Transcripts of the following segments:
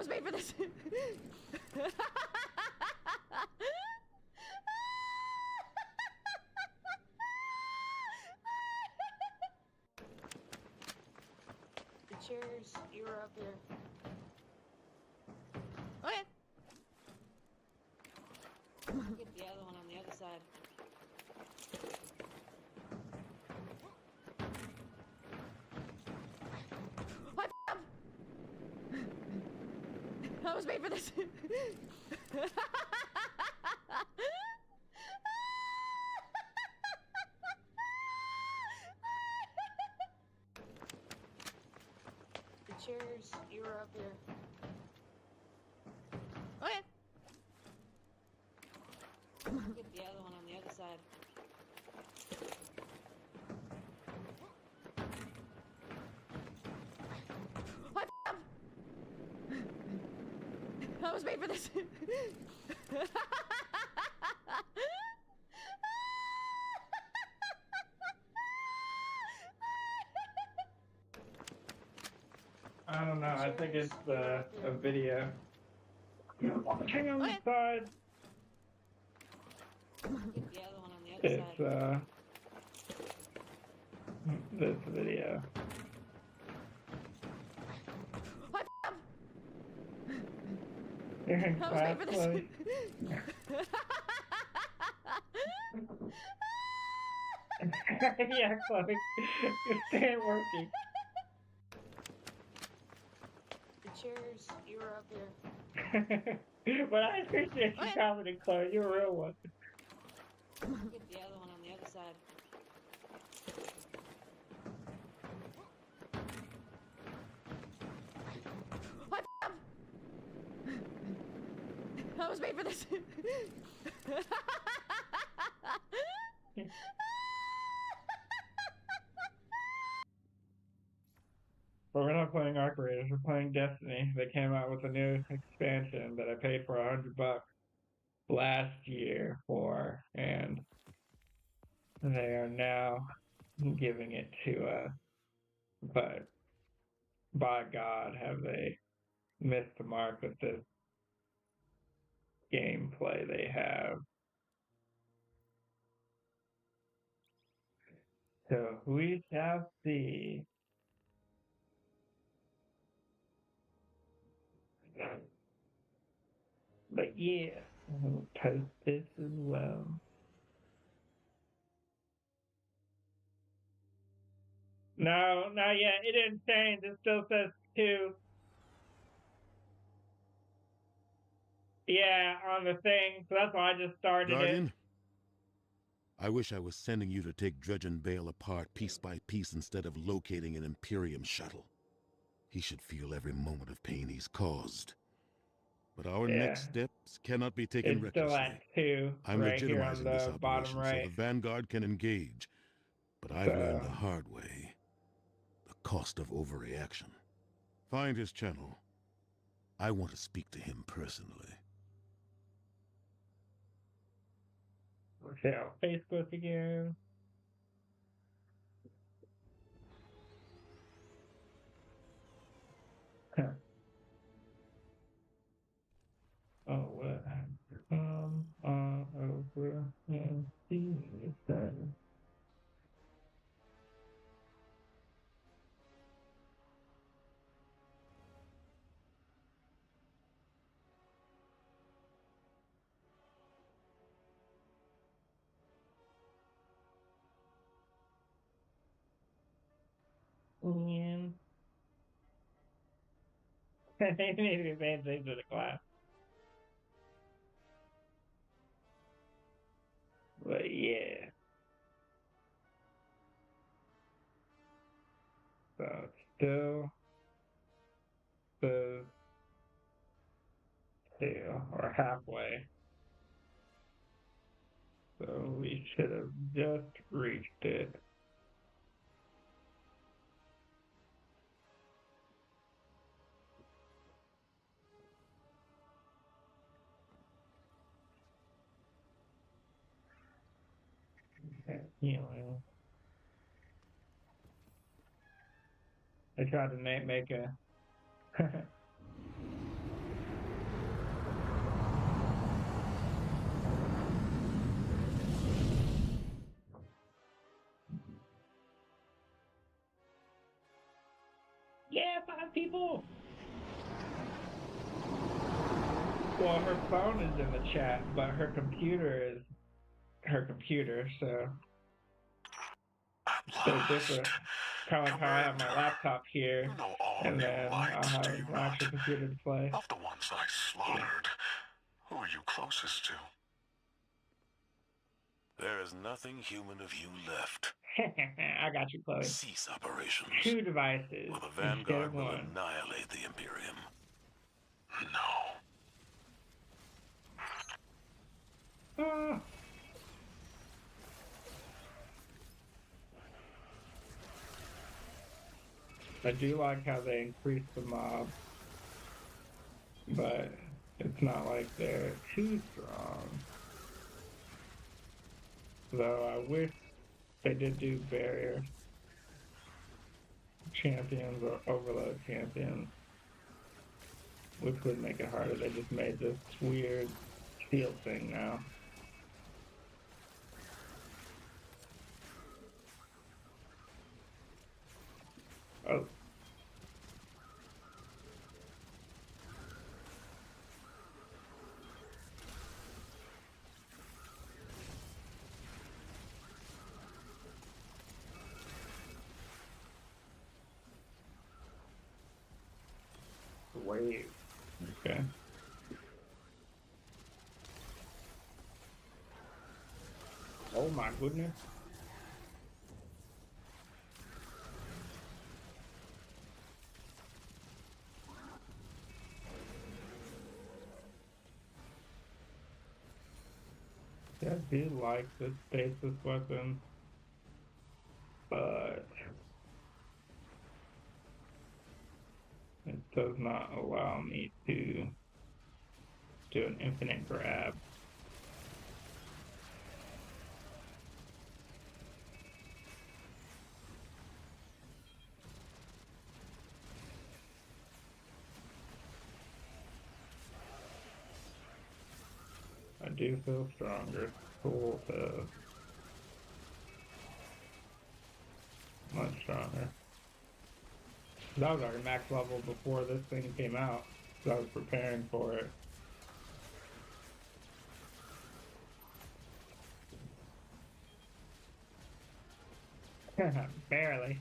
was made for this. Cheers, you were up here. Okay. Get the other one on the other side. I was made for this. Cheers, you were up here. Okay. Get the other one on the other side. I was made for this. I don't know. I think it's a video. Hang on the side. Get the other one on the other It's side. this video. You're in I was class, made for this. Chloe. Yeah, Chloe. You're staying working. Cheers, you were up here. But I appreciate you commenting, Chloe. You're a real one. Get the other one on the other side. I was made for this. But we're not playing Arc Raiders, we're playing Destiny. They came out with a new expansion that I paid for $100 last year for, and they are now giving it to us. But by God, have they missed the mark with this gameplay they have. So we shall see. But yeah, I'll post this as well. No, not yet. It didn't change. It still says 2. Yeah, on the thing. So that's why I just started Guardian? I wish I was sending you to take Dredge and Bale apart piece by piece instead of locating an Imperium shuttle. He should feel every moment of pain he's caused. But our next steps cannot be taken it's still recklessly. at 2 I'm right here on legitimizing this the bottom operation right. so the Vanguard can engage. But I've learned the hard way. The cost of overreaction. Find his channel. I want to speak to him personally. Okay, on Facebook again. Huh. Oh, what? Over and see that. And they need to be paying attention to the class. But yeah. So it's still the 2 or halfway. So we should have just reached it. Healing. I tried to make a Yeah, 5 people! Well, her phone is in the chat, but her computer is her computer, so they're different. Kind of like how I have my laptop here, You know all and you then might, I'll do have you my actual not? computer to play. Of the ones I slaughtered, who are you closest to? There is nothing human of you left. I got you, Chloe. Cease operations, 2 devices or the instead Vanguard of will 1. annihilate the Imperium. No. Ah. I do like how they increase the mob, but it's not like they're too strong. Though I wish they did do barrier champions or overload champions, which would make it harder. They just made this weird steel thing now. Oh. Wave. Okay. Oh my goodness. I do like the stasis weapon, but it does not allow me to do an infinite grab. I do feel stronger. Cool, much stronger. I was already max level before this thing came out, so I was preparing for it. Barely.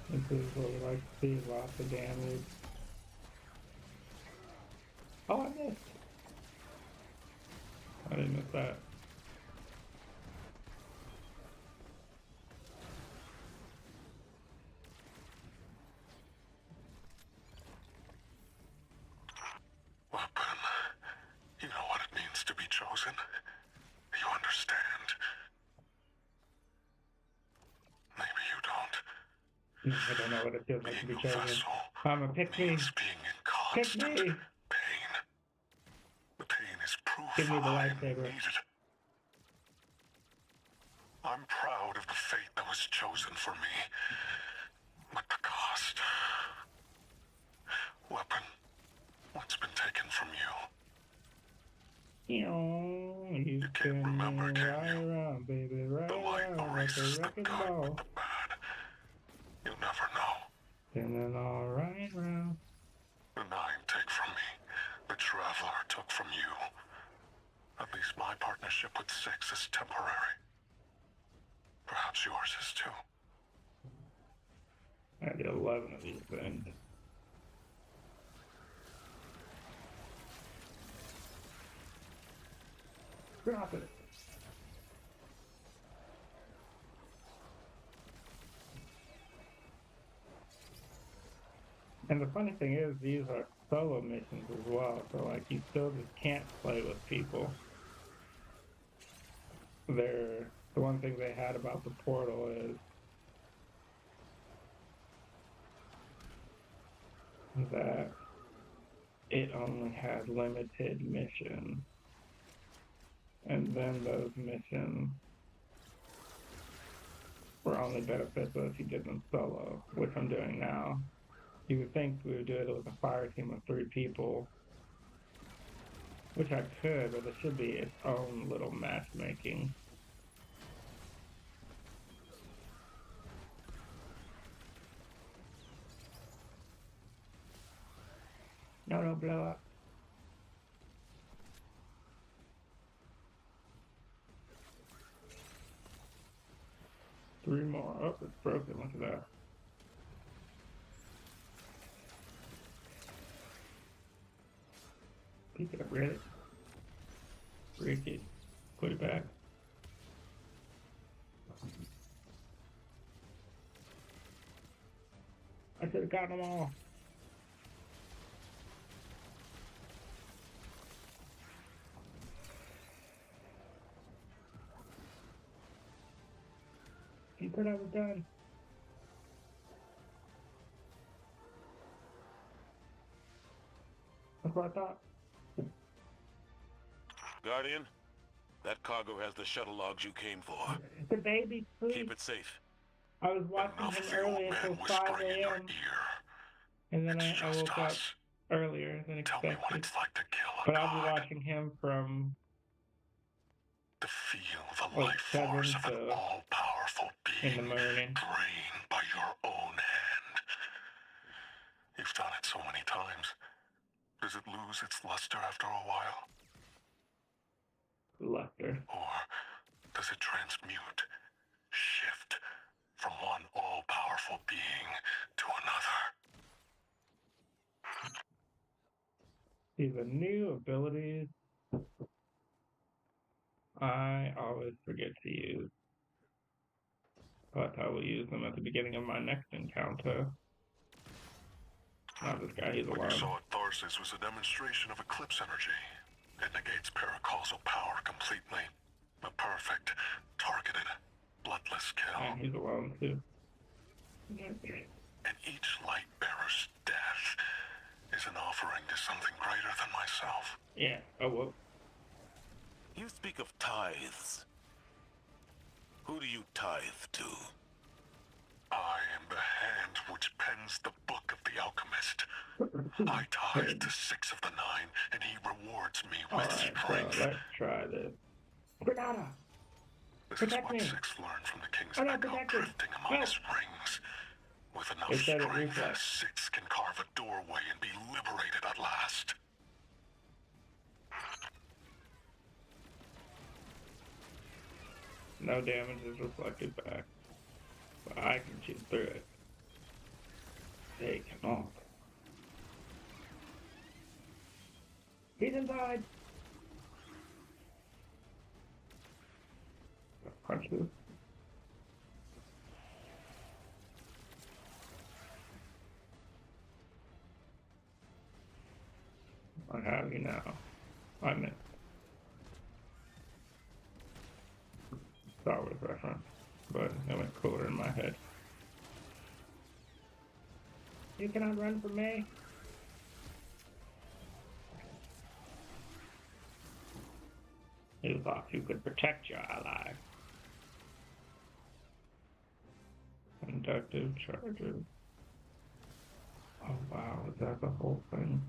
This is what we like to see, lots of damage. Oh, I missed. I didn't miss that. Weapon. You know what it means to be chosen. You understand. Maybe you don't. I don't know what it feels like to be Being a chosen. vessel Pick me. means being in Pick constant me. pain. The pain is proof Give me the I am lightsaber. needed. I'm proud of the fate that was chosen for me. But the cost. Weapon. What's been taken from you? You can't spin remember, me can right you? around, baby, right The light around like a erases the wrecking good ball. with the bad. You never know. Spinning all right round. The 9 take from me. The Traveler took from you. At least my partnership with 6 is temporary. Perhaps yours is too. I did 11 of these things. Drop it. And the funny thing is, these are solo missions as well, so like you still just can't play with people. The one thing they had about the portal is that it only had limited missions. And then those missions were only beneficial if you did them solo, which I'm doing now. You would think we would do it with a fire team of 3 people, Which I could, but there should be its own little matchmaking. No, don't blow up. Three more. Oh, it's broken. Look at that. Pick it up, really. Break it. Put it back. I should have gotten them all. You could have done. That's what I thought. Guardian, that cargo has the shuttle logs you came for. The baby, please. Keep it safe. I was watching Enough him of the old earlier man till 5 whispering in your a.m. ear. And then It's I just woke up us. earlier than Tell me what expected. it's like to kill a But I'll be god. watching him from To feel the like life 7 force of an to all-powerful in the being morning. drained by your own hand. You've done it so many times. Does it lose its luster after a while? Luster. Or does it transmute, shift from one all-powerful being to another? See, the new abilities I always forget to use. But I will use them at the beginning of my next encounter. Not this guy, he's What you alone. saw at Tharsis was a demonstration of eclipse energy. It negates paracausal power completely. A perfect, targeted, bloodless kill. And he's alone too. And each light bearer's death is an offering to something greater than myself. Yeah, oh well. You speak of tithes. Who do you tithe to? I am the hand which pens the book of the alchemist. I tithe to 6 of the 9, and he rewards me with Alright, so strength. let's try this. Granada! This Protect is what me. 6 learned from the king's Oh, no, echo protect me. drifting among No. his rings. With enough It said it strength, reflex. 6 can carve a doorway and be liberated at last. No damage is reflected back. But I can shoot through it. They cannot. He's inside! Punch this. I have you now. I missed. Star Wars reference, but it went cooler in my head. You cannot run from me. You thought you could protect your ally. Conductive charges. Oh wow, is that the whole thing?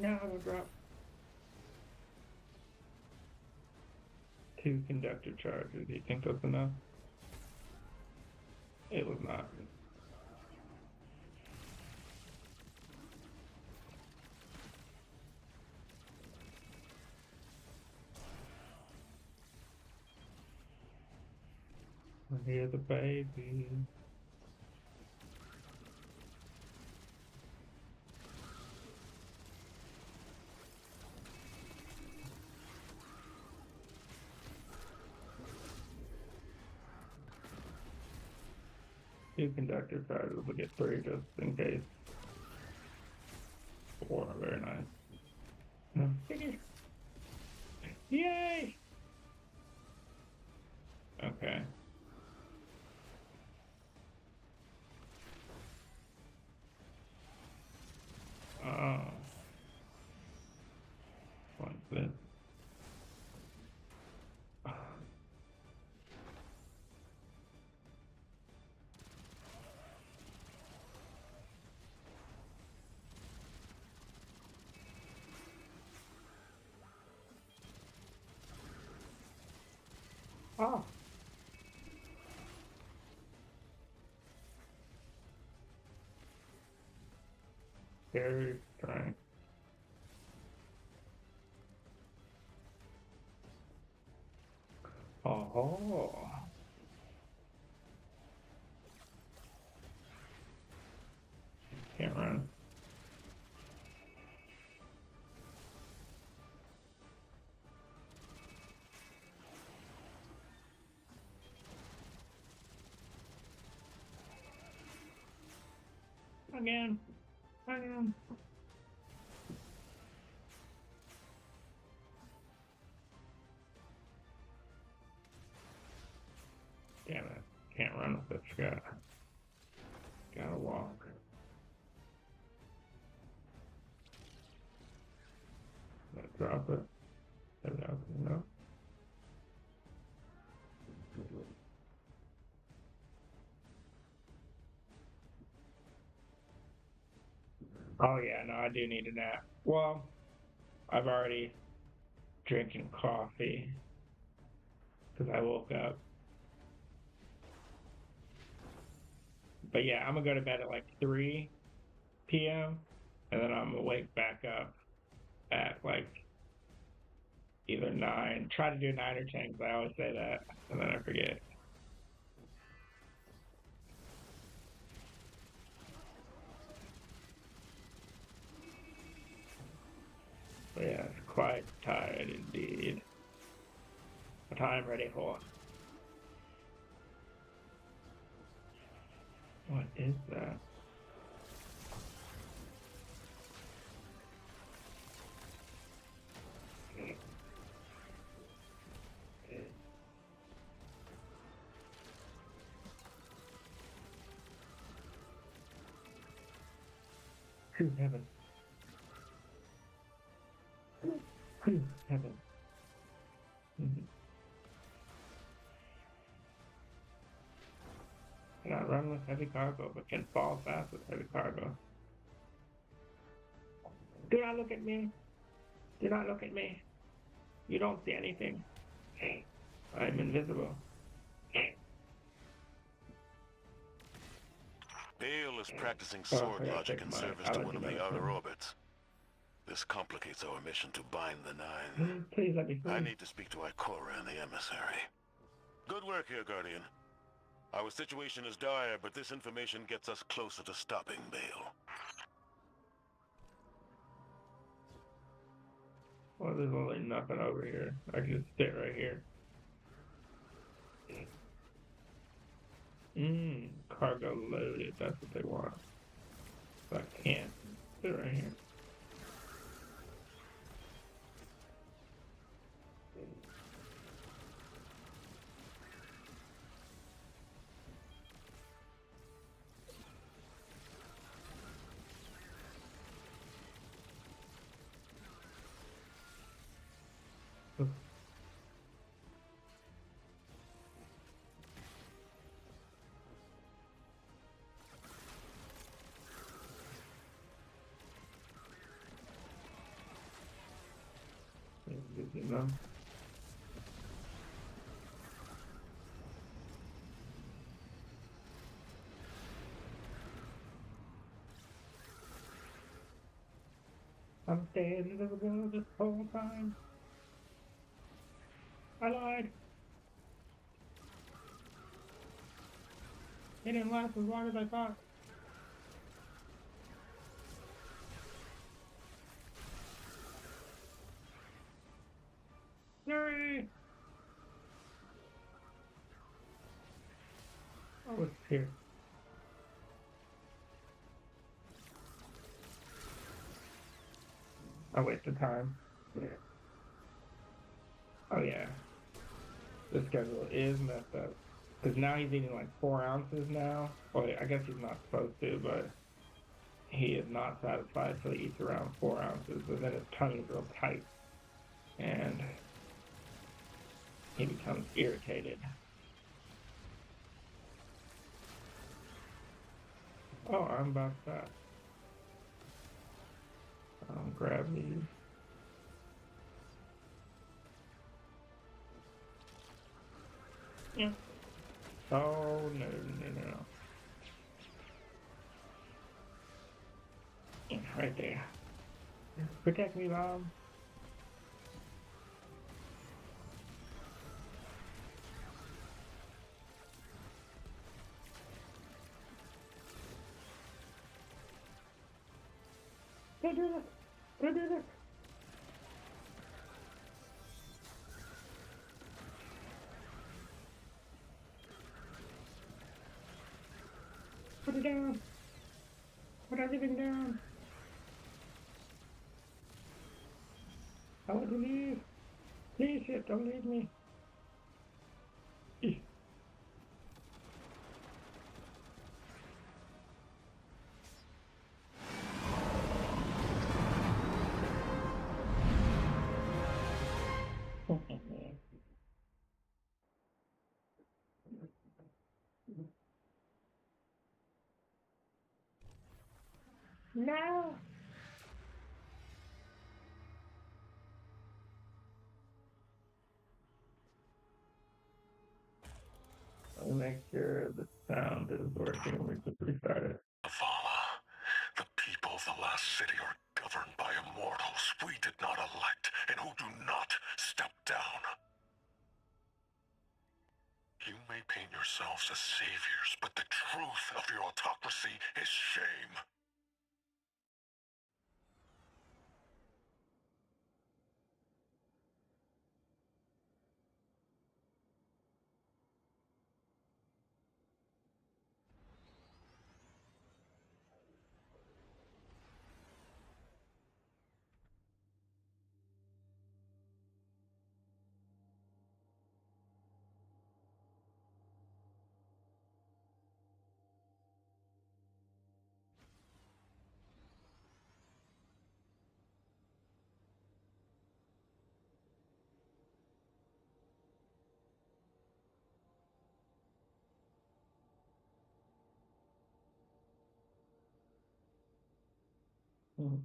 No, I will drop. 2 conductive charges. Do you think that's enough? It was not. I hear the baby. Two conductive charges will get 3 just in case. 4, very nice. Yay! Okay. Oh. What's this? Oh. Very strange. Oh. Can't run. Again. Again. Damn it. Can't run with this guy. Gotta walk. Let's drop it. No. Oh yeah, no, I do need a nap. Well, I've already drinking coffee because I woke up. But yeah, I'm gonna go to bed at like 3 p.m. and then I'm gonna wake back up at like either 9. Try to do 9 or 10 because I always say that and then I forget. But yeah, it's quite tired indeed. But I'm ready for. What is that? To heaven. To heaven. Cannot run with heavy cargo, but can fall fast with heavy cargo. Do not look at me. Do not look at me. You don't see anything. I'm invisible. Bale is practicing sword logic in service to one of the outer orbits. This complicates our mission to bind the Nine. Please let me I free. need to speak to Ikora and the emissary. Good work here, Guardian. Our situation is dire, but this information gets us closer to stopping Bale. Well, there's only nothing over here. I can just sit right here. Cargo loaded. That's what they want. But I can't sit right here. You know? I'm staying invisible this whole time. I lied. It didn't last as long as I thought. Yay! Oh, it's here. I wasted time. Oh yeah. The schedule is messed up. Because now he's eating like 4 ounces now. Well, I guess he's not supposed to, but he is not satisfied till he eats around 4 ounces. But then his tummy's real tight, and he becomes irritated. Oh, I'm about that. Grab these. Yeah. Oh, no. Yeah, right there. Protect me, Mom. Don't do this. Don't do this. Put it down. Put everything down. I want to leave. Please, shit, don't leave me. Eesh. No. I'll make sure the sound is working. We just restart it. Vala, the people of the last city are governed by immortals we did not elect and who do not step down. You may paint yourselves as saviors, but the truth of your autocracy is shame. Mhm.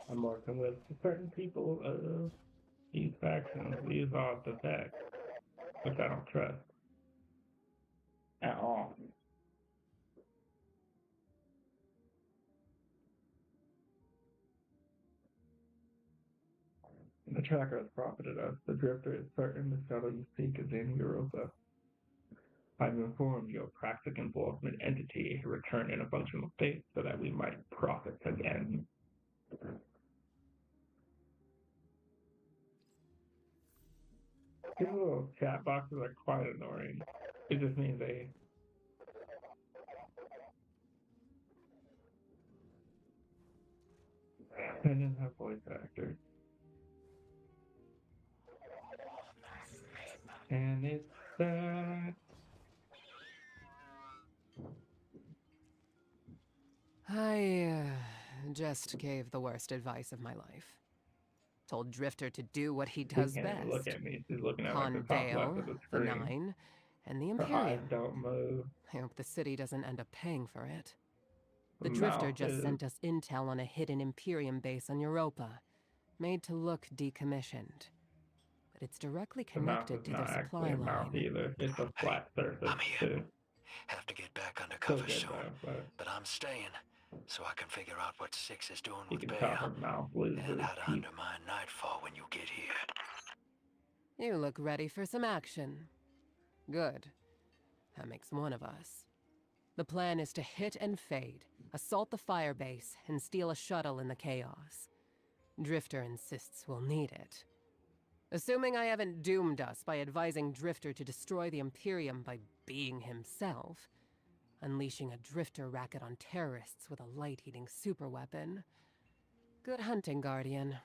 I'm working with certain people of these factions. These are the facts, which I don't trust at all. The tracker has profited us. The drifter is certain the shuttle you seek is in Europa. I've informed your practic involvement entity to return in a functional state so that we might profit again. These little chat boxes are quite annoying. It just means they didn't have voice actors. And it's that. I just gave the worst advice of my life. Told Drifter to do what he She does can't even look best. at me. She's looking at like the Con top left Vale, of the the screen. Nine, and the Her eyes Imperium. don't move. I hope the city doesn't end up paying for it. The The Drifter mouth just is sent us intel on a hidden Imperium base on Europa, made to look decommissioned. But it's directly the mouth connected is to not their actually supply a mouth line. either. It's a flat surface I'm here. too. Have to get back So undercover good soon. though, But I'm staying, so I can figure out what Six is doing he with can Bale. talk her mouth, lose And his how to teeth. undermine Nightfall when you get here. You look ready for some action. Good. That makes one of us. The plan is to hit and fade, assault the firebase, and steal a shuttle in the chaos. Drifter insists we'll need it. Assuming I haven't doomed us by advising Drifter to destroy the Imperium by being himself, unleashing a Drifter racket on terrorists with a light-eating superweapon. Good hunting, Guardian.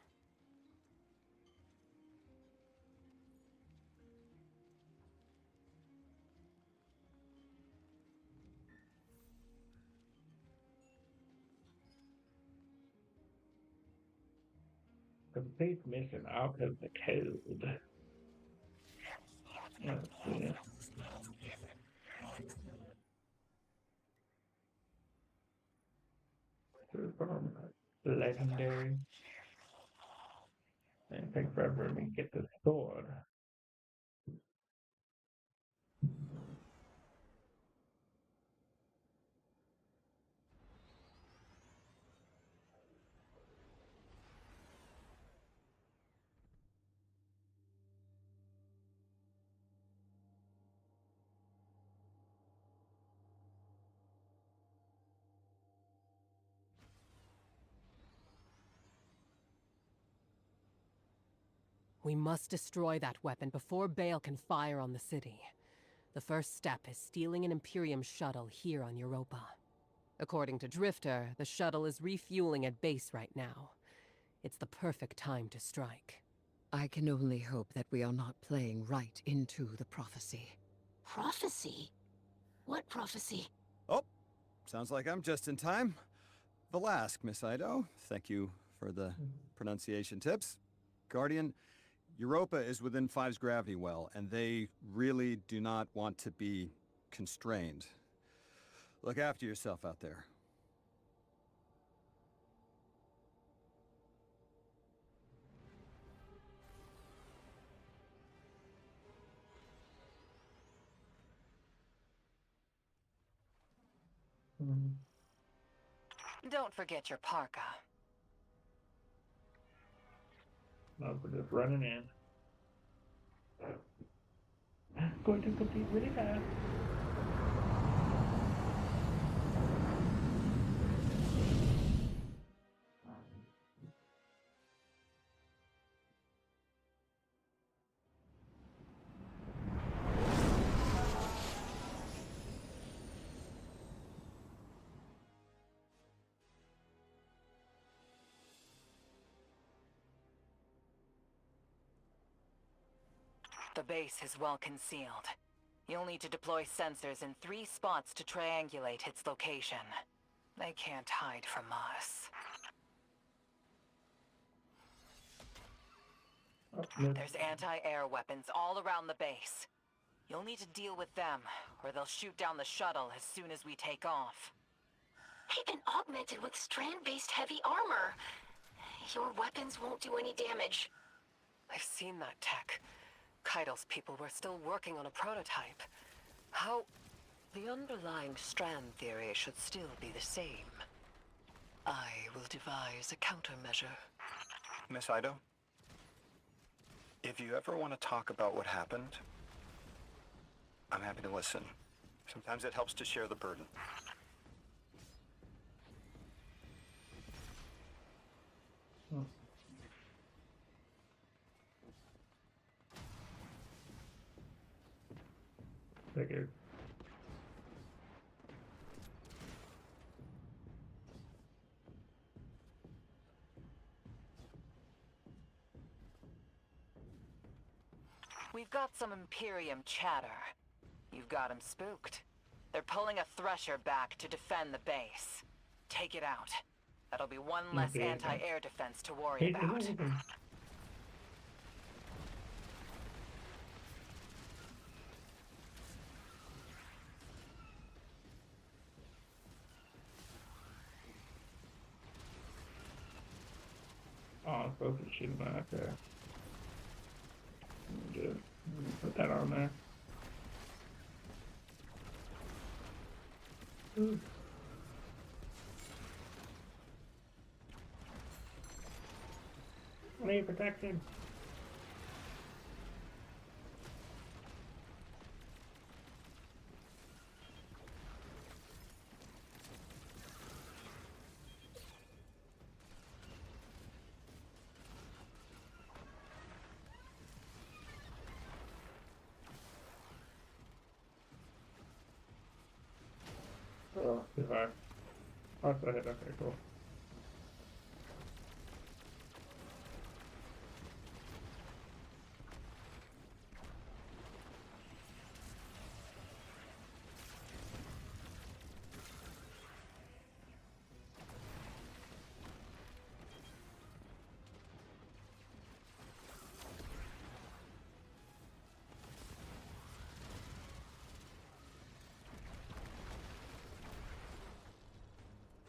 Complete mission out of the code. Let's see. Superb. Legendary. And take forever to get the sword. We must destroy that weapon before Bale can fire on the city. The first step is stealing an Imperium shuttle here on Europa. According to Drifter, the shuttle is refueling at base right now. It's the perfect time to strike. I can only hope that we are not playing right into the prophecy. Prophecy? What prophecy? Oh, sounds like I'm just in time. Valask, Miss Ido. Thank you for the pronunciation tips. Guardian, Europa is within Five's gravity well, and they really do not want to be constrained. Look after yourself out there. Don't forget your parka. No, we're just running in. Going to complete really fast. The base is well concealed. You'll need to deploy sensors in 3 spots to triangulate its location. They can't hide from us. There's anti-air weapons all around the base. You'll need to deal with them, or they'll shoot down the shuttle as soon as we take off. They've been augmented with strand-based heavy armor. Your weapons won't do any damage. I've seen that tech. Keidel's people were still working on a prototype. How... The underlying strand theory should still be the same. I will devise a countermeasure. Miss Ido, if you ever want to talk about what happened, I'm happy to listen. Sometimes it helps to share the burden. Figured. We've got some Imperium chatter. You've got 'em spooked. They're pulling a Thresher back to defend the base. Take it out. That'll be one less Okay. anti-air defense to worry Hey, about. Oh, I'm supposed to shoot him out there. Just put that on there. I need protection. Oh, survive. Oh, it's a hit. Okay, cool.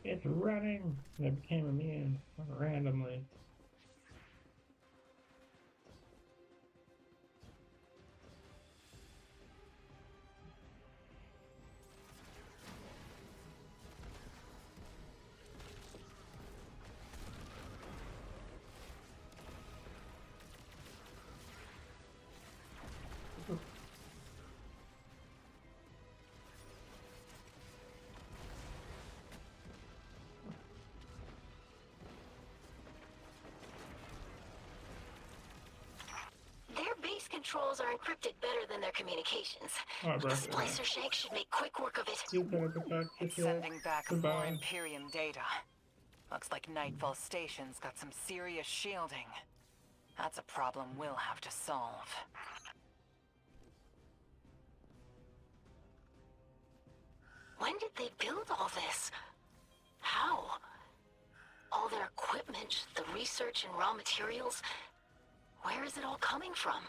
It's running! And it became immune randomly. Their base controls are encrypted better than their communications. Oh, The bro. Splicer Shank should make quick work of it. You better protect the It's ship. sending back more Goodbye. Imperium data. Looks like Nightfall Station's got some serious shielding. That's a problem we'll have to solve. When did they build all this? How? All their equipment, the research and raw materials. Where is it all coming from?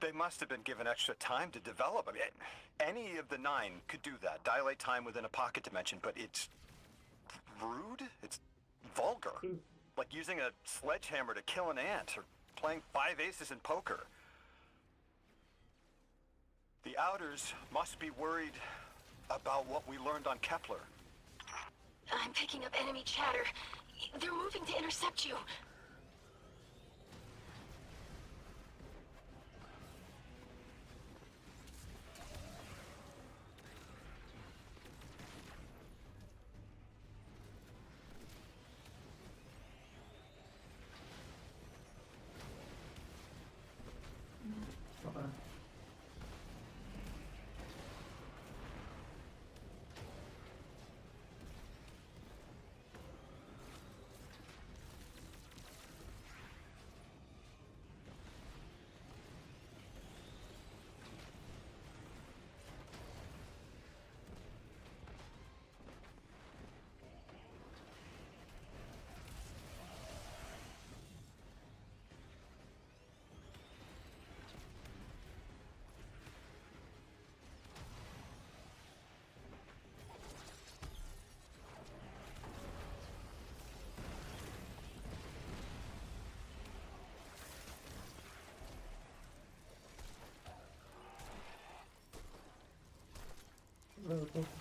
They must have been given extra time to develop. I mean, any of the 9 could do that. Dilate time within a pocket dimension, but it's rude. It's vulgar. Like using a sledgehammer to kill an ant, or playing 5 aces in poker. The Outers must be worried about what we learned on Kepler. I'm picking up enemy chatter. They're moving to intercept you.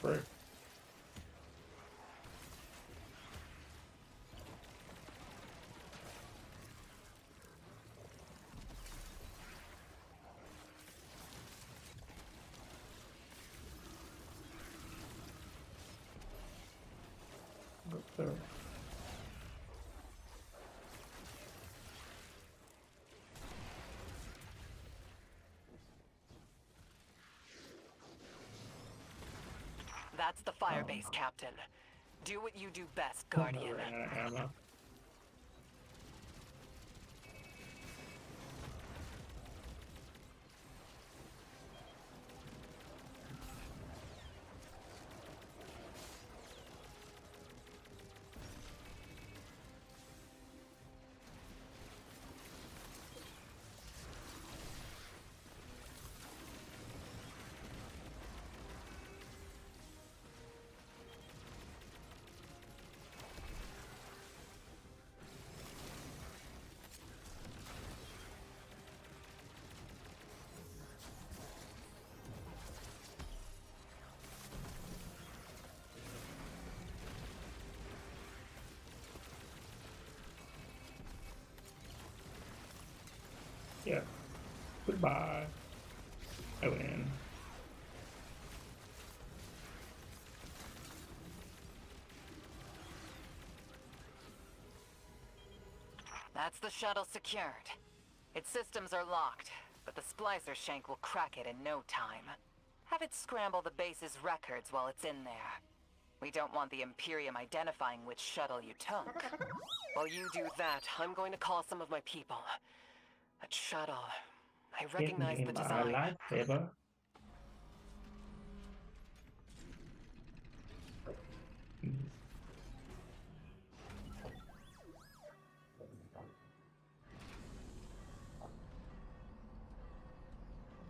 Break. So. That's the firebase, Captain. Do what you do best, Guardian. Ran out of ammo. Yeah. Goodbye. I win. That's the shuttle secured. Its systems are locked, but the splicer shank will crack it in no time. Have it scramble the base's records while it's in there. We don't want the Imperium identifying which shuttle you took. While you do that, I'm going to call some of my people. That shuttle. I recognize Give the me my design. lightsaber.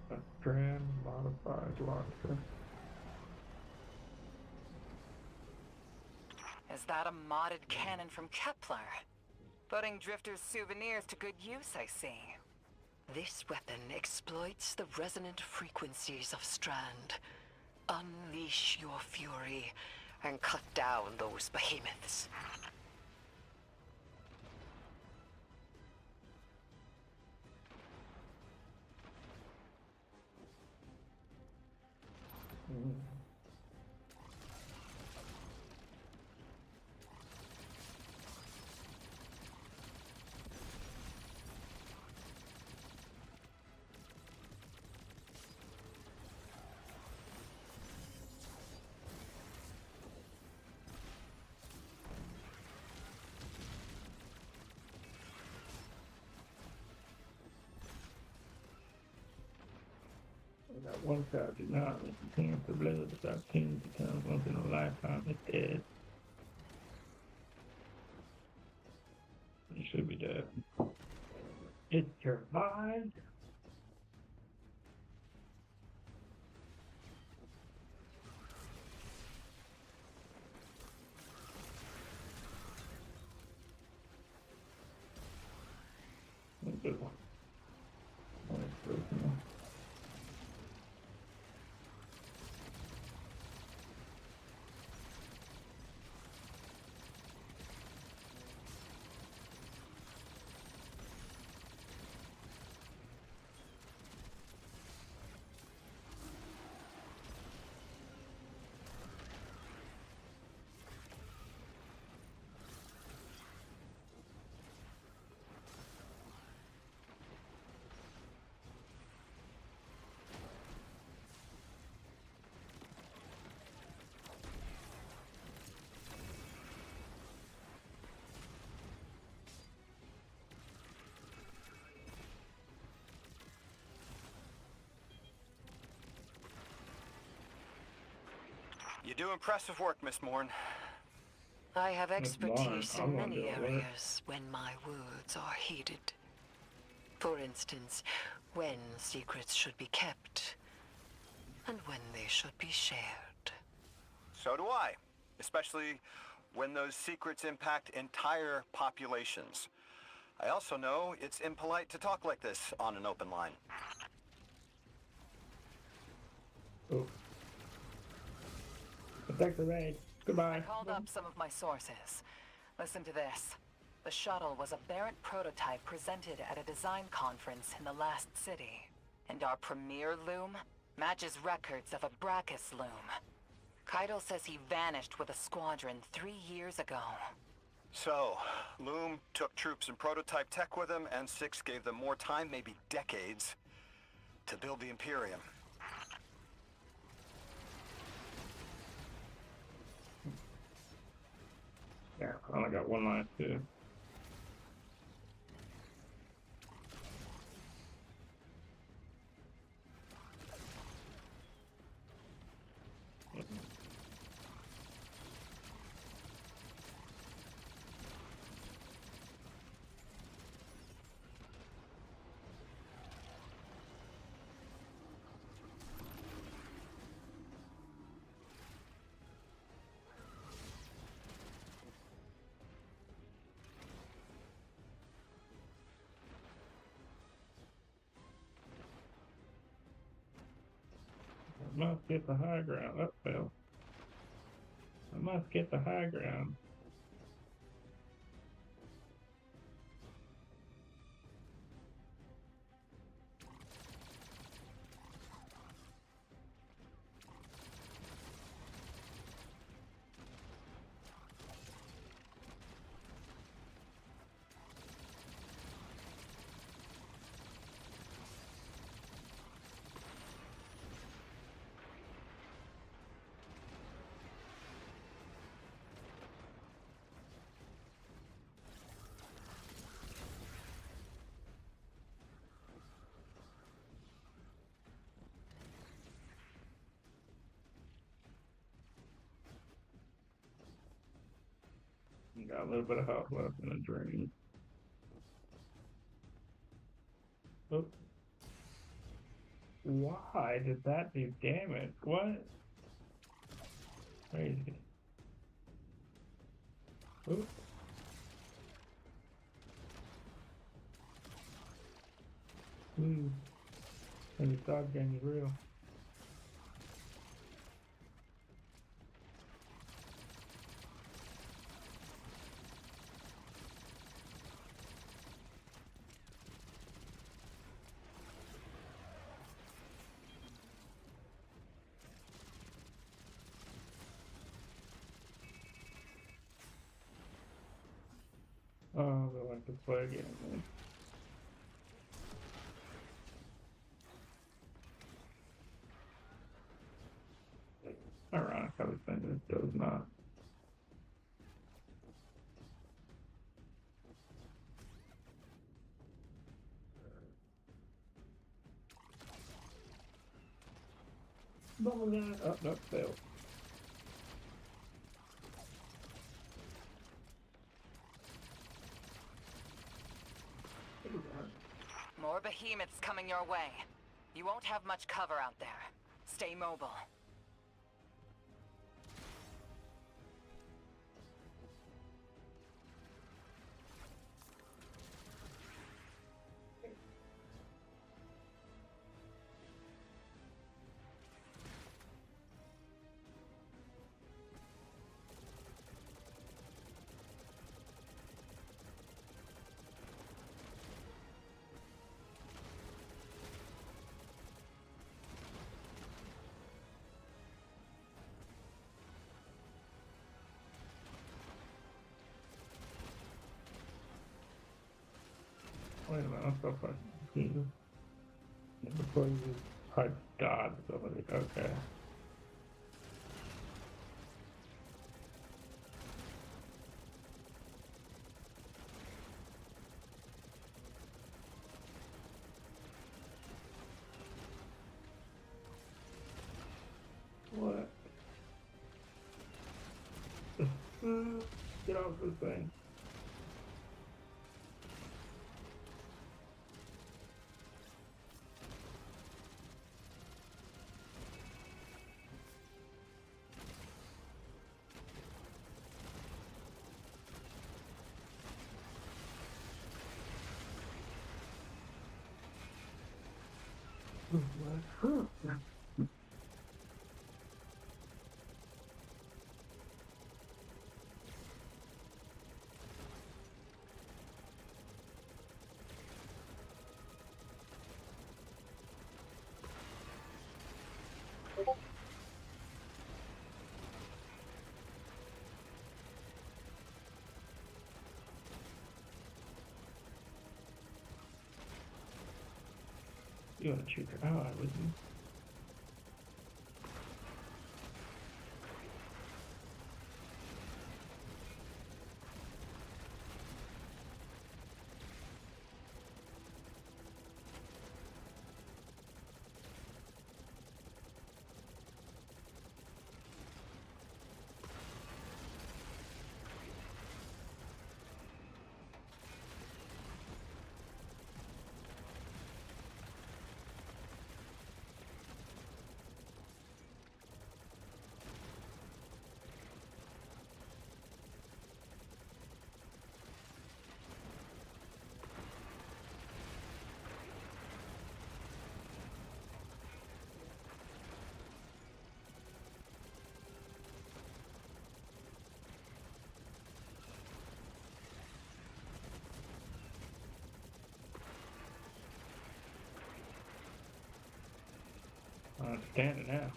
A strand modified launcher. Is that a modded cannon from Kepler? Putting Drifter's souvenirs to good use, I see. This weapon exploits the resonant frequencies of Strand. Unleash your fury and cut down those behemoths. That one child did not continue to blood without king becomes once in a lifetime. It's dead. It should be dead. It survived. Good one. You do impressive work, Miss Morn. I have Miss Lauren, expertise I in wanna many do it. areas when my words are heeded. For instance, when secrets should be kept, and when they should be shared. So do I. Especially when those secrets impact entire populations. I also know it's impolite to talk like this on an open line. Oh. Protect the raid. Goodbye. I called up some of my sources. Listen to this. The shuttle was a Barrett prototype presented at a design conference in the last city. And our premier loom matches records of a Brachus loom. Keitel says he vanished with a squadron 3 years ago. So, Loom took troops and prototype tech with him, and Six gave them more time, maybe decades, to build the Imperium. Yeah, I only got one life too. I must get the high ground. That fell. I must get the high ground. got a little bit of health left in the dream. Oh. Why did that do damage? What? Crazy. Oh. Ooh. And the dog game is real. Oh, they like to play a game, man. Ironic how this thing does not. Oh, no, failed. More behemoths coming your way. You won't have much cover out there. Stay mobile. Wait a minute, I'm so fucking confused. Before you hard dodge somebody, okay. What? Get off this thing. You wanna shoot your ally with you? I understand it now.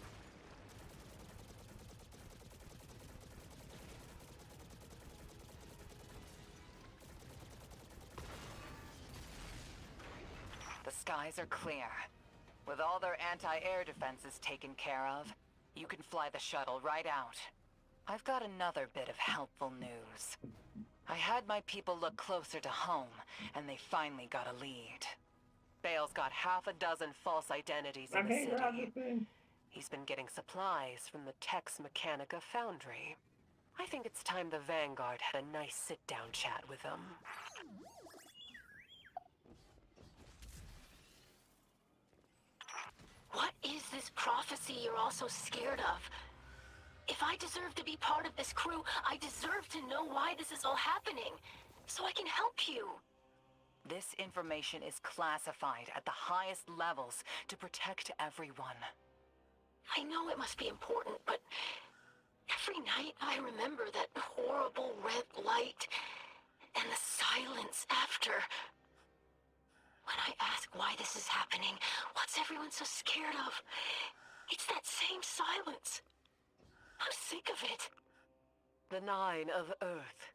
The skies are clear. With all their anti-air defenses taken care of, you can fly the shuttle right out. I've got another bit of helpful news. I had my people look closer to home, and they finally got a lead. Bale's got half a dozen false identities in the city. He's been getting supplies from the Tex Mechanica foundry. I think it's time the Vanguard had a nice sit-down chat with them. What is this prophecy you're all so scared of? If I deserve to be part of this crew, I deserve to know why this is all happening, so I can help you. This information is classified at the highest levels to protect everyone. I know it must be important, but every night I remember that horrible red light and the silence after. When I ask why this is happening, what's everyone so scared of? It's that same silence. I'm sick of it. The 9 of Earth,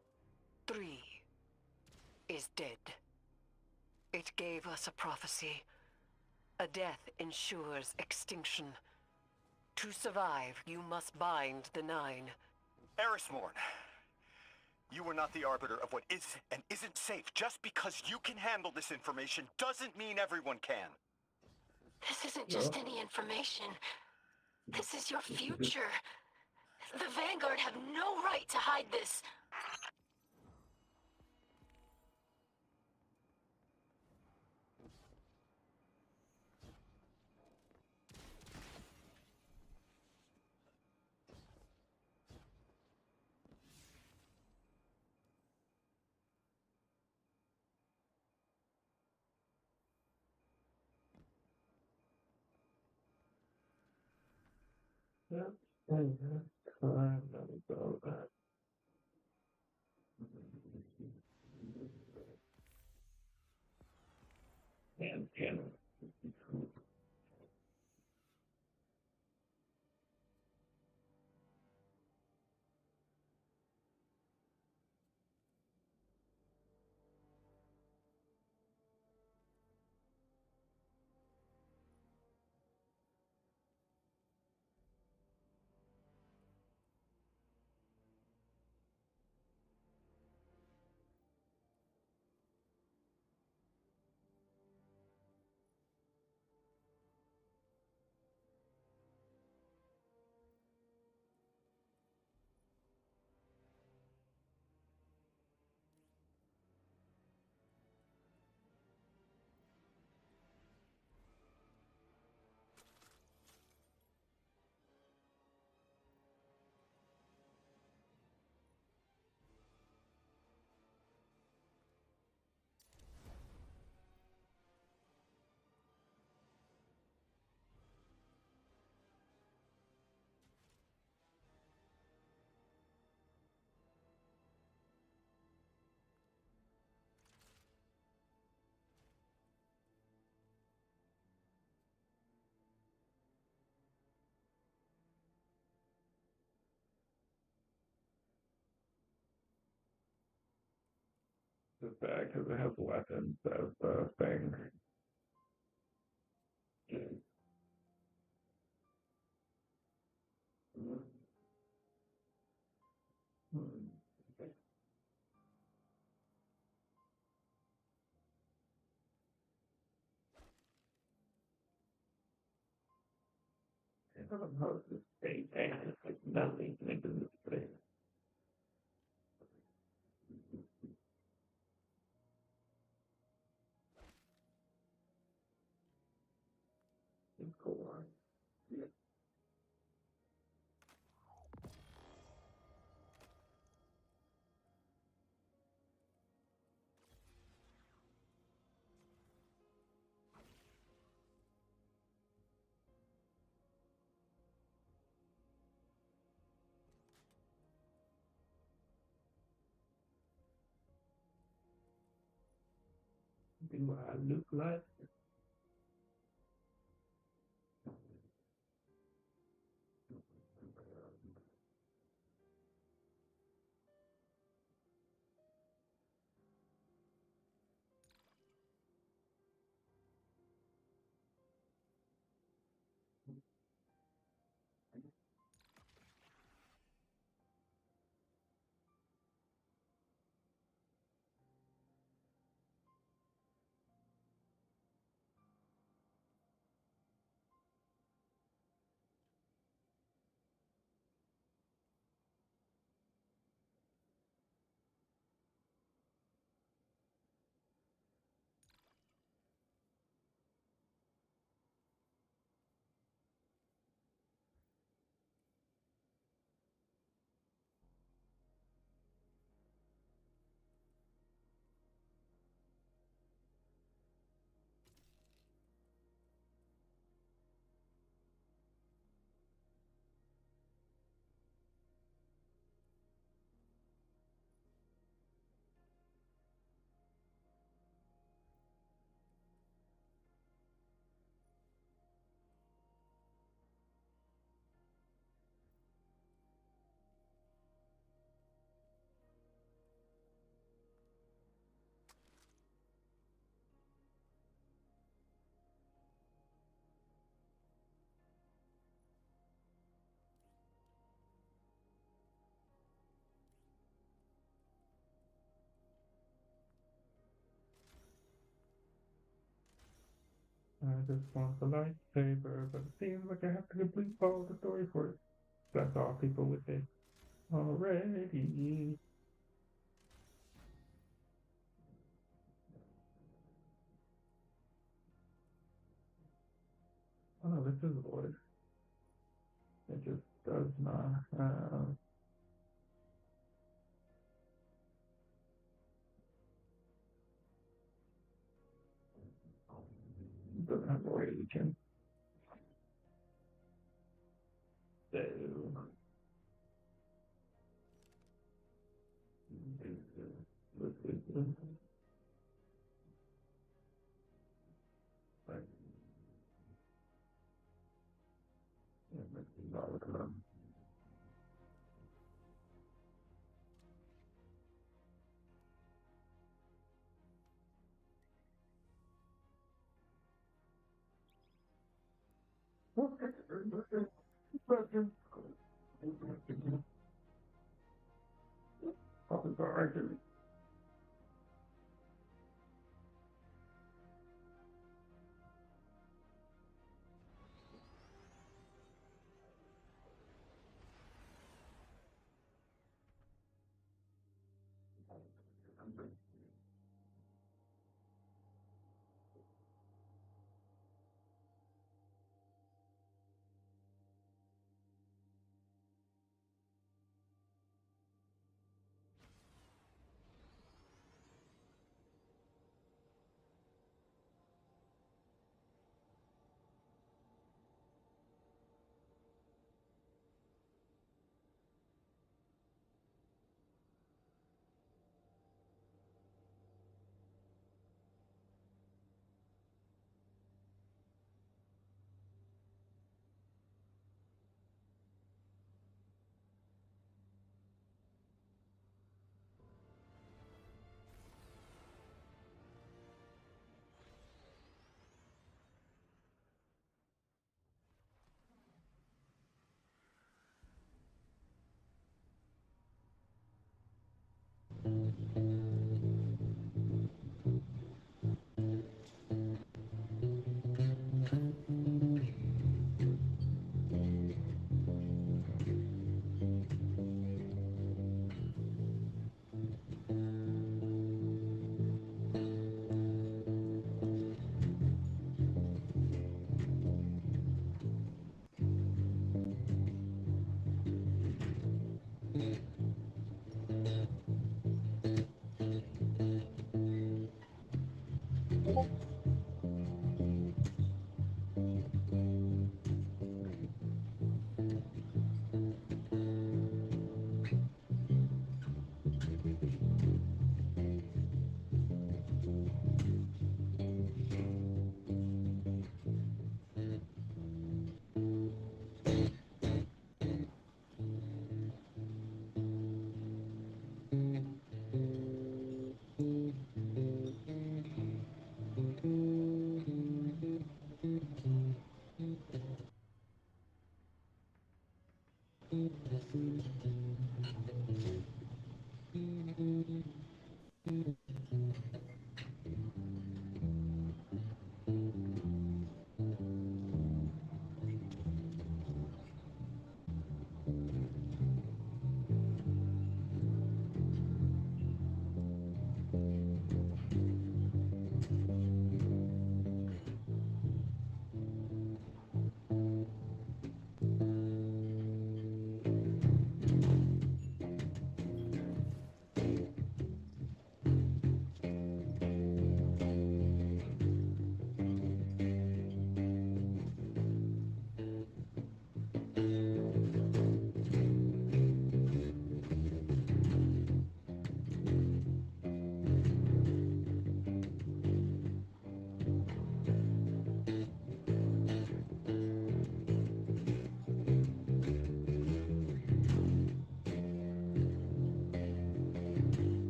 3, is dead. It gave us a prophecy. A death ensures extinction. To survive, you must bind the 9. Erismorn, you are not the arbiter of what is and isn't safe. Just because you can handle this information doesn't mean everyone can. This isn't just any information. This is your future. The Vanguard have no right to hide this. That's time ago that. And the bag because it has weapons as the thing. I don't know if this state and like nothing into this thing. It's cool. Do I look like? I just want the lightsaber, but it seems like I have to complete all the story for it. That's all people would say. Already. Oh no, this is void. It just does not have. Doesn't have rage. So. Like, probably got right there.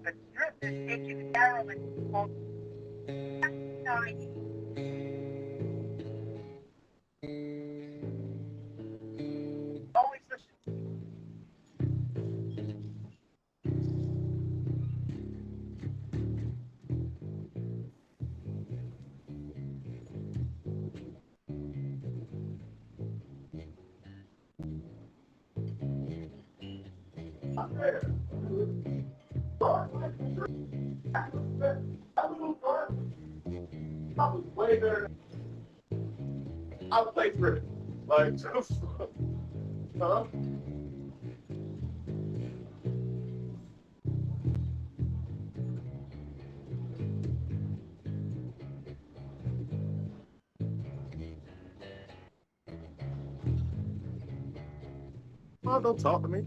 The strip is taken down and sorry. I'll play for it. Like, huh? Oh, don't talk to me.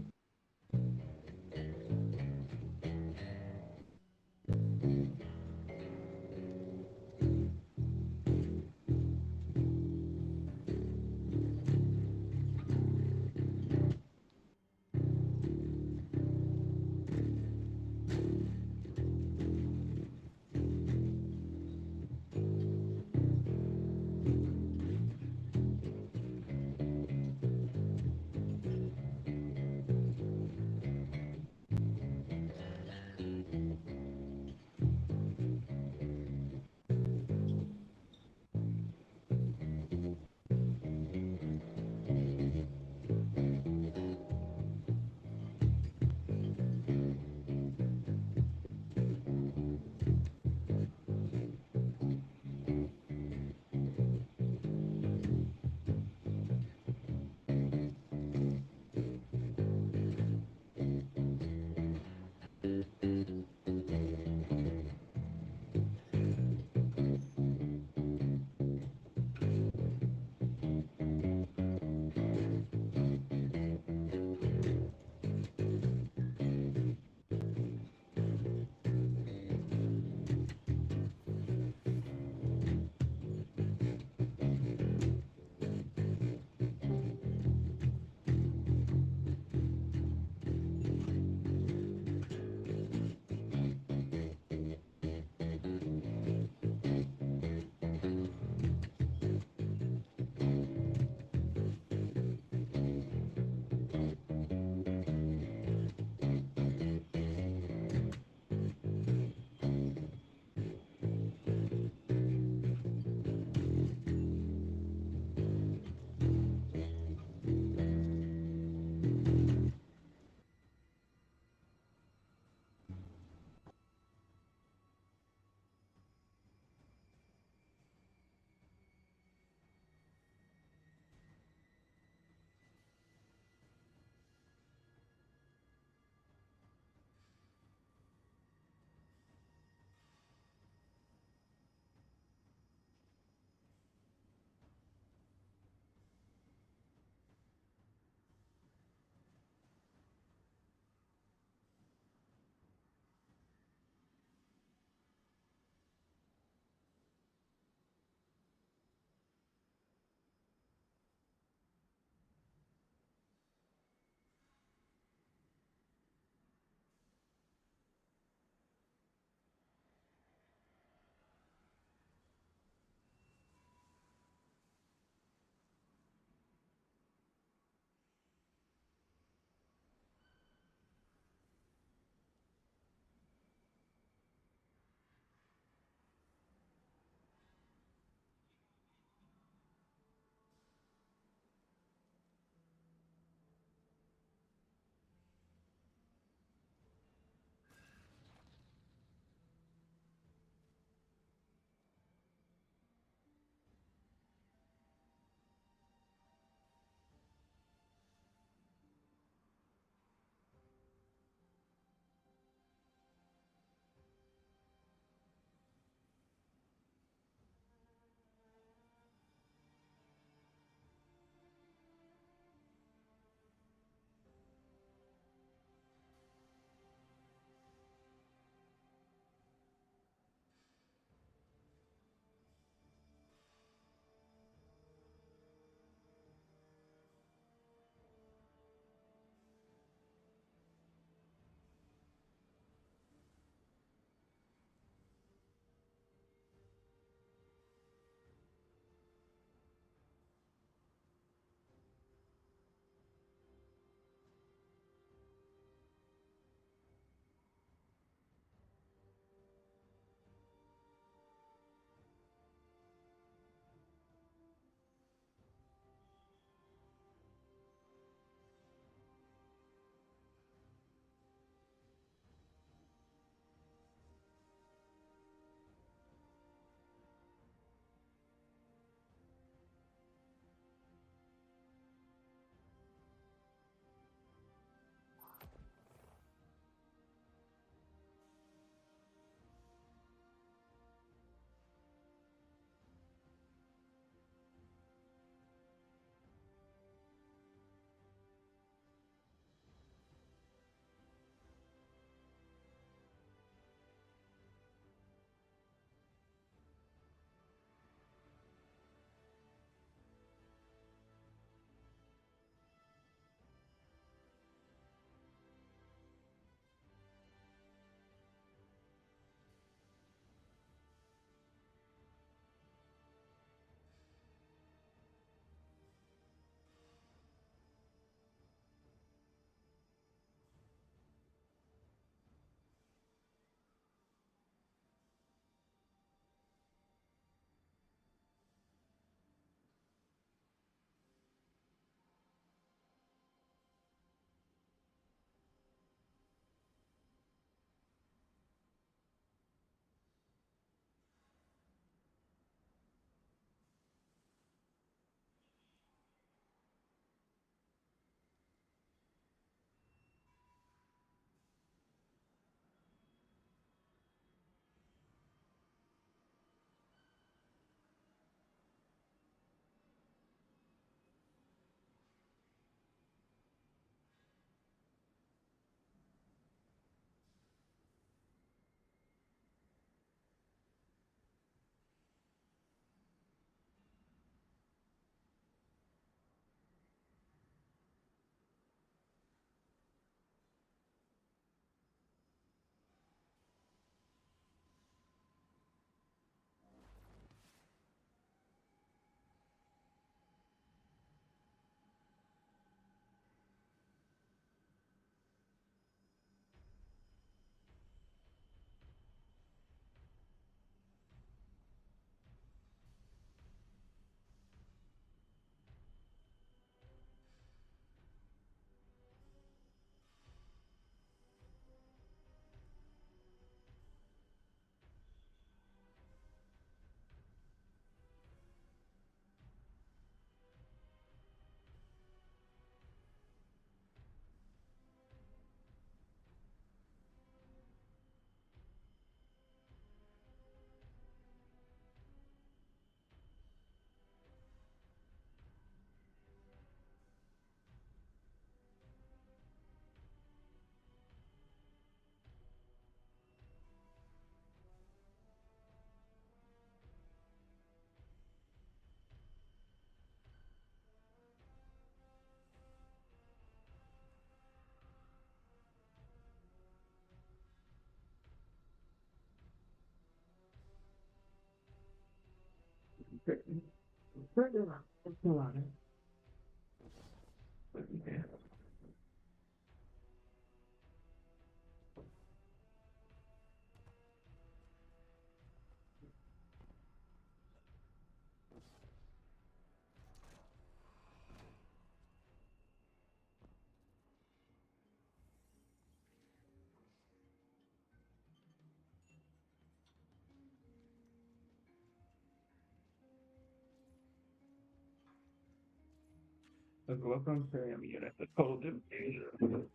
The local Imperium unit, the total invasion.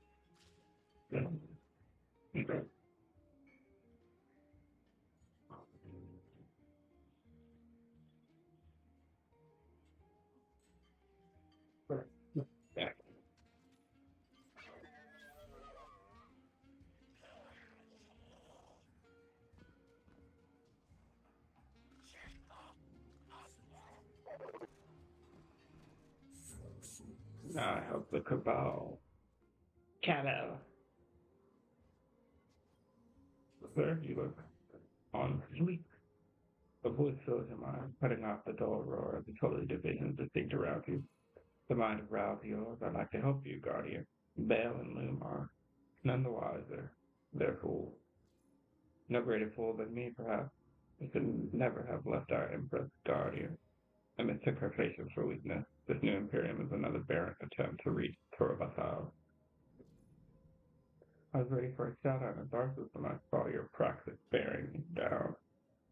Yeah. Now I help the Cabal. Cabal. Sir, you look on sleep. The voice fills your mind, cutting off the dull roar of the totally divisions distinct around you. The mind of Ralph yours, I'd like to help you, Guardian. Bale and Loom are none the wiser. They're fools. No greater fool than me, perhaps. We could never have left our Empress Guardian. I mistook her patience for weakness. This new Imperium is another barren attempt to reach Torabasal. I was ready for a shout-out in Tharsis when I saw your praxis bearing me down.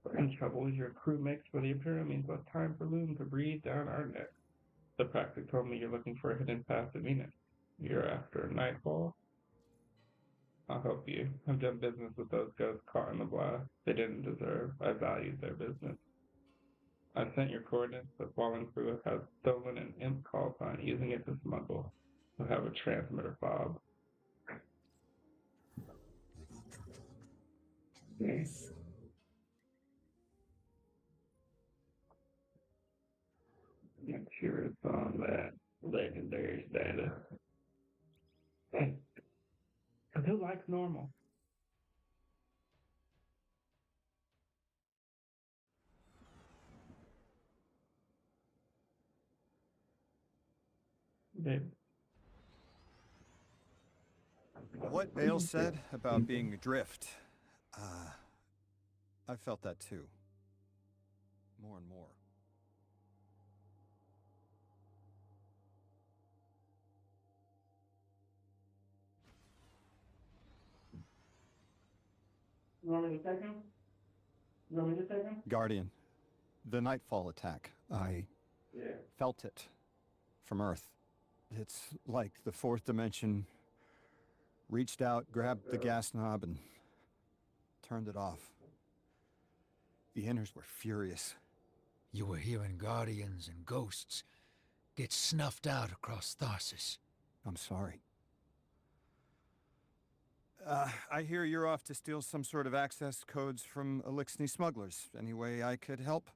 But in trouble as your crew makes for the Imperium means less time for Loom to breathe down our necks. The praxis told me you're looking for a hidden path to Venus. You're after Nightfall? I'll help you. I've done business with those ghosts caught in the blast. They didn't deserve. I valued their business. I sent your coordinates. The fallen crew has stolen an imp call sign, using it to smuggle. We'll have a transmitter fob. Yes. Not sure it's on that legendary status. Hey, who likes normal? Babe. What Bale said about being adrift, I felt that too. More and more. You want me to take him? You want me to take him? Guardian, the Nightfall attack, I felt it from Earth. It's like the fourth dimension reached out, grabbed the gas knob, and turned it off. The Inners were furious. You were hearing guardians and ghosts get snuffed out across Tharsis. I'm sorry. I hear you're off to steal some sort of access codes from Elixni smugglers. Any way I could help?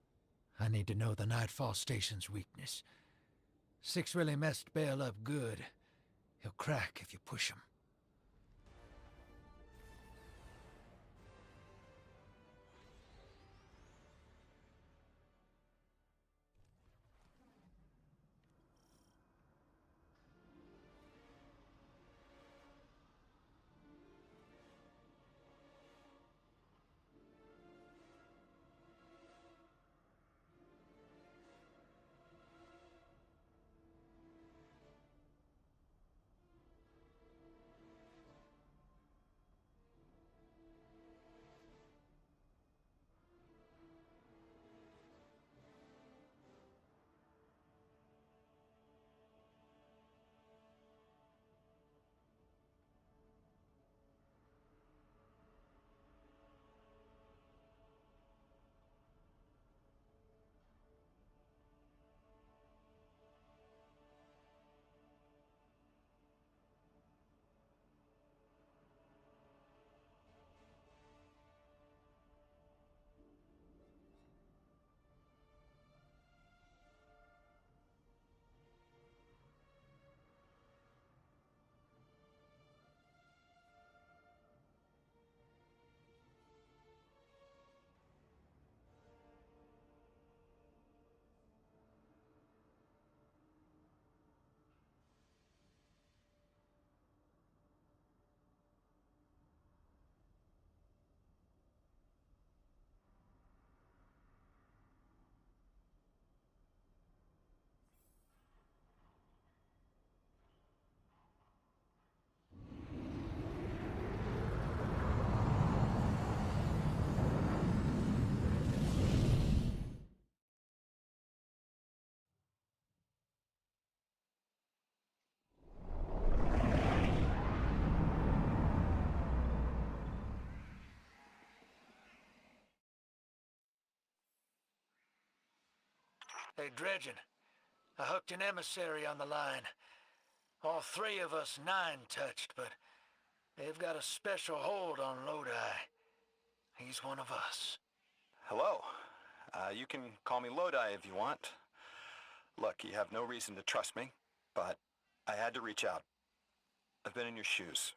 I need to know the Nightfall Station's weakness. Six really messed Bale up good. He'll crack if you push him. Hey, Dredgen. I hooked an emissary on the line. All three of us nine touched, but they've got a special hold on Lodi. He's one of us. Hello. You can call me Lodi if you want. Look, you have no reason to trust me, but I had to reach out. I've been in your shoes.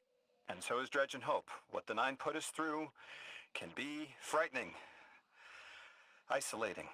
And so is Dredge and Hope. What the Nine put us through can be frightening, isolating.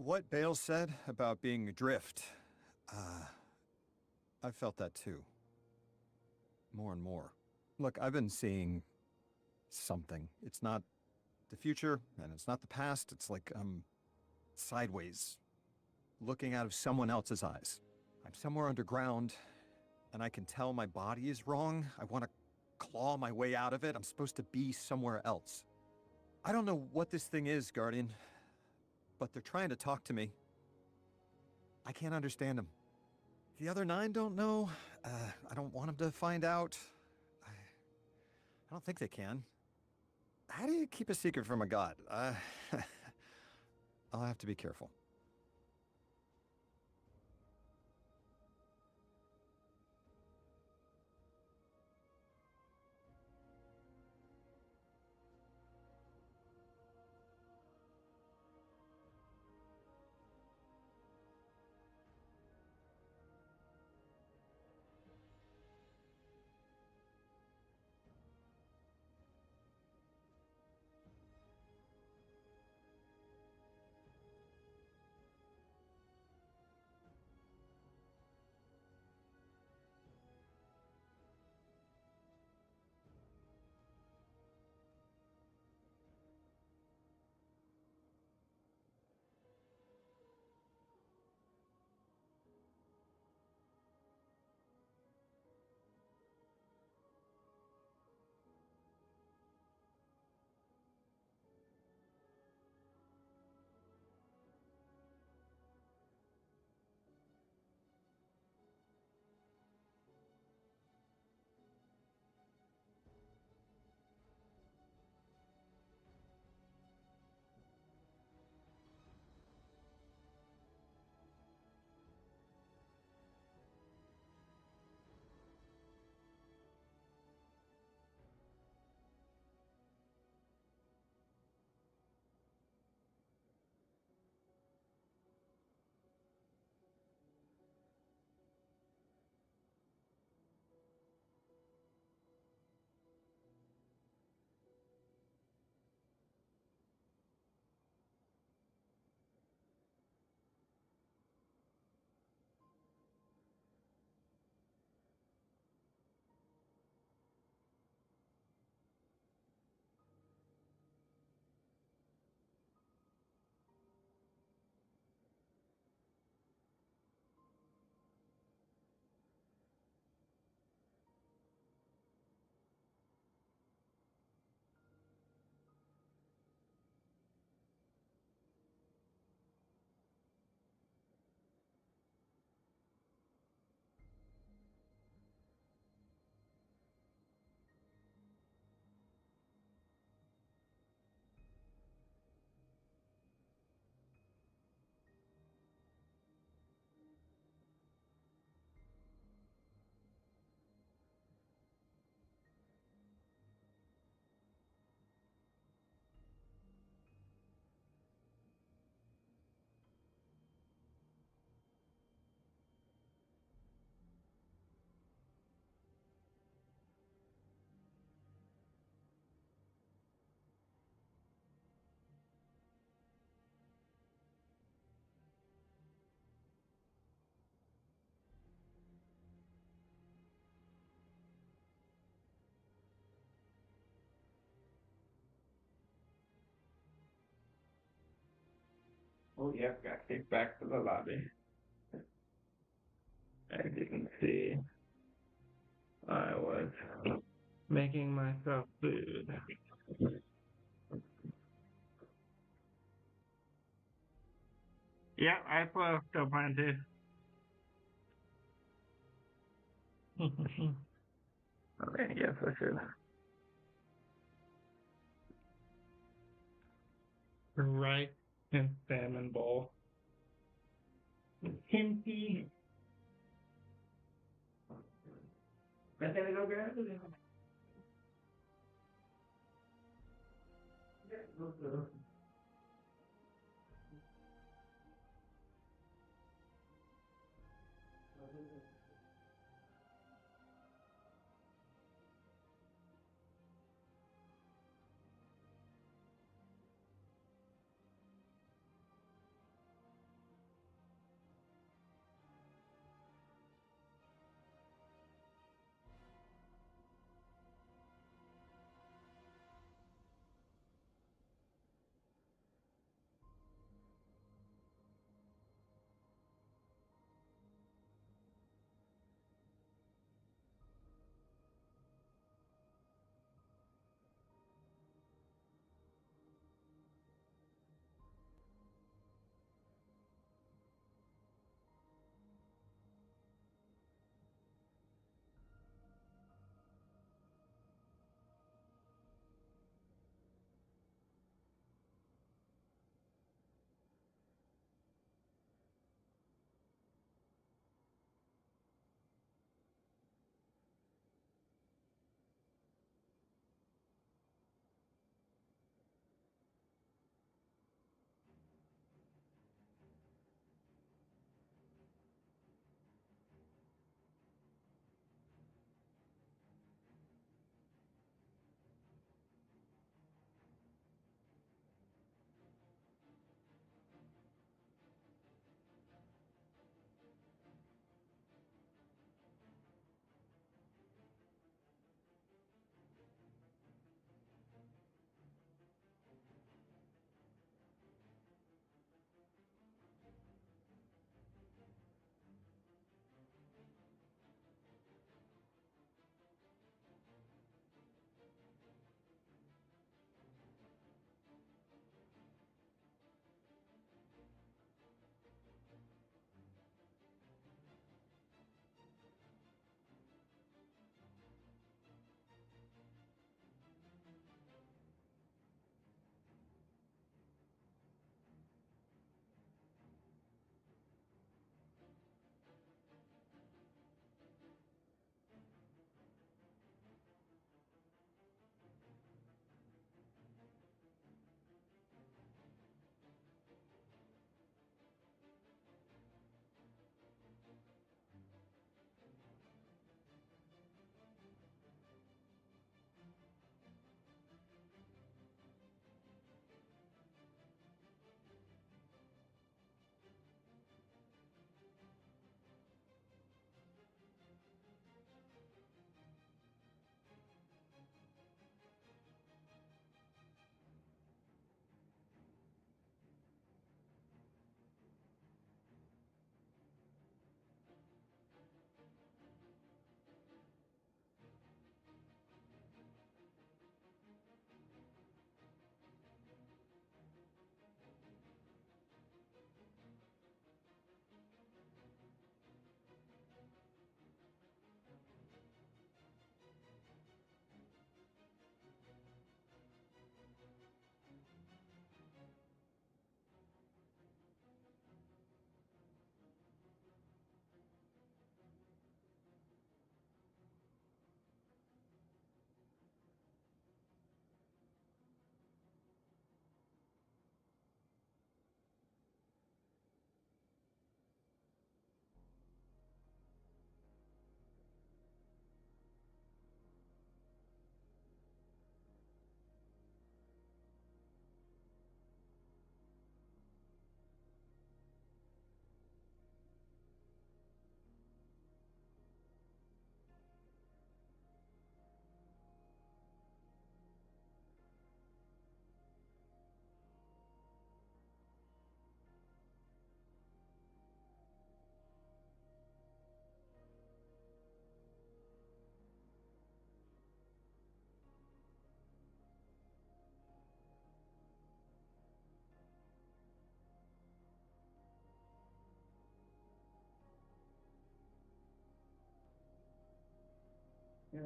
What Bale said about being adrift, I felt that too. More and more. Look, I've been seeing something. It's not the future, and it's not the past. It's like I'm sideways, looking out of someone else's eyes. I'm somewhere underground, and I can tell my body is wrong. I want to claw my way out of it. I'm supposed to be somewhere else. I don't know what this thing is, Guardian, but they're trying to talk to me. I can't understand them. The other 9 don't know. I don't want them to find out. I don't think they can. How do you keep a secret from a god? I'll have to be careful. Oh, yep, got kicked back to the lobby. I didn't see. I was making myself food. Yeah, I still plan to. Okay, yes, I should. Rice and salmon bowl. Kimchi. I gotta go grab it. Okay.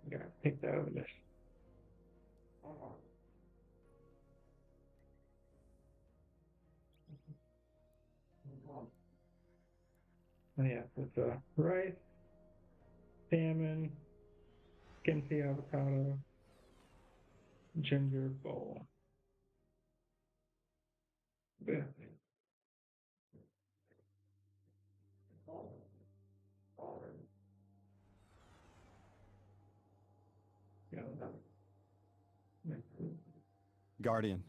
Gotta pick that over this. Oh, yeah, it's rice, salmon, kimchi avocado, ginger bowl. Yeah. Guardian,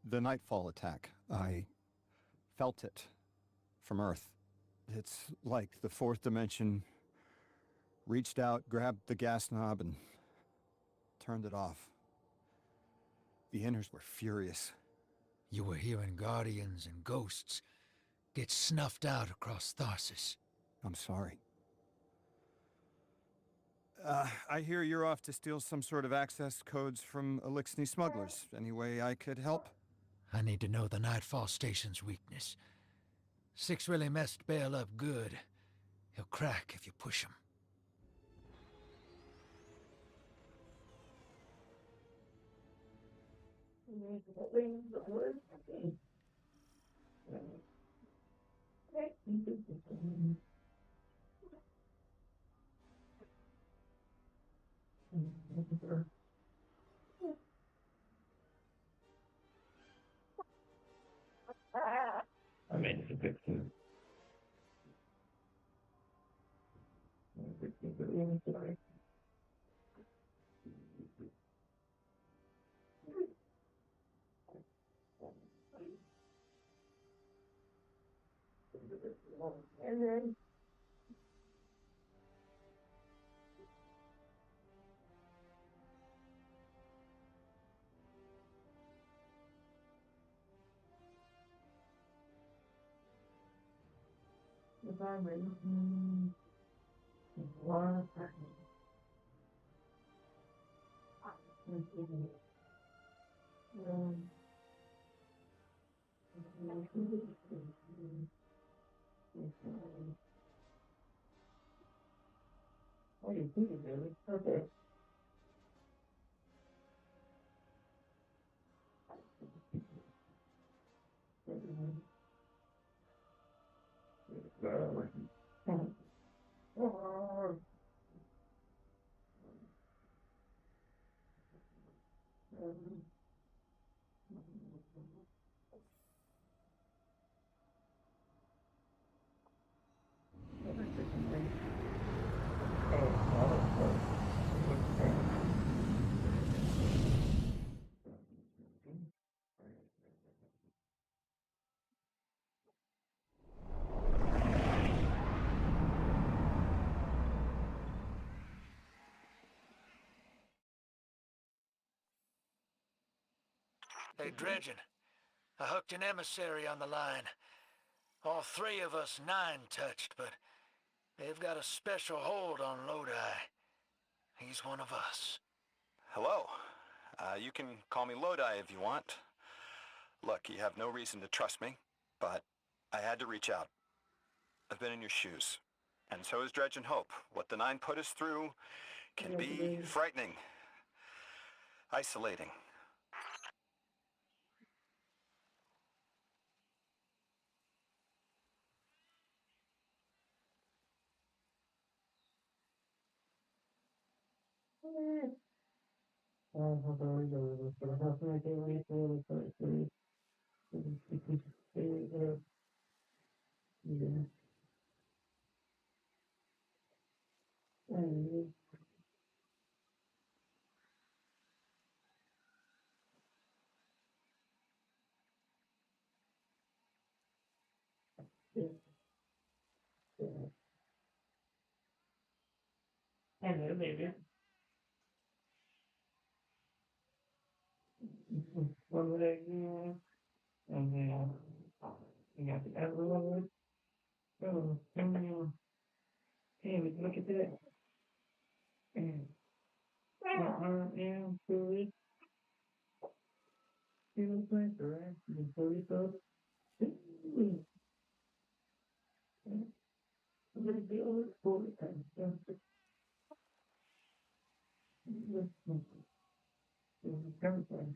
the Nightfall attack. I felt it from Earth. It's like the fourth dimension reached out, grabbed the gas knob, and turned it off. The Inners were furious. You were hearing guardians and ghosts get snuffed out across Tharsis. I'm sorry. I hear you're off to steal some sort of access codes from Elixni smugglers. Any way I could help? I need to know the Nightfall Station's weakness. Six really messed Bale up good. He'll crack if you push him. I mean, it's a big thing. And then if I'm ready, one second. Oh, you think it really? Okay. Hey, Dredgen. I hooked an emissary on the line. All three of us nine touched, but they've got a special hold on Lodi. He's one of us. Hello. You can call me Lodi if you want. Look, you have no reason to trust me, but I had to reach out. I've been in your shoes. And so is Dredge and Hope. What the Nine put us through can be frightening. Isolating. Hello, baby. And then we got the other one. Oh, hey, look at that. And my arm and fully. See what I'm saying? Right? You can fully so. I'm gonna be over 40 times. Everything. Everything.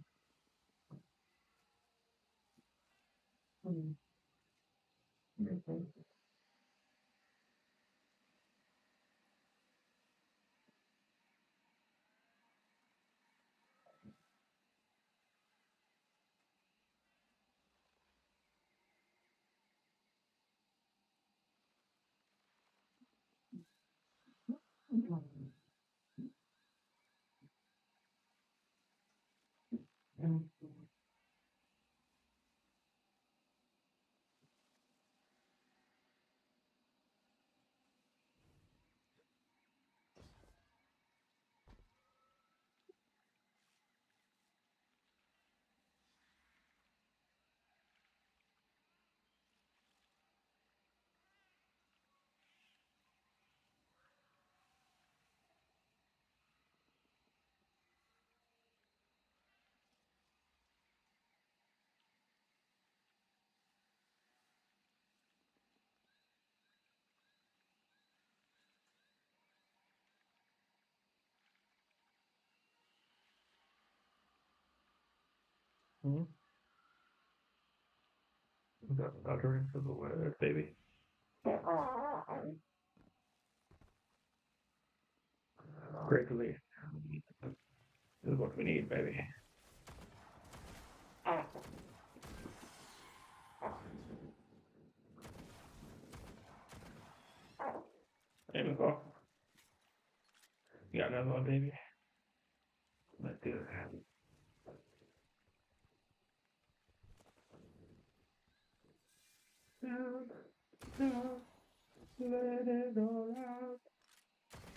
The utterance of the word, baby. Great relief. This is what we need, baby. There we go. You got another one, baby? Let's do it. Let it all out.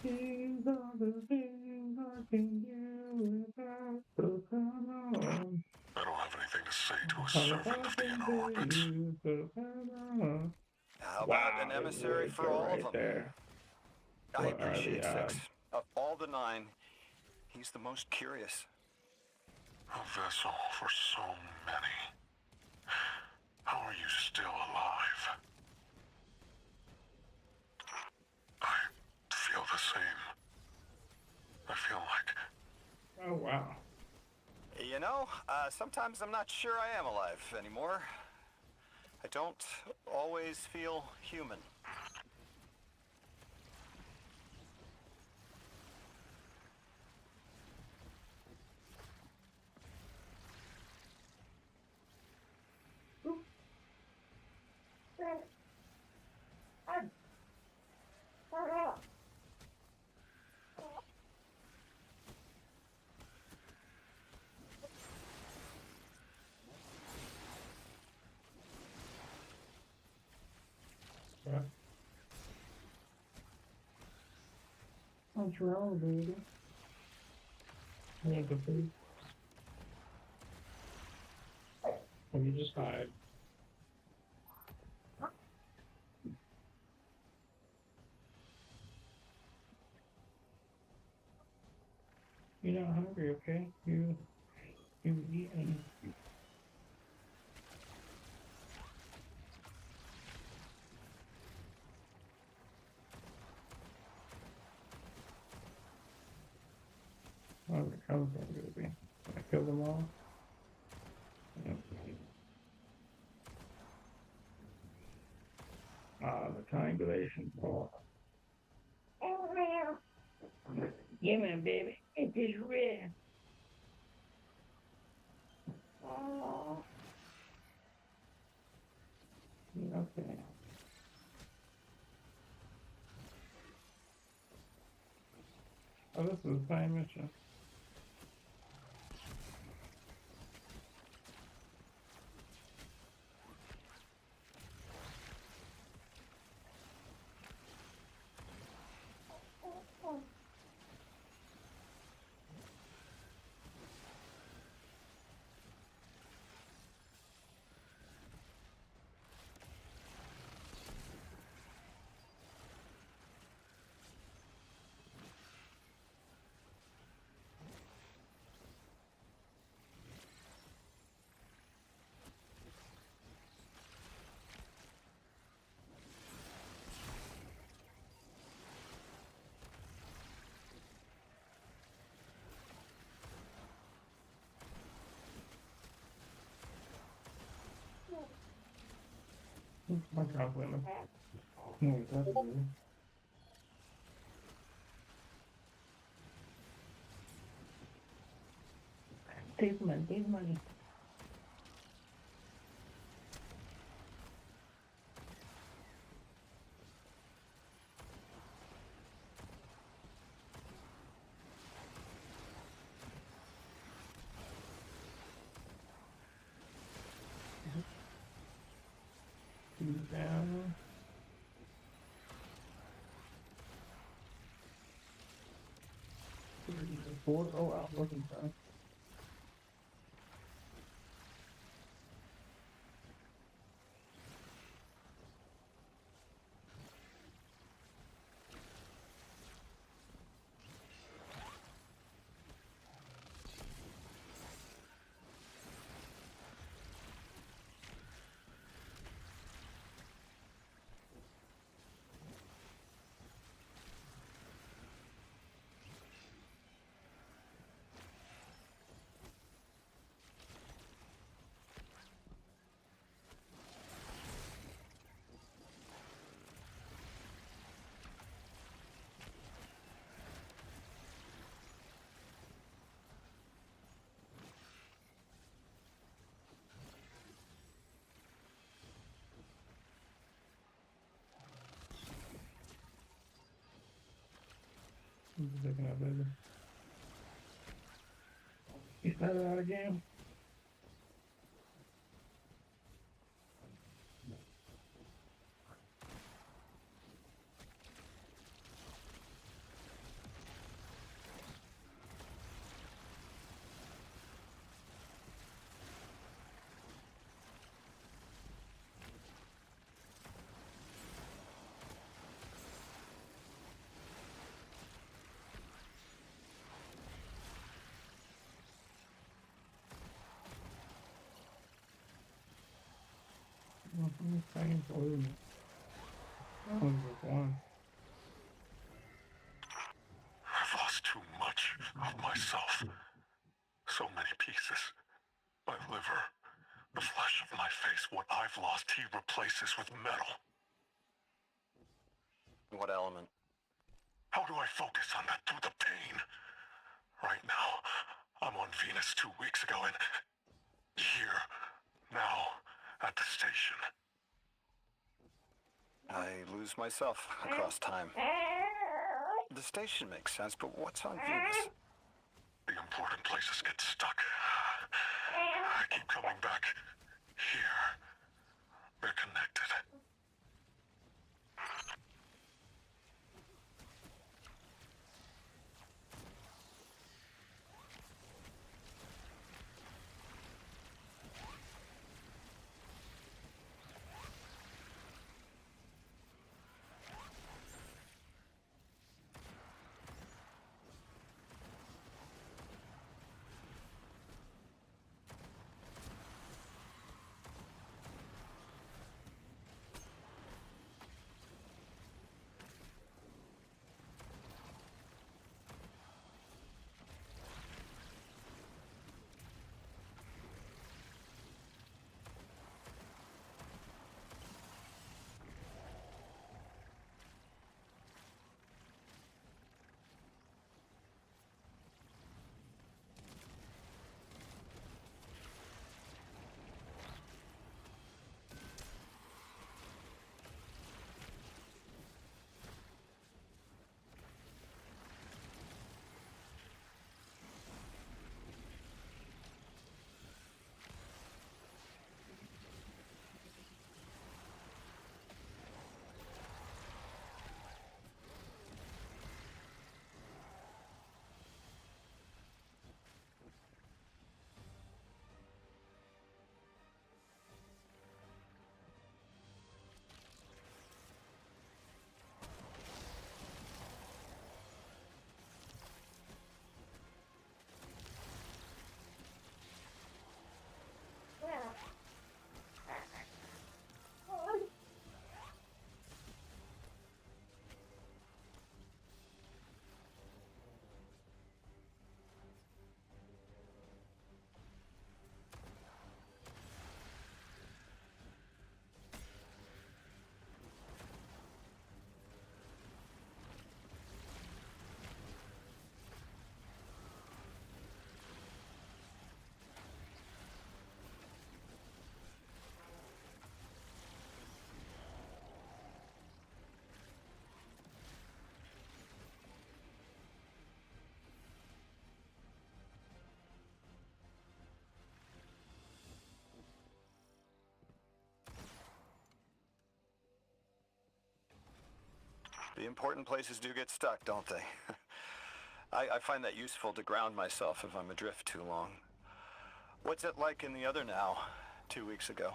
These are the things I can do without. So come on. I don't have anything to say to a servant of the inner orbits. So come on. How about Wow, an it emissary would for go all of right them? there. I What are appreciate the Six. odds? Of all the 9, he's the most curious. A vessel for so many. How are you still alive? I feel the same. I feel like Oh, wow. You know, sometimes I'm not sure I am alive anymore. I don't always feel human. Yeah. What's wrong, baby? Yeah, good food. Or you just hide. You're not hungry, okay? You eating. Oh, the cows are gonna be. I kill them all. Yep. The triangulation ball. Yeah, man, baby. It is red. Oh. Okay. Oh, this is the same mission. My compliment. No, that's good. Take money, take money. Down. Four. Oh wow, looking fast. Picking up, baby. He started out again. Same blue. That was just one. I've lost too much of myself. So many pieces. My liver, the flesh of my face, what I've lost, he replaces with metal. What element? How do I focus on that through the pain? Right now, I'm on Venus 2 weeks ago and here, now, at the station. I lose myself across time. The station makes sense, but what's on Venus? The important places get stuck. I keep coming back here. They're connected. The important places do get stuck, don't they? I find that useful to ground myself if I'm adrift too long. What's it like in the other now, 2 weeks ago?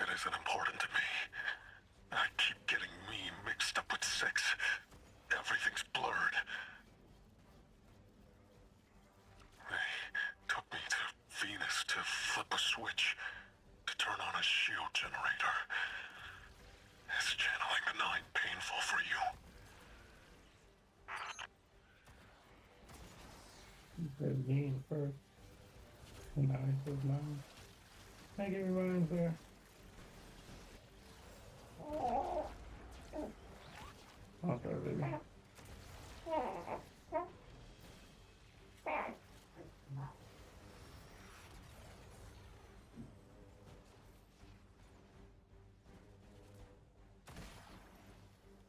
It isn't important to me. I keep getting me mixed up with 6. Everything's blurred. They took me to Venus to flip a switch, to turn on a shield generator. Is channeling the 9 painful for you? He says game first. And now he says mine. Thank you, everyone, for... Oh, sorry, baby.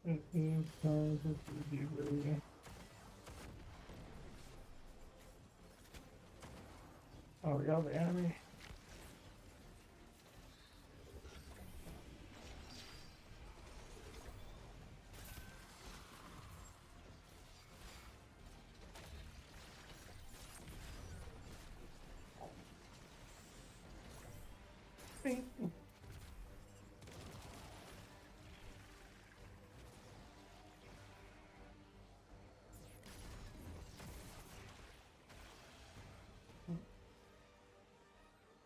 It is time to see you, baby. Oh, y'all the enemy?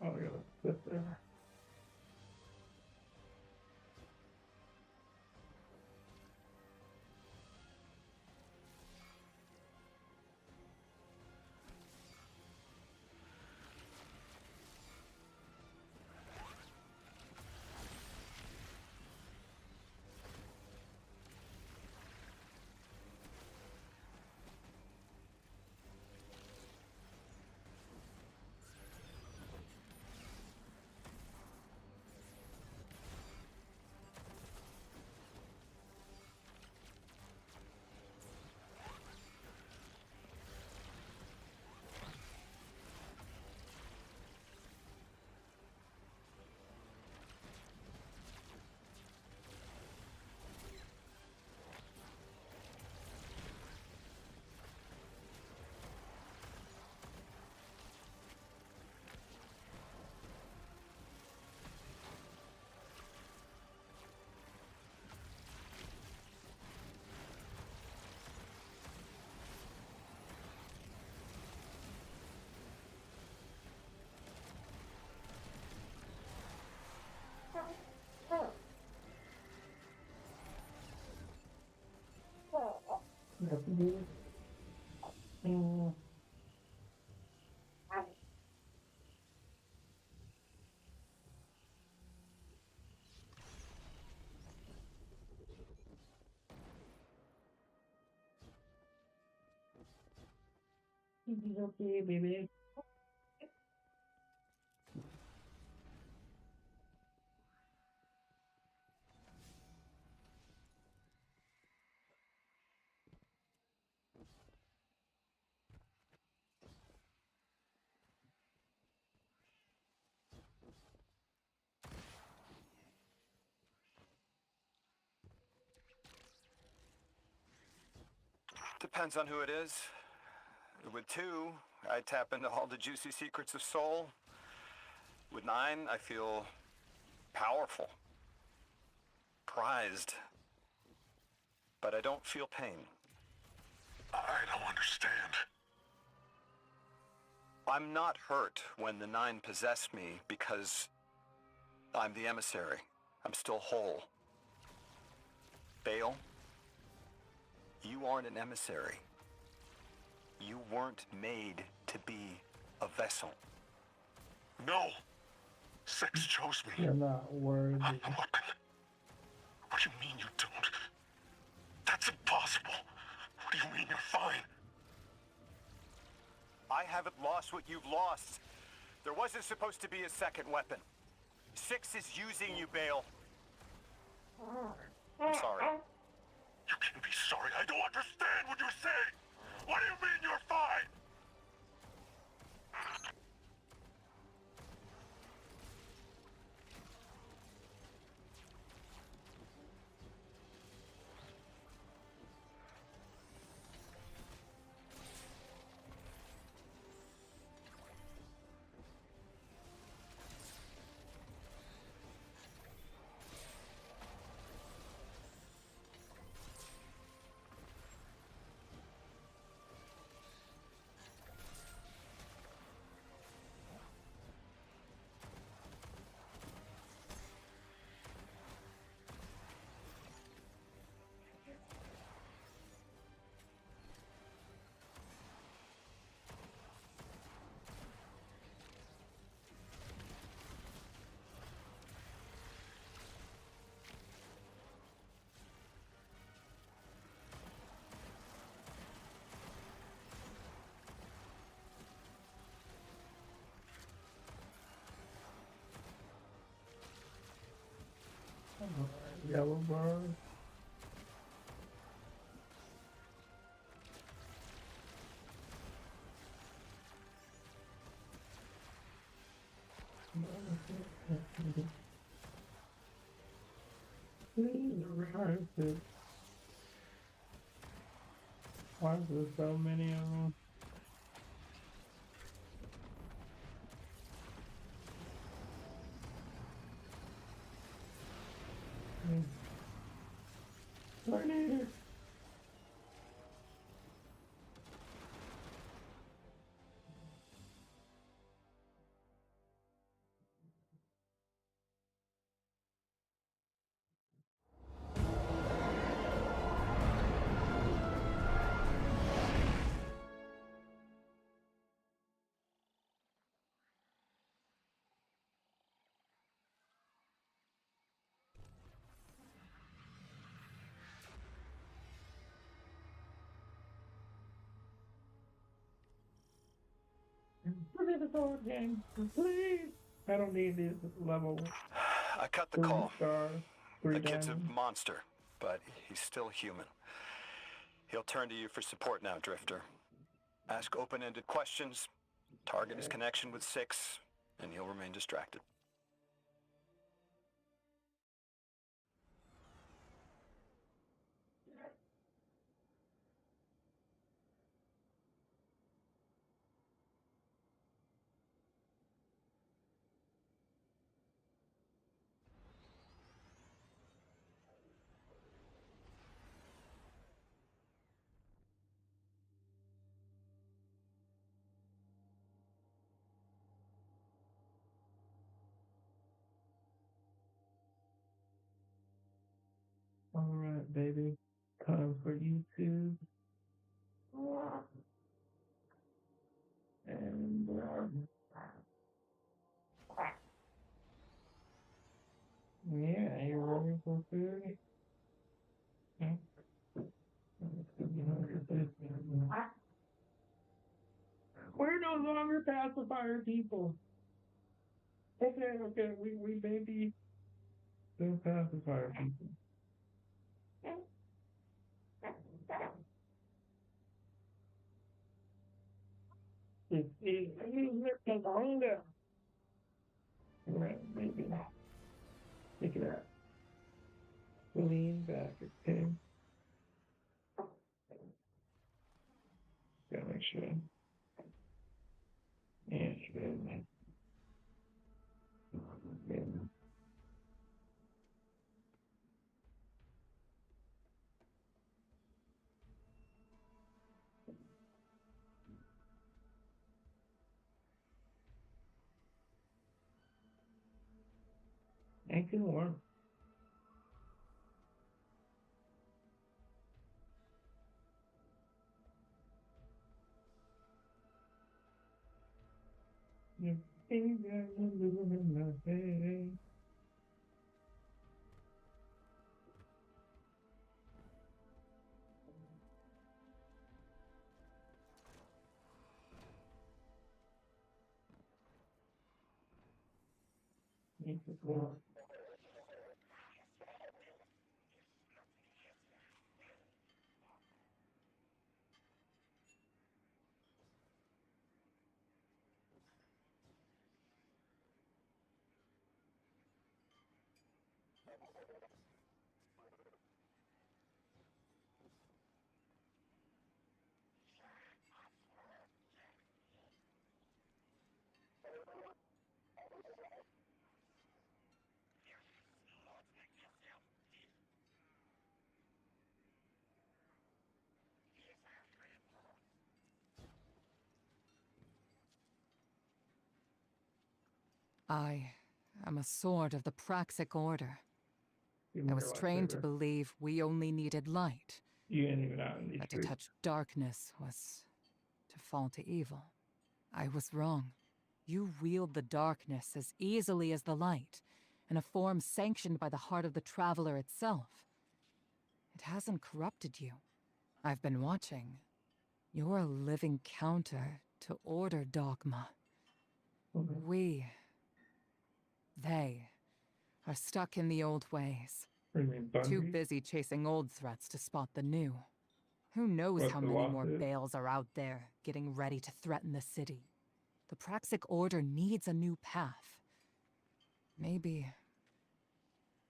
Oh, we gotta sit there. Okay, baby. Depends on who it is. With 2, I tap into all the juicy secrets of Soul. With 9, I feel powerful, prized, but I don't feel pain. I don't understand. I'm not hurt when the 9 possessed me because I'm the emissary. I'm still whole. Bale, you aren't an emissary. You weren't made to be a vessel. No. 6 chose me. You're not worthy. I'm a weapon. What do you mean you don't? That's impossible. What do you mean you're fine? I haven't lost what you've lost. There wasn't supposed to be a second weapon. 6 is using you, Bale. I'm sorry. You can't be sorry. I don't understand what you're saying. What do you mean you're fine? Yellow bars. Why is there so many of them? Tornado. Give me the sword game, please. I don't need these level I cut the 3 call. stars, 3 The kid's a diamonds. monster, but he's still human. He'll turn to you for support now, Drifter. Ask open-ended questions, target his connection with Six, and he'll remain distracted. Alright, baby. Time for YouTube. And, yeah, you ready for food? Okay. We're no longer pacifier people. Okay, we may be still pacifier people. It's longer. Right, maybe. Look at that. Lean back, okay. Gotta make sure. Yeah, good. Good. Ain't gonna work. You think I'm living my day. Need to go. I am a sword of the Praxic Order. Give me I your was trained to lightsaber. believe we only needed light, You ain't even out in these that to streets. touch darkness was to fall to evil. I was wrong. You wield the darkness as easily as the light, in a form sanctioned by the heart of the Traveler itself. It hasn't corrupted you. I've been watching. You're a living counter to Order dogma. Okay. They are stuck in the old ways. What do you mean, Too Bungie? busy chasing old threats to spot the new. Who knows What, how the many more lawsuit? Bales are out there, getting ready to threaten the city. The Praxic Order needs a new path.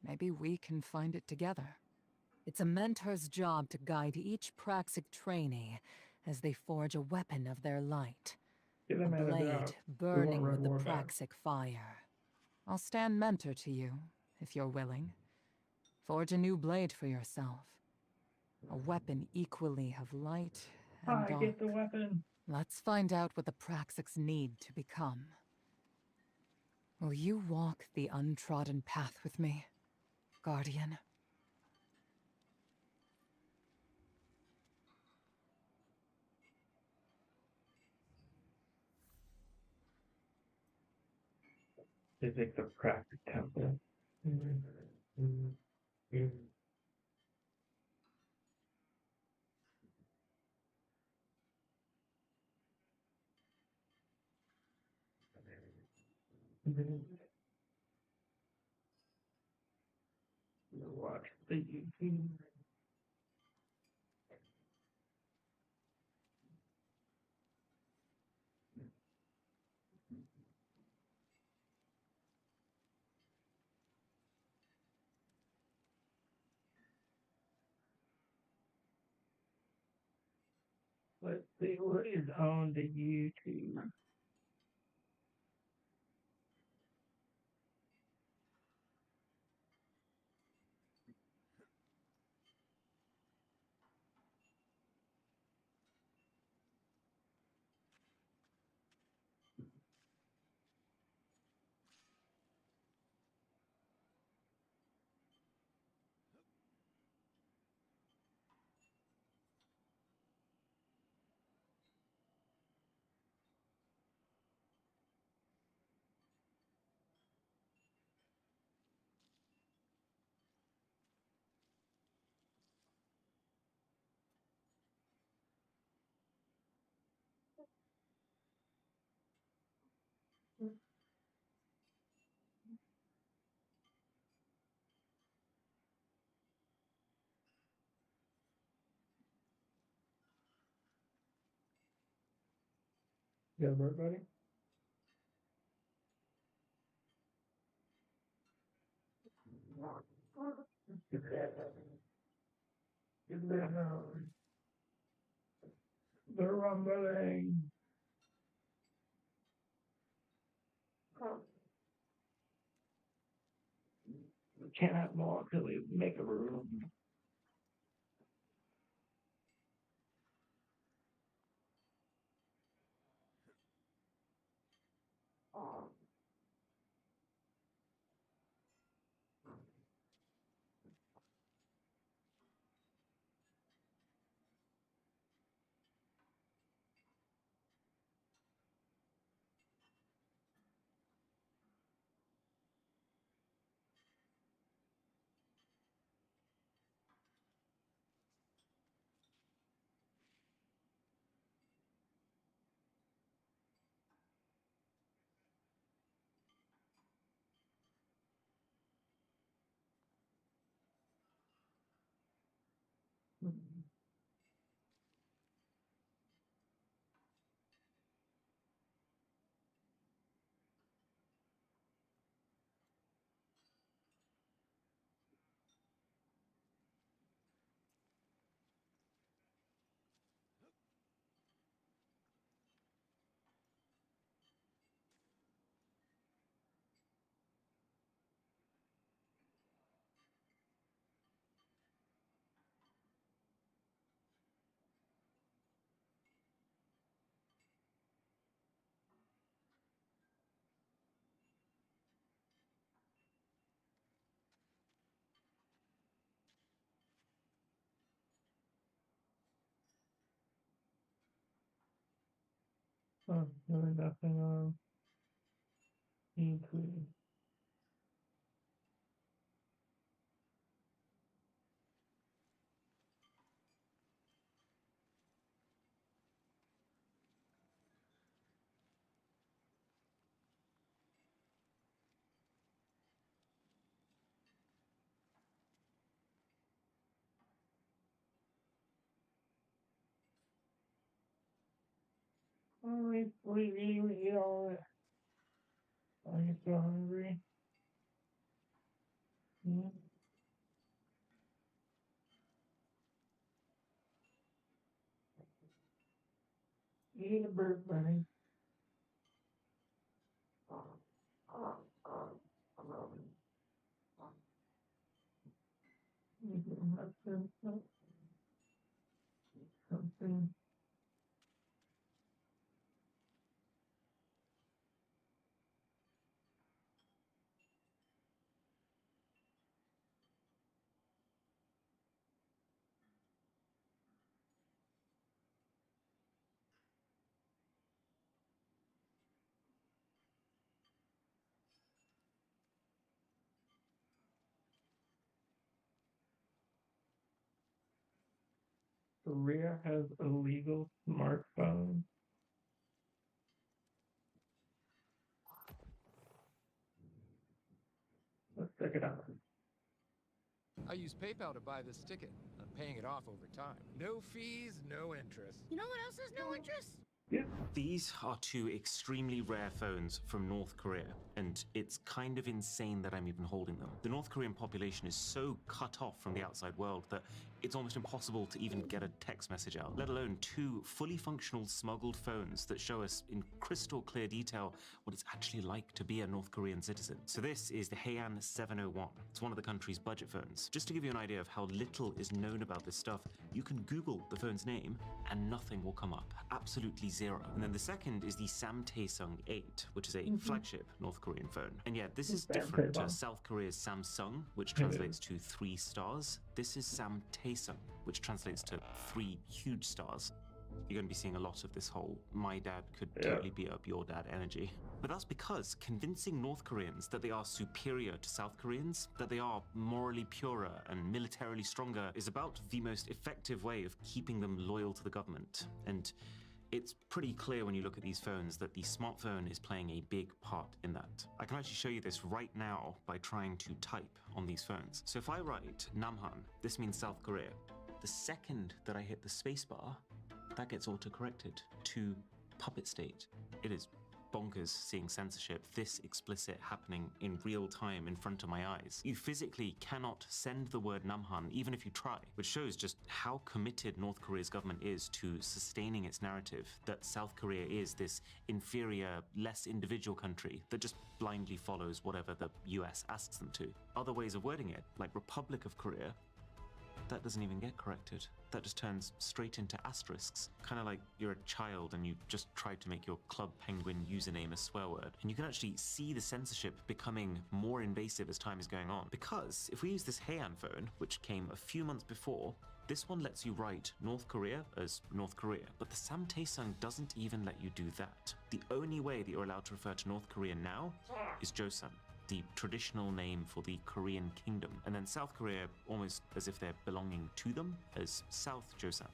Maybe we can find it together. It's a mentor's job to guide each Praxic trainee as they forge a weapon of their light. Give A them a blade job. We want burning Red with the War back. Praxic fire. I'll stand mentor to you, if you're willing. Forge a new blade for yourself. A weapon equally of light and I dark. get the weapon. Let's find out what the Praxics need to become. Will you walk the untrodden path with me, Guardian? Physics of practice temple. Watch the YouTube. Let's see what is on the YouTube. You got work, buddy? Get that. Get that. The rumbling. We can't have more until we make a room. Oh, really nothing on including. We eat all of it. I get so hungry. Yeah. Eat a bird bunny. Something. Korea has illegal smartphones. Let's check it out. I use PayPal to buy this ticket. I'm paying it off over time. No fees, no interest. You know what else has no interest? Yeah. These are two extremely rare phones from North Korea, and it's kind of insane that I'm even holding them. The North Korean population is so cut off from the outside world that it's almost impossible to even get a text message out, let alone two fully functional smuggled phones that show us in crystal clear detail what it's actually like to be a North Korean citizen. So this is the Heian 701. It's one of the country's budget phones. Just to give you an idea of how little is known about this stuff, you can Google the phone's name and nothing will come up. Absolutely zero. And then the second is the Samtaesung 8, which is a flagship North Korean phone. And yeah, this is different to South Korea's Samsung, which translates to 3 stars. This is Samtaesung, which translates to 3 huge stars. You're going to be seeing a lot of this whole my dad could totally beat up your dad energy. But that's because convincing North Koreans that they are superior to South Koreans, that they are morally purer and militarily stronger, is about the most effective way of keeping them loyal to the government. And it's pretty clear when you look at these phones that the smartphone is playing a big part in that. I can actually show you this right now by trying to type on these phones. So if I write Namhan, this means South Korea. The second that I hit the spacebar, that gets auto-corrected to puppet state. It is bonkers seeing censorship this explicit happening in real time in front of my eyes. You physically cannot send the word Namhan even if you try, which shows just how committed North Korea's government is to sustaining its narrative that South Korea is this inferior, less individual country that just blindly follows whatever the US asks them to. Other ways of wording it, like Republic of Korea, that doesn't even get corrected. That just turns straight into asterisks. Kind of like you're a child and you just tried to make your Club Penguin username a swear word. And you can actually see the censorship becoming more invasive as time is going on. Because if we use this Heian phone, which came a few months before, this one lets you write North Korea as North Korea, but the Samtaesung doesn't even let you do that. The only way that you're allowed to refer to North Korea now is Joseon, the traditional name for the Korean kingdom, and then South Korea, almost as if they're belonging to them, as South Joseon.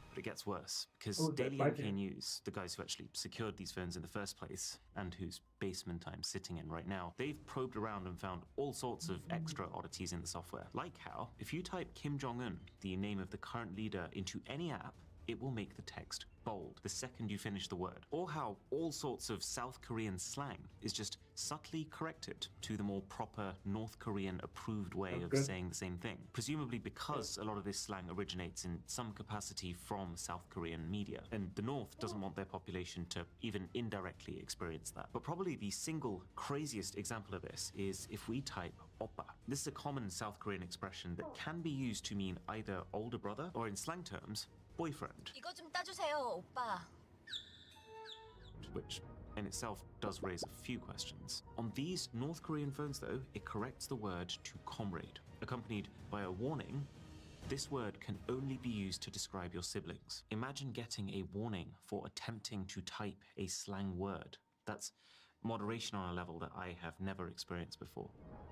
But it gets worse, because Daily NK News, the guys who actually secured these phones in the first place, and whose basement I'm sitting in right now, they've probed around and found all sorts of extra oddities in the software. Like how, if you type Kim Jong-un, the name of the current leader, into any app, it will make the text bold the second you finish the word. Or how all sorts of South Korean slang is just subtly corrected to the more proper North Korean approved way of saying the same thing. Presumably because a lot of this slang originates in some capacity from South Korean media. And the North doesn't want their population to even indirectly experience that. But probably the single craziest example of this is if we type oppa. This is a common South Korean expression that can be used to mean either older brother or in slang terms, boyfriend. 이거 좀 따주세요, 오빠. Which in itself does raise a few questions. On these North Korean phones though, it corrects the word to comrade, accompanied by a warning. This word can only be used to describe your siblings. Imagine getting a warning for attempting to type a slang word. That's moderation on a level that I have never experienced before.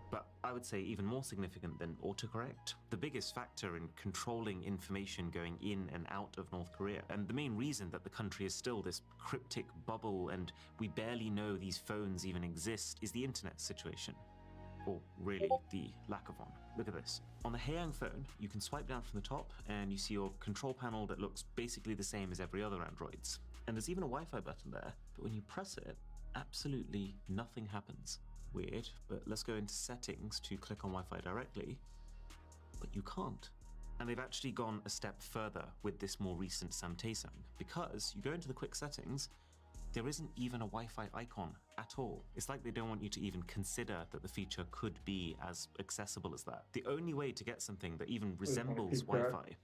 But I would say even more significant than autocorrect, the biggest factor in controlling information going in and out of North Korea, and the main reason that the country is still this cryptic bubble and we barely know these phones even exist, is the internet situation. Or really, the lack of one. Look at this. On the Heian phone, you can swipe down from the top and you see your control panel that looks basically the same as every other Android's. And there's even a Wi-Fi button there, but when you press it, absolutely nothing happens. Weird, but let's go into settings to click on Wi-Fi directly, but you can't. And they've actually gone a step further with this more recent Samtaesung, because you go into the quick settings, there isn't even a Wi-Fi icon at all. It's like they don't want you to even consider that the feature could be as accessible as that. The only way to get something that even resembles Wi-Fi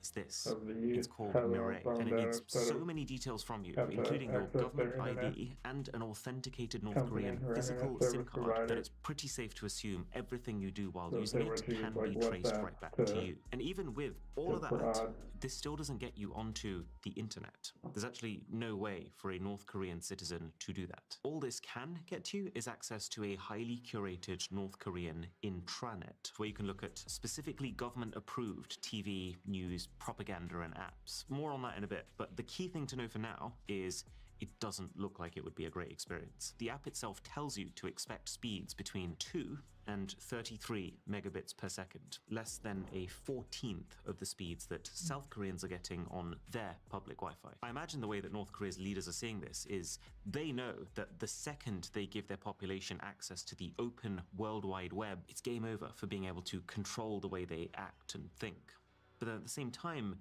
is this. It's called Mirai, and it needs so many details from you, including your government ID and an authenticated North Korean physical SIM card, that it's pretty safe to assume everything you do while using it can be traced right back to you. And even with all of that, this still doesn't get you onto the internet. There's actually no way for a North Korean citizen to do that. All this can get you is access to a highly curated North Korean intranet, where you can look at specifically government-approved TV, news, propaganda, and apps. More on that in a bit, but the key thing to know for now is it doesn't look like it would be a great experience. The app itself tells you to expect speeds between 2 and 33 megabits per second, less than a 14th of the speeds that South Koreans are getting on their public Wi-Fi. I imagine the way that North Korea's leaders are seeing this is they know that the second they give their population access to the open World Wide Web, it's game over for being able to control the way they act and think. But then at the same time,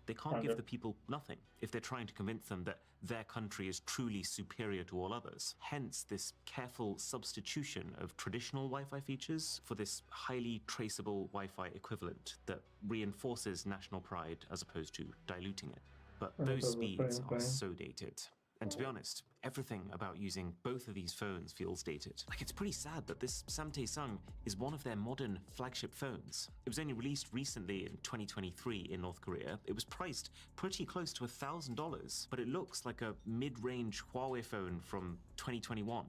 they can't give the people nothing if they're trying to convince them that their country is truly superior to all others. Hence this careful substitution of traditional Wi-Fi features for this highly traceable Wi-Fi equivalent that reinforces national pride as opposed to diluting it. But those speeds are so dated. And to be honest, everything about using both of these phones feels dated. Like, it's pretty sad that this Samtaesung is one of their modern flagship phones. It was only released recently in 2023 in North Korea. It was priced pretty close to $1,000, but it looks like a mid-range Huawei phone from 2021.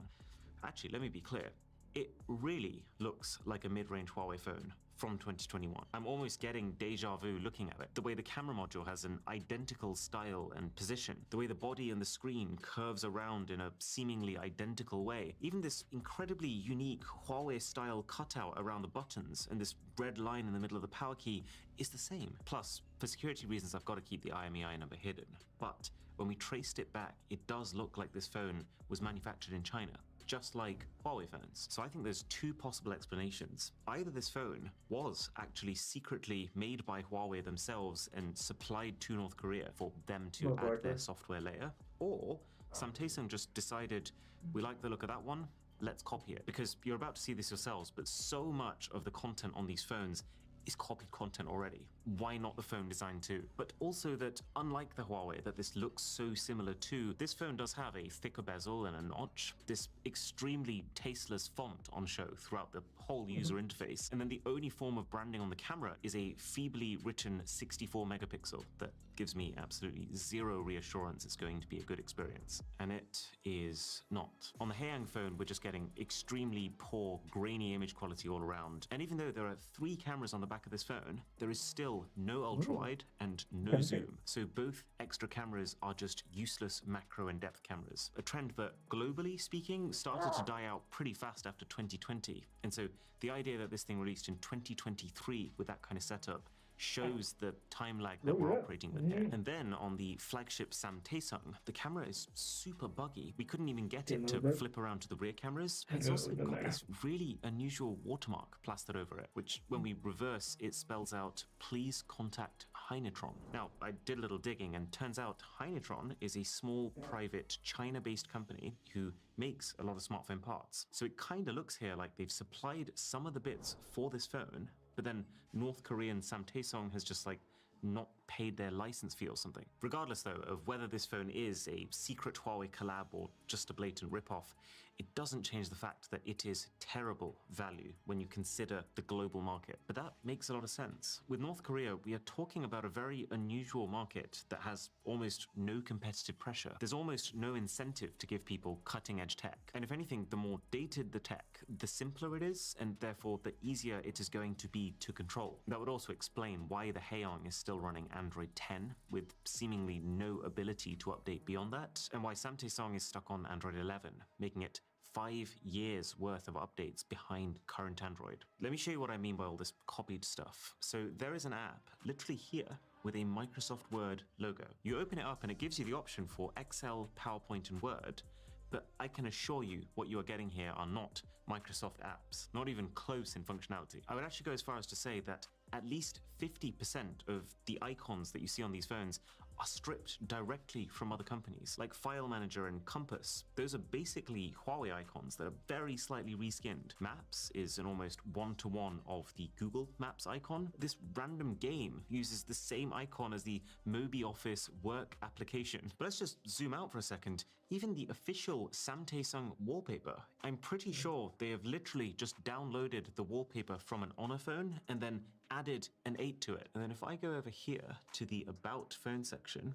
Actually, let me be clear. It really looks like a mid-range Huawei phone from 2021. I'm almost getting deja vu looking at it. The way the camera module has an identical style and position, the way the body and the screen curves around in a seemingly identical way, even this incredibly unique Huawei-style cutout around the buttons and this red line in the middle of the power key is the same. Plus, for security reasons, I've got to keep the IMEI number hidden. But when we traced it back, it does look like this phone was manufactured in China, just like Huawei phones. So I think there's two possible explanations. Either this phone was actually secretly made by Huawei themselves and supplied to North Korea for them to add their software layer, or Samtaesung just decided, we like the look of that one, let's copy it. Because you're about to see this yourselves, but so much of the content on these phones is copied content already. Why not the phone design too? But also that, unlike the Huawei that this looks so similar to, this phone does have a thicker bezel and a notch, this extremely tasteless font on show throughout the whole user interface, and then the only form of branding on the camera is a feebly written 64 megapixel that gives me absolutely zero reassurance it's going to be a good experience. And it is not. On the Haeyang phone, we're just getting extremely poor, grainy image quality all around. And even though there are 3 cameras on the back of this phone, there is still no ultra-wide and no zoom. So both extra cameras are just useless macro and depth cameras. A trend that, globally speaking, started to die out pretty fast after 2020. And so the idea that this thing released in 2023 with that kind of setup shows the time lag that we're operating with here. And then on the flagship Samtaesung, the camera is super buggy. We couldn't even get it to flip around to the rear cameras. It's also got this really unusual watermark plastered over it, which when we reverse, it spells out, please contact Heinetron. Now, I did a little digging and turns out Heinetron is a small, private, China-based company who makes a lot of smartphone parts. So it kind of looks here like they've supplied some of the bits for this phone, but then North Korean Samtaesung has just like not paid their license fee or something. Regardless though of whether this phone is a secret Huawei collab or just a blatant ripoff, it doesn't change the fact that it is terrible value when you consider the global market. But that makes a lot of sense. With North Korea, we are talking about a very unusual market that has almost no competitive pressure. There's almost no incentive to give people cutting edge tech. And if anything, the more dated the tech, the simpler it is, and therefore the easier it is going to be to control. That would also explain why the Haeyang is still running Android 10 with seemingly no ability to update beyond that, and why Samtaesung is stuck on Android 11, making it 5 years worth of updates behind current Android. Let me show you what I mean by all this copied stuff. So there is an app literally here with a Microsoft Word logo. You open it up and it gives you the option for Excel, PowerPoint, and Word, but I can assure you what you are getting here are not Microsoft apps, not even close in functionality. I would actually go as far as to say that at least 50% of the icons that you see on these phones are stripped directly from other companies, like File Manager and Compass. Those are basically Huawei icons that are very slightly reskinned. Maps is an almost one-to-one of the Google Maps icon. This random game uses the same icon as the Mobi Office work application. But let's just zoom out for a second. Even the official Samtaesung wallpaper, I'm pretty sure they have literally just downloaded the wallpaper from an Honor phone and then added an 8 to it. And then if I go over here to the About phone section,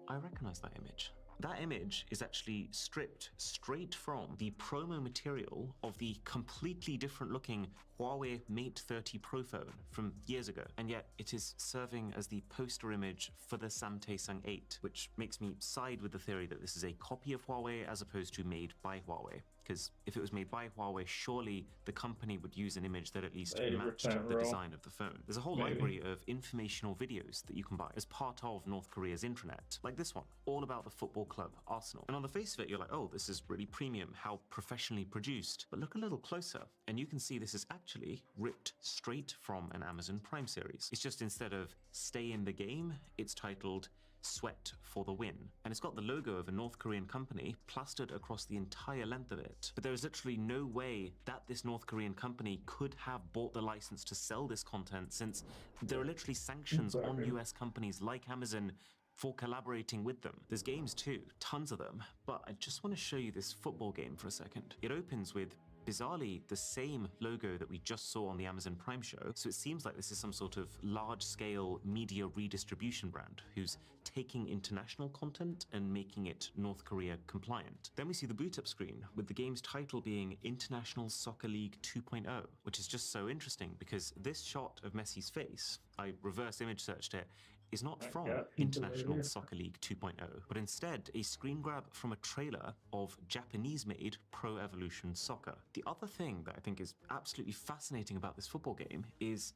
I recognize that image. That image is actually stripped straight from the promo material of the completely different looking Huawei Mate 30 Pro phone from years ago. And yet it is serving as the poster image for the Samtaesung 8, which makes me side with the theory that this is a copy of Huawei as opposed to made by Huawei. Because if it was made by Huawei, surely the company would use an image that at least matched the design of the phone. There's a whole library of informational videos that you can buy as part of North Korea's intranet, like this one, all about the football club Arsenal. And on the face of it, you're like, oh, this is really premium, how professionally produced. But look a little closer, and you can see this is actually ripped straight from an Amazon Prime series. It's just instead of Stay in the Game, it's titled Sweat for the Win. And it's got the logo of a North Korean company plastered across the entire length of it. But there is literally no way that this North Korean company could have bought the license to sell this content, since there are literally sanctions on US companies like Amazon for collaborating with them. There's games too, tons of them, but I just want to show you this football game for a second. It opens with bizarrely the same logo that we just saw on the Amazon Prime show, so it seems like this is some sort of large-scale media redistribution brand who's taking international content and making it North Korea compliant. Then we see the boot up screen with the game's title being International Soccer League 2.0, which is just so interesting because this shot of Messi's face, I reverse image searched it, is not from International Soccer League 2.0, but instead a screen grab from a trailer of Japanese-made Pro Evolution Soccer. The other thing that I think is absolutely fascinating about this football game is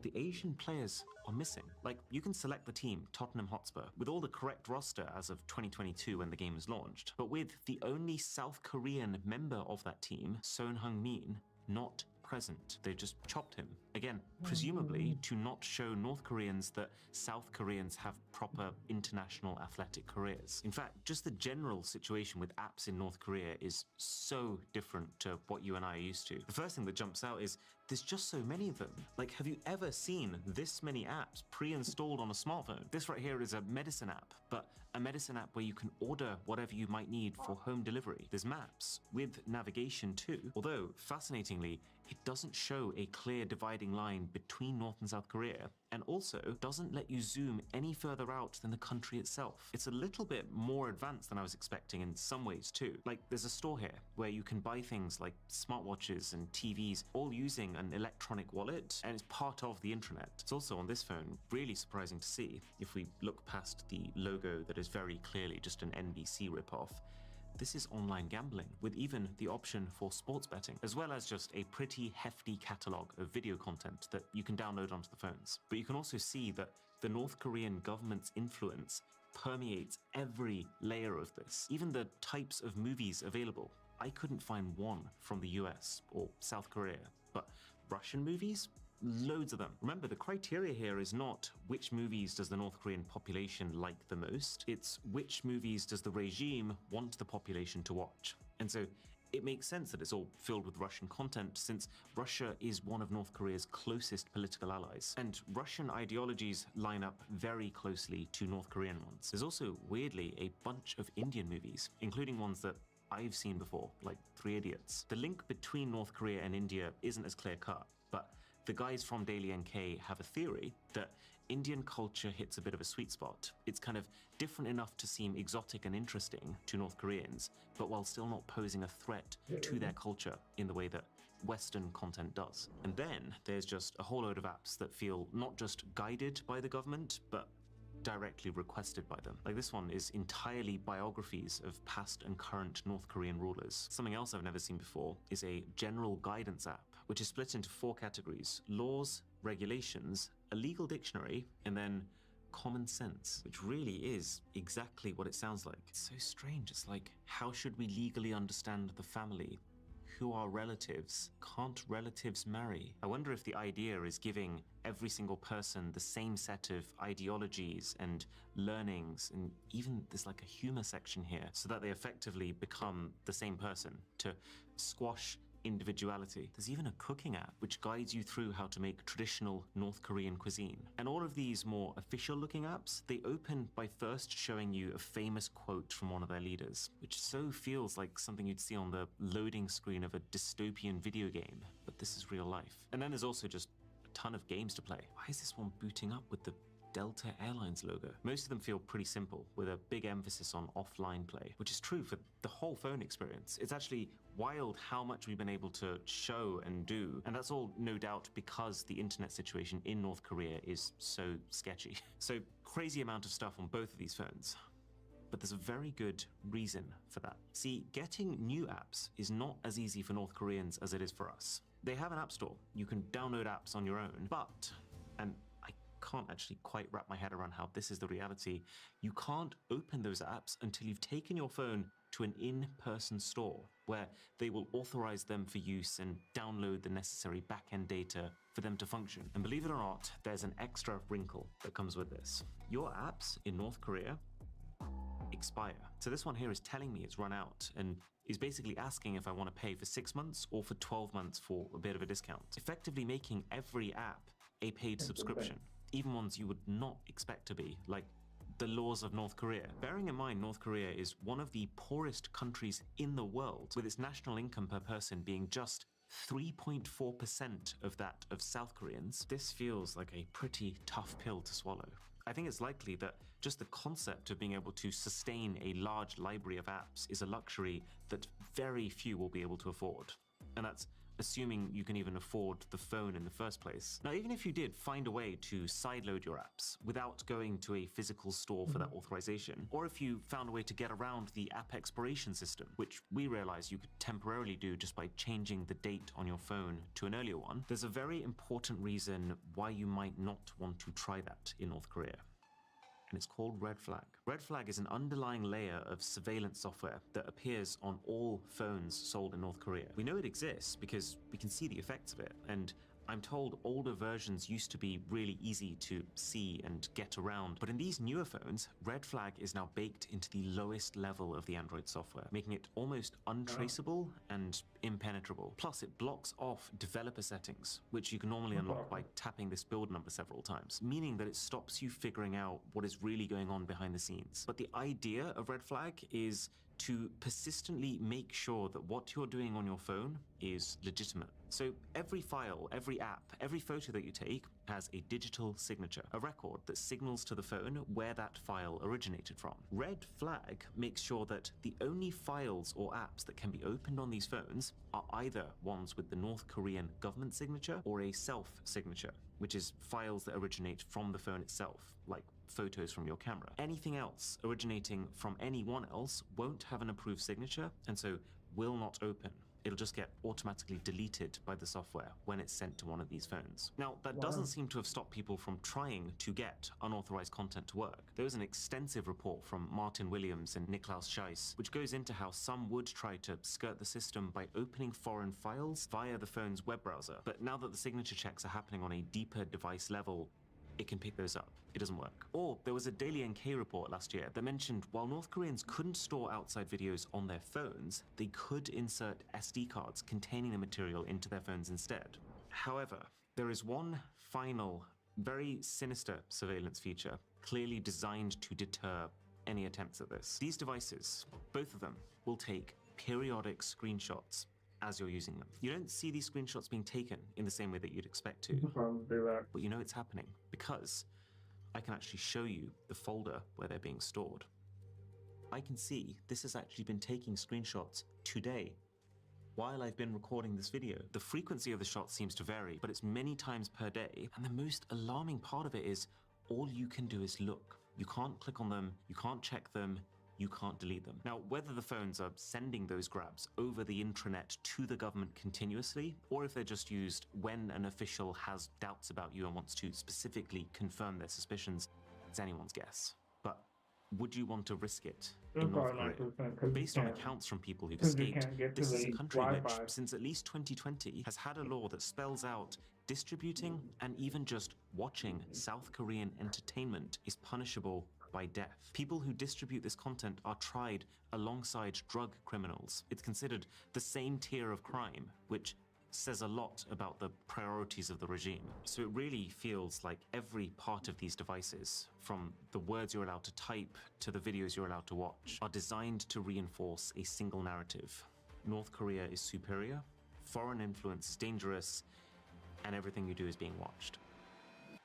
the Asian players are missing. Like, you can select the team, Tottenham Hotspur, with all the correct roster as of 2022 when the game was launched, but with the only South Korean member of that team, Son Heung-min, not present. They just chopped him. Again, presumably to not show North Koreans that South Koreans have proper international athletic careers. In fact, just the general situation with apps in North Korea is so different to what you and I are used to. The first thing that jumps out is there's just so many of them. Like, have you ever seen this many apps pre-installed on a smartphone? This right here is a medicine app, but a medicine app where you can order whatever you might need for home delivery. There's maps with navigation too, although fascinatingly, it doesn't show a clear dividing line between North and South Korea, and also doesn't let you zoom any further out than the country itself. It's a little bit more advanced than I was expecting in some ways too. Like, there's a store here where you can buy things like smartwatches and TVs, all using an electronic wallet, and it's part of the intranet. It's also on this phone really surprising to see, if we look past the logo that is very clearly just an NBC ripoff. This is online gambling, with even the option for sports betting, as well as just a pretty hefty catalogue of video content that you can download onto the phones. But you can also see that the North Korean government's influence permeates every layer of this, even the types of movies available. I couldn't find one from the US or South Korea, but Russian movies? Loads of them. Remember, the criteria here is not which movies does the North Korean population like the most, it's which movies does the regime want the population to watch. And so it makes sense that it's all filled with Russian content, since Russia is one of North Korea's closest political allies, and Russian ideologies line up very closely to North Korean ones. There's also, weirdly, a bunch of Indian movies, including ones that I've seen before, like 3 Idiots. The link between North Korea and India isn't as clear-cut, but the guys from Daily NK have a theory that Indian culture hits a bit of a sweet spot. It's kind of different enough to seem exotic and interesting to North Koreans, but while still not posing a threat to their culture in the way that Western content does. And then there's just a whole load of apps that feel not just guided by the government, but directly requested by them. Like, this one is entirely biographies of past and current North Korean rulers. Something else I've never seen before is a general guidance app, which is split into 4 categories: laws, regulations, a legal dictionary, and then common sense, which really is exactly what it sounds like. It's so strange. It's like, how should we legally understand the family? Who are relatives? Can't relatives marry? I wonder if the idea is giving every single person the same set of ideologies and learnings, and even there's like a humor section here, so that they effectively become the same person, to squash individuality. There's even a cooking app which guides you through how to make traditional North Korean cuisine. And all of these more official looking apps, they open by first showing you a famous quote from one of their leaders, which so feels like something you'd see on the loading screen of a dystopian video game, but this is real life. And then there's also just a ton of games to play. Why is this one booting up with the Delta Airlines logo? Most of them feel pretty simple, with a big emphasis on offline play, which is true for the whole phone experience. It's actually wild how much we've been able to show and do, and that's all no doubt because the internet situation in North Korea is so sketchy. So crazy amount of stuff on both of these phones. But there's a very good reason for that. See, getting new apps is not as easy for North Koreans as it is for us. They have an app store. You can download apps on your own, but, and I can't actually quite wrap my head around how this is the reality, you can't open those apps until you've taken your phone to an in-person store where they will authorize them for use and download the necessary back-end data for them to function. And believe it or not, there's an extra wrinkle that comes with this. Your apps in North Korea expire. So this one here is telling me it's run out and is basically asking if I want to pay for 6 months or for 12 months for a bit of a discount, effectively making every app a paid subscription, even ones you would not expect to be, like the laws of North Korea. Bearing in mind North Korea is one of the poorest countries in the world, with its national income per person being just 3.4% of that of South Koreans, this feels like a pretty tough pill to swallow. I think it's likely that just the concept of being able to sustain a large library of apps is a luxury that very few will be able to afford. And that's assuming you can even afford the phone in the first place. Now, even if you did find a way to sideload your apps without going to a physical store for that authorization, or if you found a way to get around the app expiration system, which we realize you could temporarily do just by changing the date on your phone to an earlier one, there's a very important reason why you might not want to try that in North Korea. And it's called Red Flag. Red Flag is an underlying layer of surveillance software that appears on all phones sold in North Korea. We know it exists because we can see the effects of it, and I'm told older versions used to be really easy to see and get around, but in these newer phones, Red Flag is now baked into the lowest level of the Android software, making it almost untraceable and impenetrable. Plus, it blocks off developer settings, which you can normally unlock by tapping this build number several times, meaning that it stops you figuring out what is really going on behind the scenes. But the idea of Red Flag is to persistently make sure that what you're doing on your phone is legitimate. So every file, every app, every photo that you take has a digital signature, a record that signals to the phone where that file originated from. Red Flag makes sure that the only files or apps that can be opened on these phones are either ones with the North Korean government signature or a self-signature, which is files that originate from the phone itself, like photos from your camera. Anything else originating from anyone else won't have an approved signature, and so will not open. It'll just get automatically deleted by the software when it's sent to one of these phones. Now, that doesn't seem to have stopped people from trying to get unauthorized content to work. There was an extensive report from Martin Williams and Niklaus Scheiss, which goes into how some would try to skirt the system by opening foreign files via the phone's web browser. But now that the signature checks are happening on a deeper device level, it can pick those up. It doesn't work. Or there was a Daily NK report last year that mentioned while North Koreans couldn't store outside videos on their phones, they could insert SD cards containing the material into their phones instead. However, there is one final, very sinister surveillance feature clearly designed to deter any attempts at this. These devices, both of them, will take periodic screenshots as you're using them. You don't see these screenshots being taken in the same way that you'd expect to, but you know it's happening because I can actually show you the folder where they're being stored. I can see this has actually been taking screenshots today while I've been recording this video. The frequency of the shots seems to vary, but it's many times per day, and the most alarming part of it is all you can do is look. You can't click on them, you can't check them, you can't delete them. Now, whether the phones are sending those grabs over the intranet to the government continuously, or if they're just used when an official has doubts about you and wants to specifically confirm their suspicions, It's anyone's guess. But would you want to risk it There's in North probably Korea? 9% because Based on accounts from people who've because you escaped, can't get to this is a the country which, Wi-Fi. since at least 2020, has had a law that spells out distributing and even just watching South Korean entertainment is punishable by death. People who distribute this content are tried alongside drug criminals. It's considered the same tier of crime, which says a lot about the priorities of the regime. So it really feels like every part of these devices, from the words you're allowed to type to the videos you're allowed to watch, are designed to reinforce a single narrative. North Korea is superior, foreign influence is dangerous, and everything you do is being watched.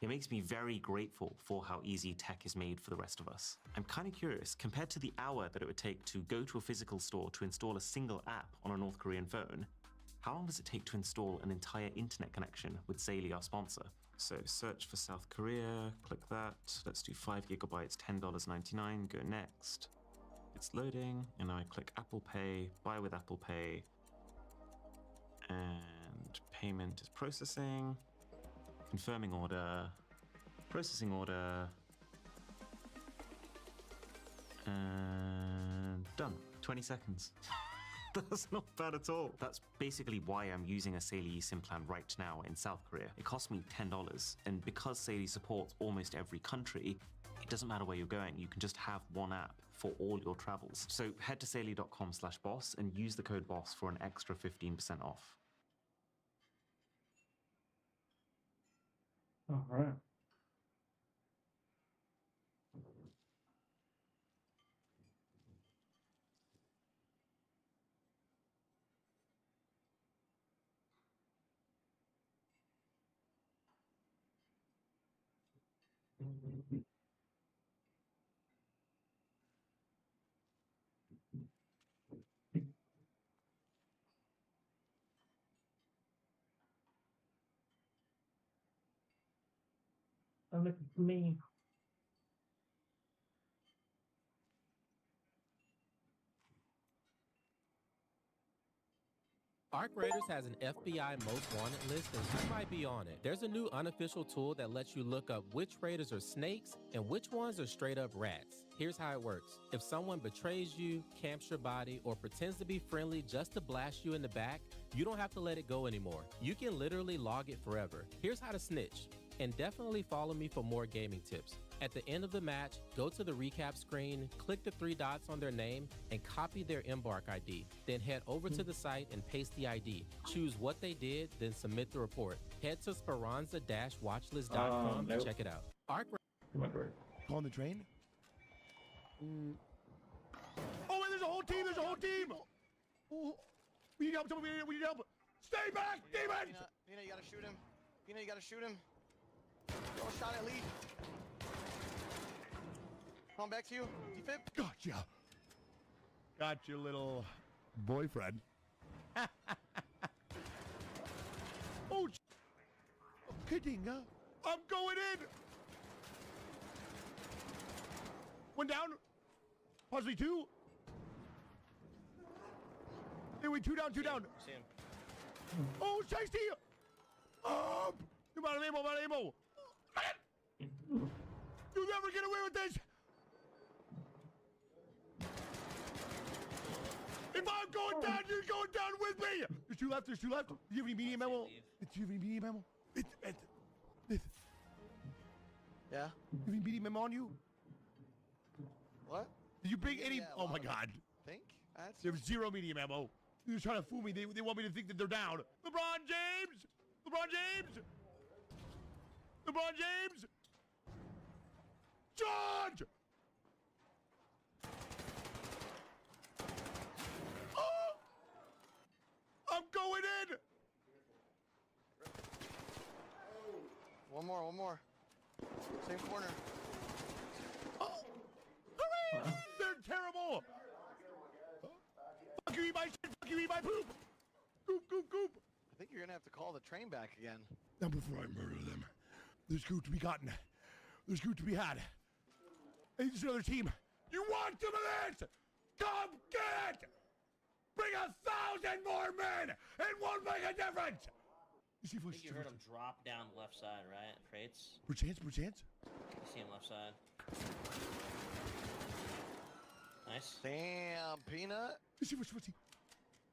It makes me very grateful for how easy tech is made for the rest of us. I'm kind of curious, compared to the hour that it would take to go to a physical store to install a single app on a North Korean phone, how long does it take to install an entire internet connection with Saley, our sponsor? So search for South Korea, click that. Let's do 5 gigabytes, $10.99, go next. It's loading, and now I click Apple Pay, buy with Apple Pay, and payment is processing, confirming order, processing order, and done. 20 seconds. That's not bad at all. That's basically why I'm using a Saley eSIM plan right now in South Korea. It cost me $10, and because Saley supports almost every country, it doesn't matter where you're going. You can just have one app for all your travels. So head to saley.com/boss and use the code BOSS for an extra 15% off. All right. Oh, look at me. Arc Raiders has an FBI most wanted list, and you might be on it. There's a new unofficial tool that lets you look up which raiders are snakes and which ones are straight up rats. Here's how it works. If someone betrays you, camps your body, or pretends to be friendly just to blast you in the back, you don't have to let it go anymore. You can literally log it forever. Here's how to snitch. And definitely follow me for more gaming tips. At the end of the match, go to the recap screen, click the 3 dots on their name, and copy their Embark ID. Then head over to the site and paste the ID. Choose what they did, then submit the report. Head to speranza-watchlist.com to check it out. Arc On the train? Oh, wait, there's a whole team! There's a whole team! Oh, we need help! We need help! Stay back, demons! Pina, you gotta shoot him. Pina, you gotta shoot him. Throw a shot at Lee. Come on, back to you. Defib. Gotcha. Got your little boyfriend. Oh, Kadinga. I'm going in. One down. Possibly 2. Anyway, 2 down, 2 down. See him. Oh, Shiesty. I'm out of ammo, I'm out of ammo. You'll never get away with this. If I'm going down, you're going down with me. There's 2 left, there's 2 left. Do you have any medium ammo? Do you have any medium ammo? Yeah? You have any medium ammo on you? What? Did you bring any? Yeah, Oh my god. Think? That's... There's 0 medium ammo. They're trying to fool me. They want me to think that they're down. LeBron James! LeBron James! LeBron James! George! Oh! I'm going in! One more. Same corner. Oh! Hooray! They're terrible! Fuck you, eat my shit! Fuck you, eat my poop! Goop, goop, goop! I think you're gonna have to call the train back again. Now before I murder them, there's good to be gotten. There's good to be had. Hey, there's another team. You want some of this? Come get it! Bring 1,000 more men! It won't make a difference! You see, I think you heard him drop down the left side, right? Crates? Perchance? You see him left side. Nice. Damn, Peanut. What's he?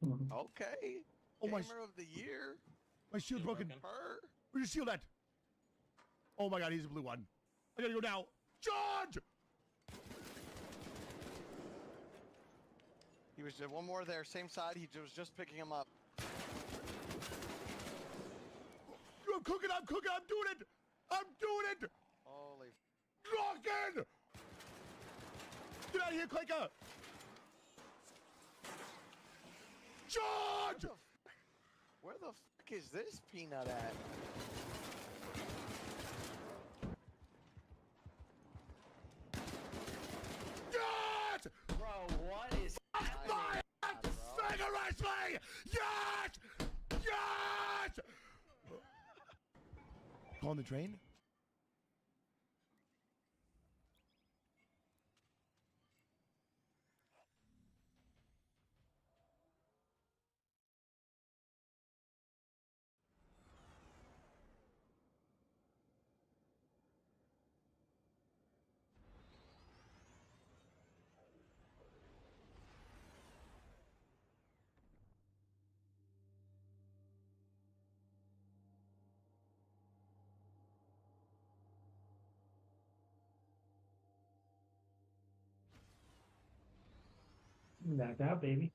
Okay. Oh, my... Gamer of the year. My shield broken. Where's your shield at? Oh my god, he's a blue one. I gotta go now. Charge! He was one more there, same side. He was just picking him up. I'm cooking. I'm doing it. Holy. Lock in! Get out of here, Quaker! Charge! Where the fuck is this Peanut at? Yes! Bro, what is happening? Vigorously! Yes! Yes! On the train? Knocked out, baby.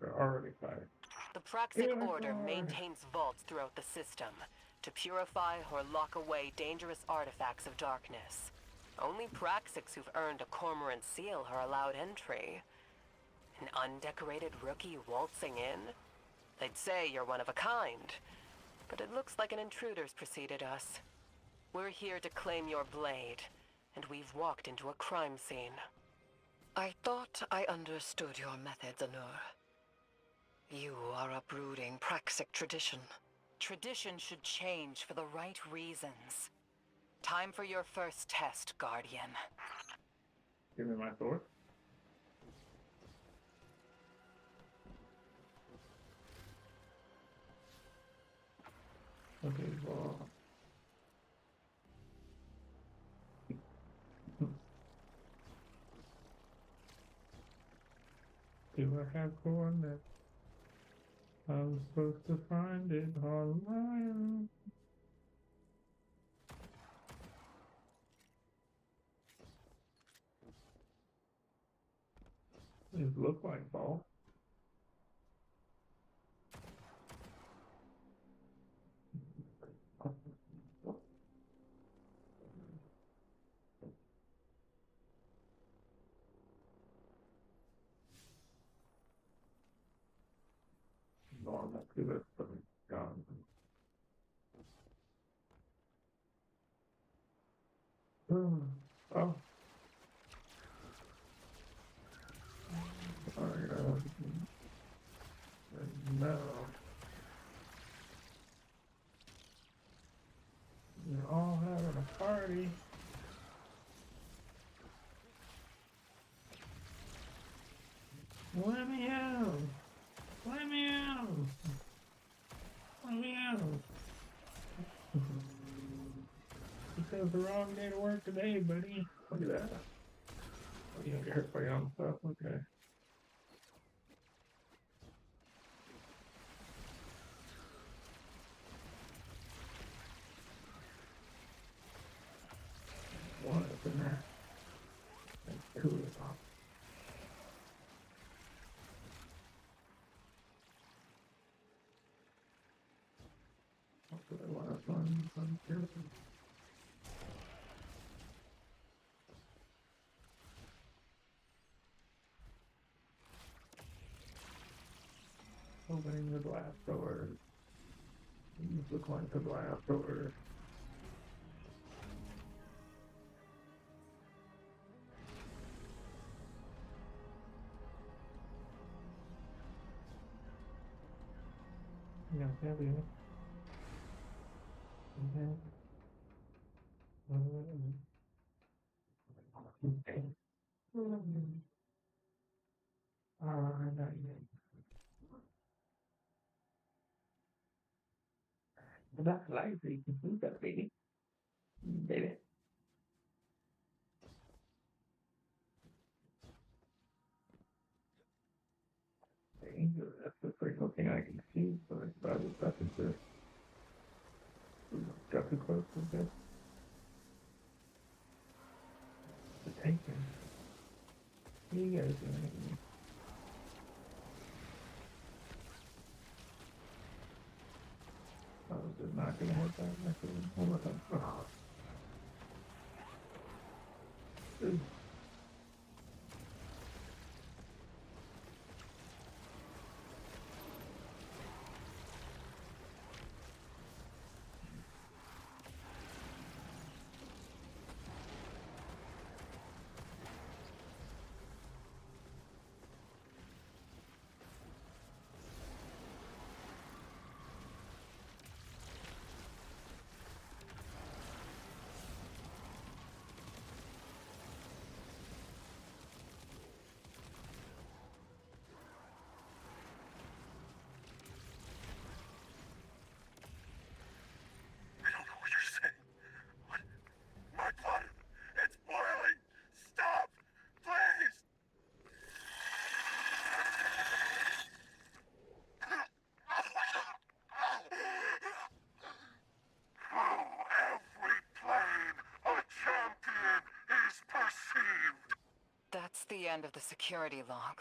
They're already fired. The Praxic Order maintains vaults throughout the system to purify or lock away dangerous artifacts of darkness. Only Praxics who've earned a Cormorant seal are allowed entry. An undecorated rookie waltzing in? They'd say you're one of a kind, but it looks like an intruder's preceded us. We're here to claim your blade, and we've walked into a crime scene. I thought I understood your methods, Anur. You are uprooting Praxic tradition. Tradition should change for the right reasons. Time for your first test, Guardian. Give me my sword. Okay, well. Do I have coordinates? I'm supposed to find it online. These look like balls. No, let's do this for the gun. Oh. No. You're all having a party. Let me out! Let me out! Let me out! You chose the wrong day to work today, buddy. Look at that. Oh, you don't get hurt by your own stuff? Okay. One up in there. And two is off. Hopefully one up on here. Opening the blast door. Use the coin to blast door. Yeah, that'll be it. Okay. Not yet. But that's life, so you can see that, baby. Baby. That's the first thing I can see, so it's probably nothing to got too close to this. The taken. You guys doing it. I was just not gonna hit that. Hold on. Ooh. I don't know what you're saying. What? My blood! It's boiling! Stop! Please! Through every plane, a champion is perceived! That's the end of the security log.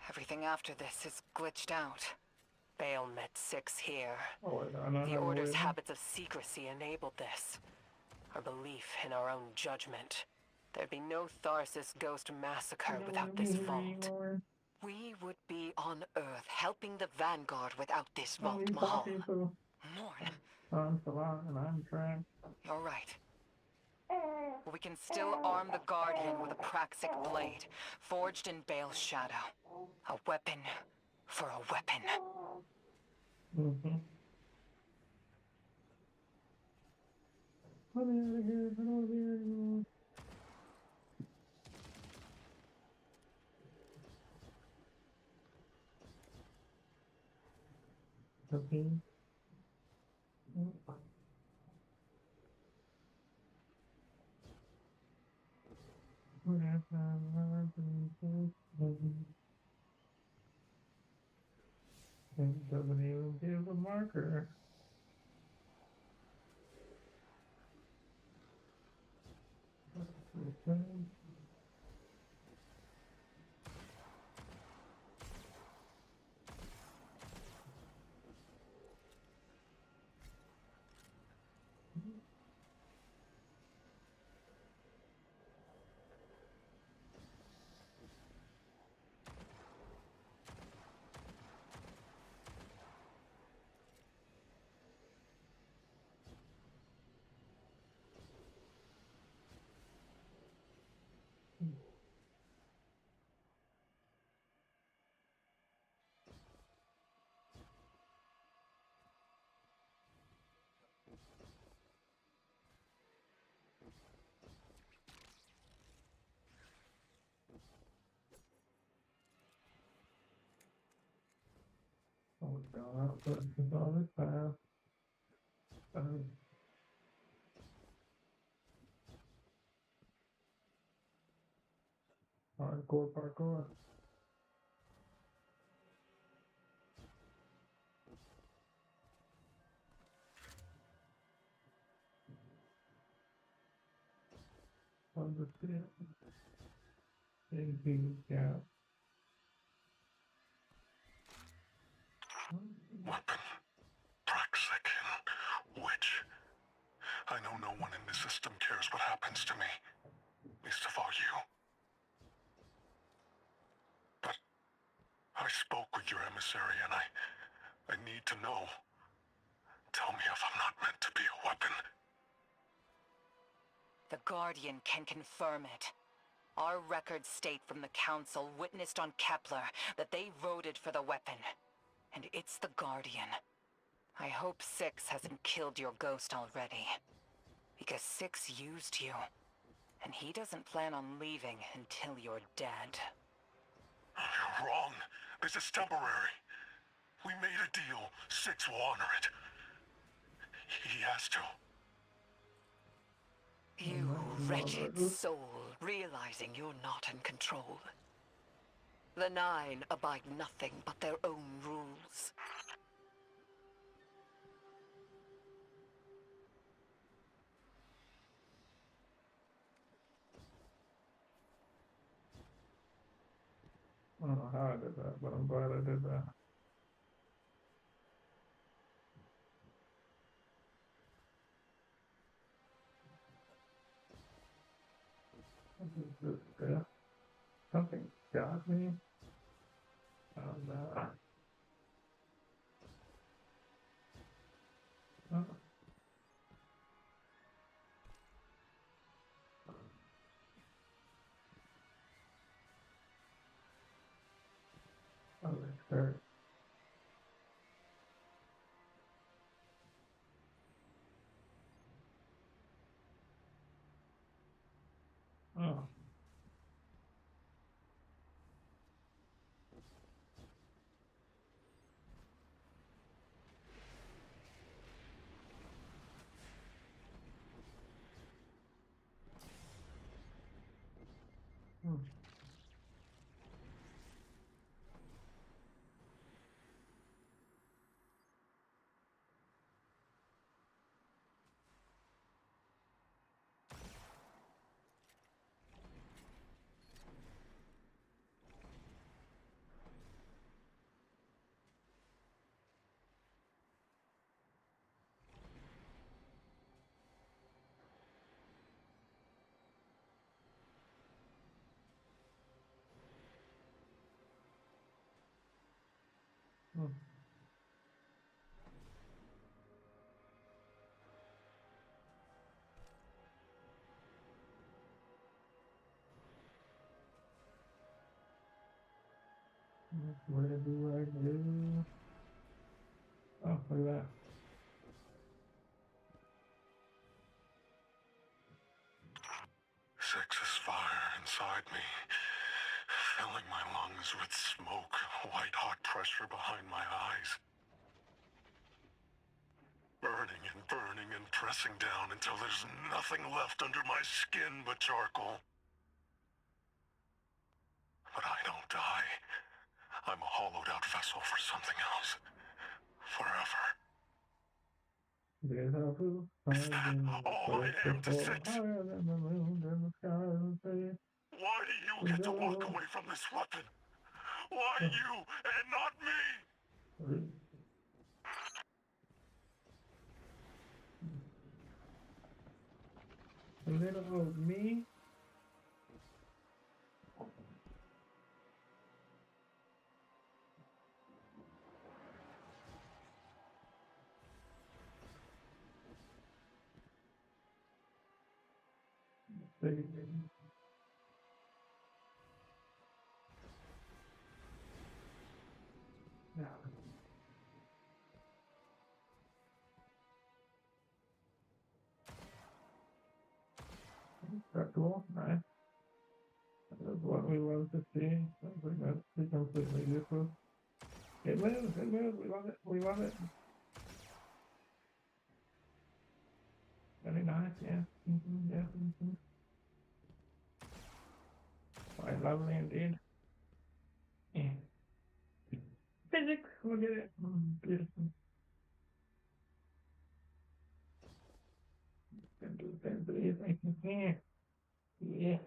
Everything after this is glitched out. Bale met 6 here. The Order's habits of secrecy enabled this. Our belief in our own judgment. There'd be no Tharsis Ghost massacre without this vault. We would be on Earth helping the Vanguard without this vault, Mahal. Morn. I'm Salah and I'm trapped. You're right. We can still arm the Guardian with a Praxic blade, forged in Bale's shadow. A weapon for a weapon. Mm-hmm. Let me out of here. I don't want to be here anymore. Okay. It doesn't even give a marker. Oh, God, but it's all this path. Hardcore parkour. Understand. Big gap. Weapon. Praxic. Witch. I know no one in the system cares what happens to me. Least of all you. But I spoke with your emissary, and I need to know. Tell me if I'm not meant to be a weapon. The Guardian can confirm it. Our records state from the Council witnessed on Kepler that they voted for the weapon. And it's the Guardian. I hope Six hasn't killed your ghost already. Because Six used you. And he doesn't plan on leaving until you're dead. You're wrong. This is temporary. We made a deal. Six will honor it. He has to. You wretched soul, realizing you're not in control. The Nine abide nothing but their own rules. I don't know how I did that, but I'm glad I did that. What is this stuff? Something got me? Oh no. Oh. Oh, this hurt. Oh. Hmm. Hmm. What do I do? Oh, look at that. Six's fire inside me, filling my lungs with smoke, white-hot pressure behind my eyes. Burning and pressing down until there's nothing left under my skin but charcoal. But I don't die. I'm a hollowed-out vessel for something else. Forever. There's a roof Is that all I am to Six? higher than the moon and the sky. Why do you get to walk away from this weapon? Why you and not me? Little old me? No. Acceptable, nice. That is what we love to see. Something that's completely useless. It moves, we love it, we love it. Very nice, yeah. Yeah. Quite lovely indeed. Yeah. Physics, look at it. Beautiful. Can do things here. Yeah.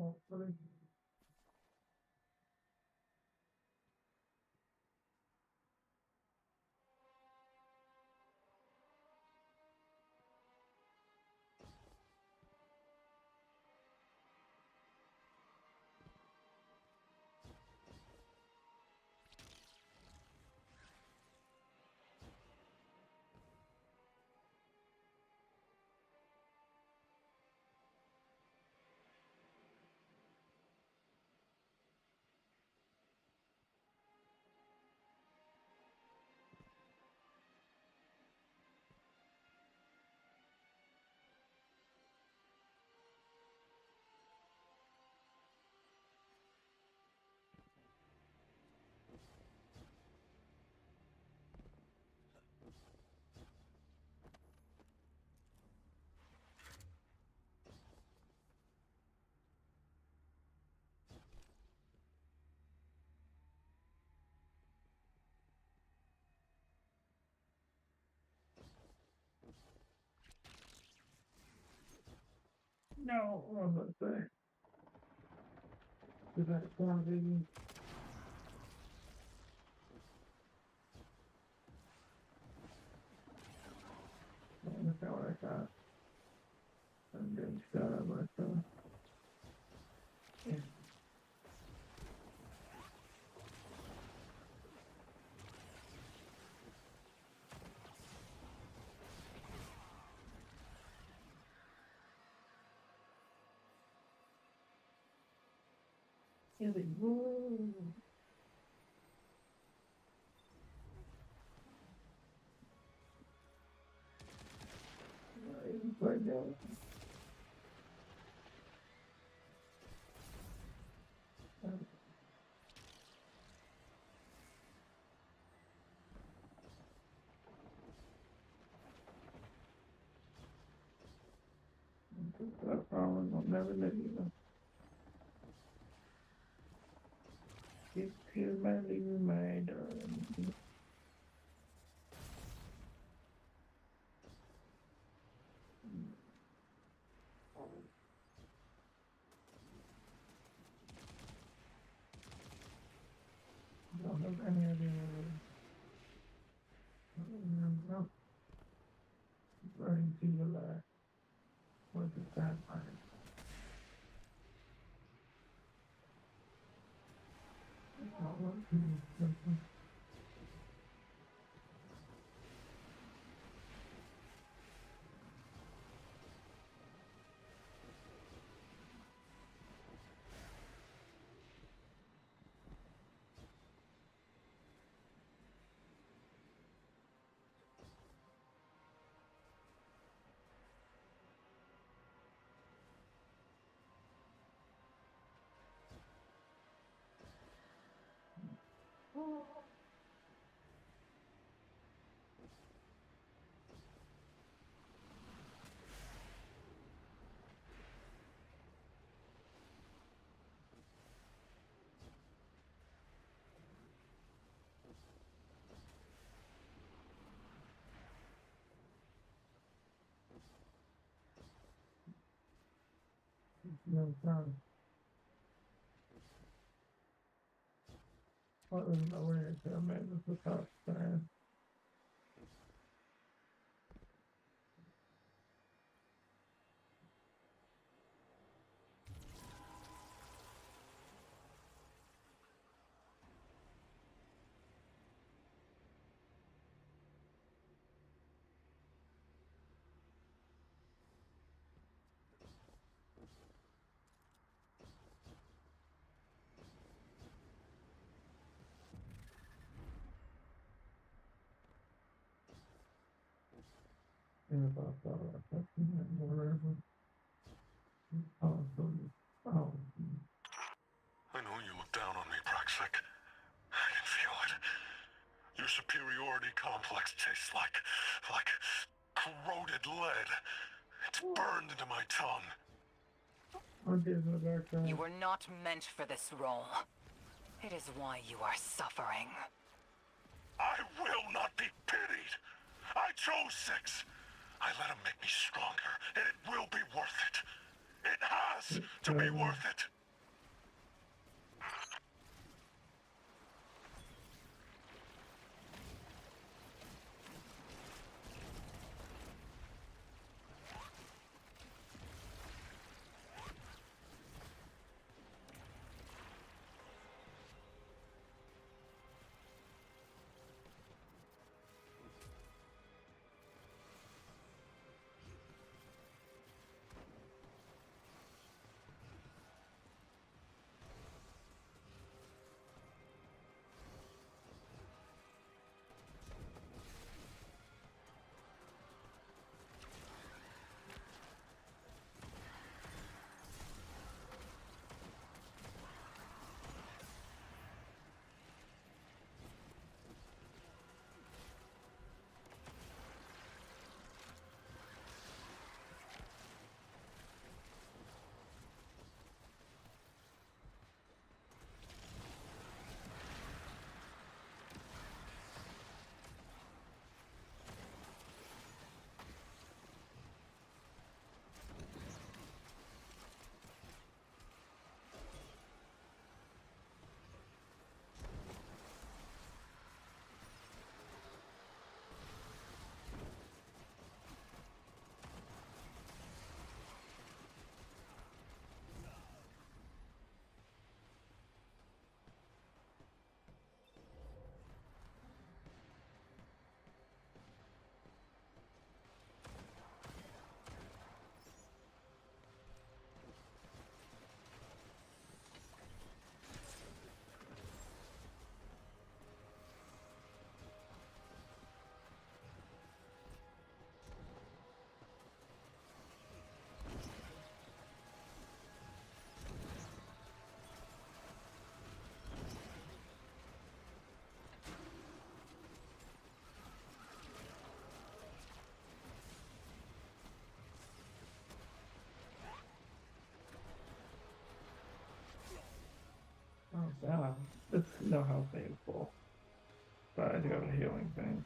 Hopefully. No, what was I say? Is that sound video? That's not what I thought. I'm getting started myself. Yeah. Here we go. Right now. That problem will never let you know. If you might leave my darling. Don't have any idea what it is. Burning to your left. What is that part? No problem. What was the way to make this a tough time? If I thought I was whatever. Oh. I know you look down on me, Praxik. I can feel it. Your superiority complex tastes like corroded lead. It's burned into my tongue. You were not meant for this role. It is why you are suffering. I will not be pitied. I chose 6. I let him make me stronger, and it will be worth it. It has to be worth it. Oh, God. It's no health thing full. But I do have a healing thing.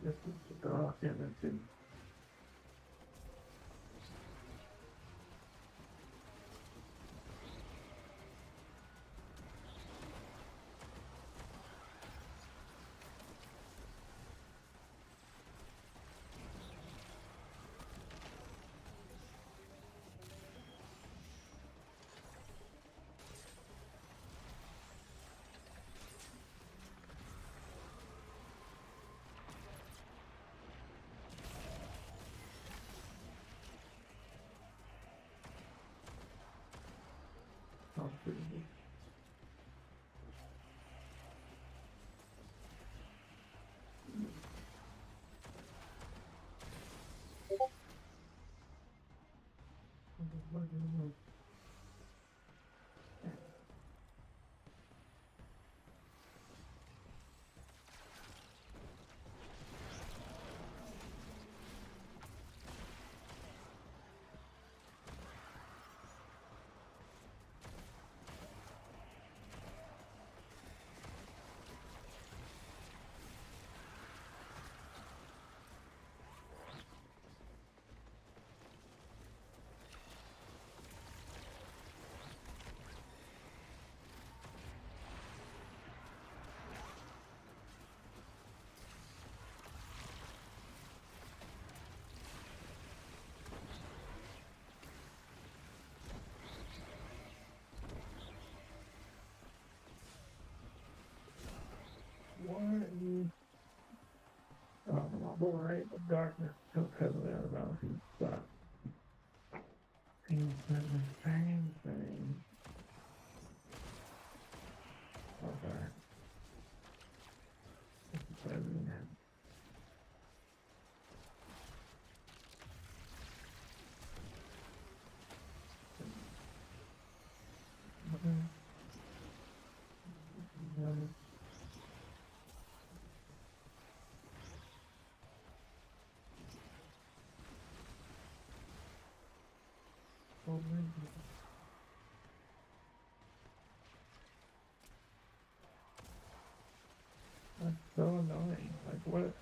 This is the rock energy. Right, the darkness took heavily out of our feet. Things that was banging. That's so annoying. Like, what?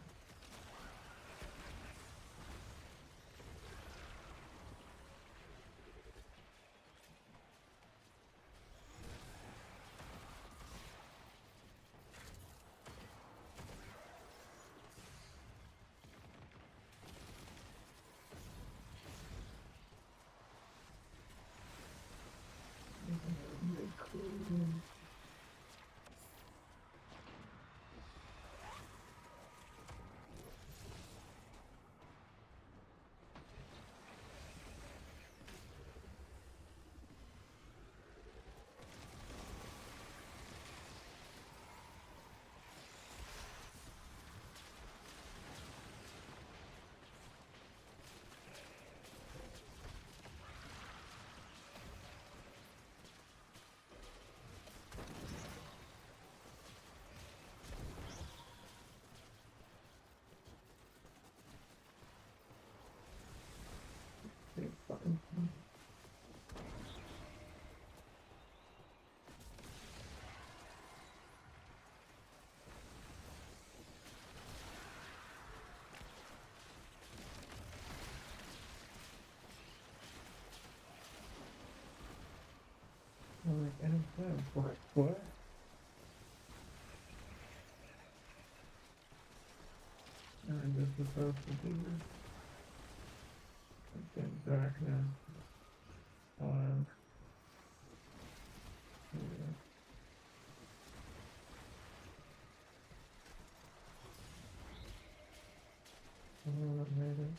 Like, I don't know. What? I'm just supposed to do this. It's getting dark now. Yeah. Maybe.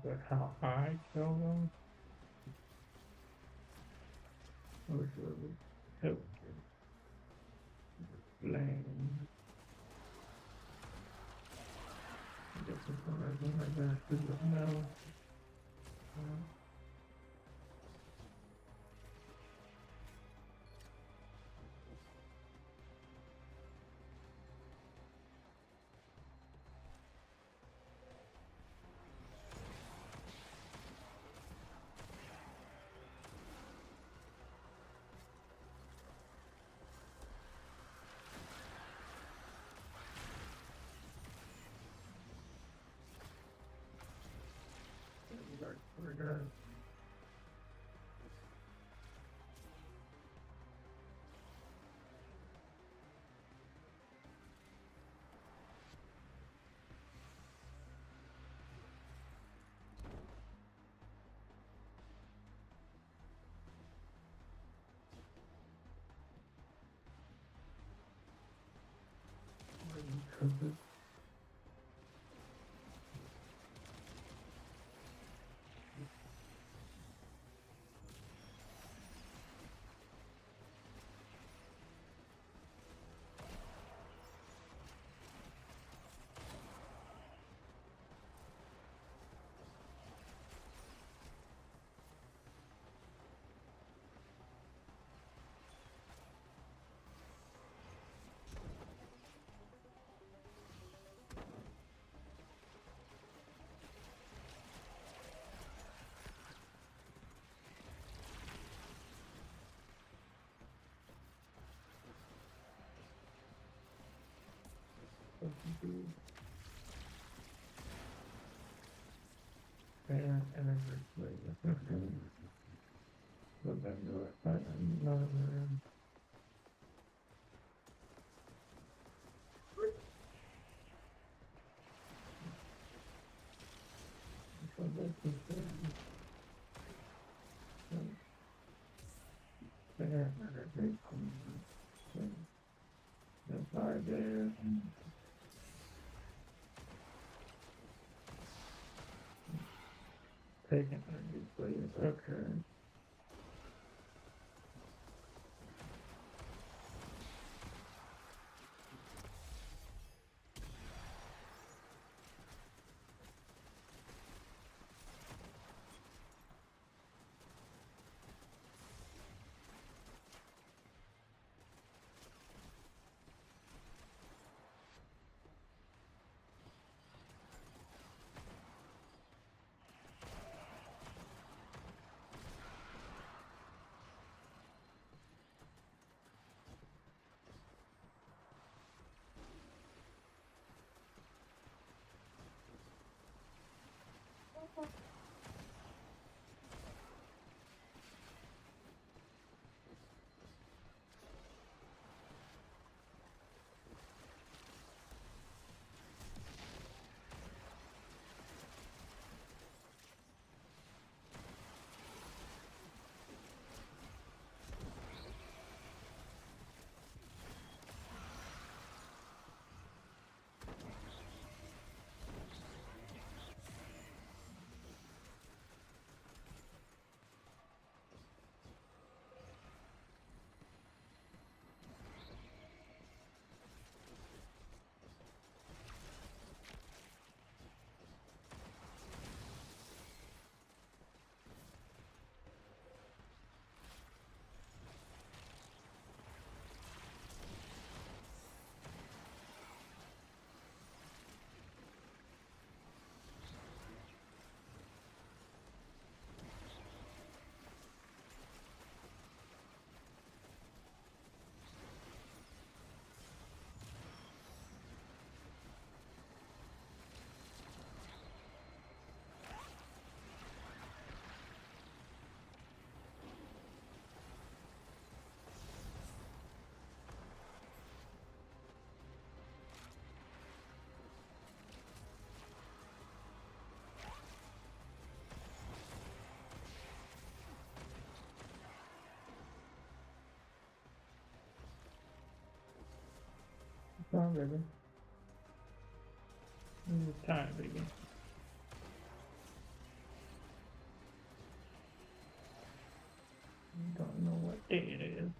But how I kill them? I wish it was help. Blame. I guess it's not as my best is it now. We're good. And then but then do it. Another that's our idea. Taking energy, please. Okay. Come on, baby. It's time, baby. don't know what day it is.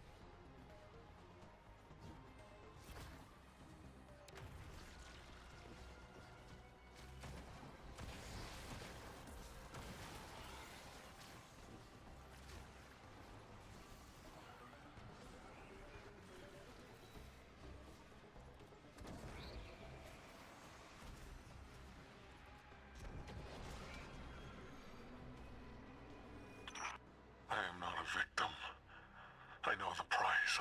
I am not a victim. I know the price.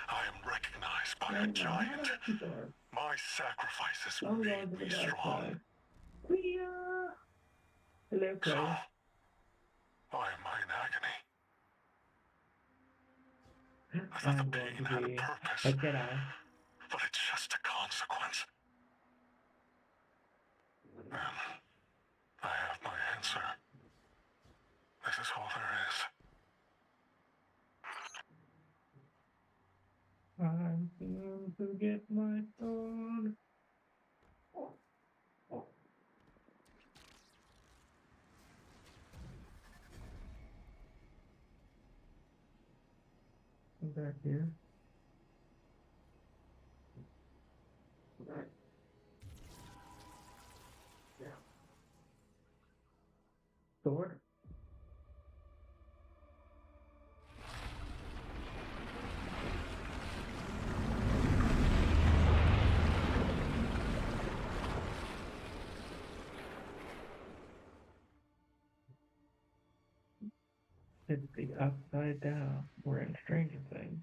I am recognized by a giant. My sacrifices made me strong. Hello, So, why am I in agony? I thought the pain had a purpose, but it's just a consequence. And I have my answer. This is all there is. I'm going to get my phone. I'm back here. Sword? It's the upside down. We're in Stranger Things.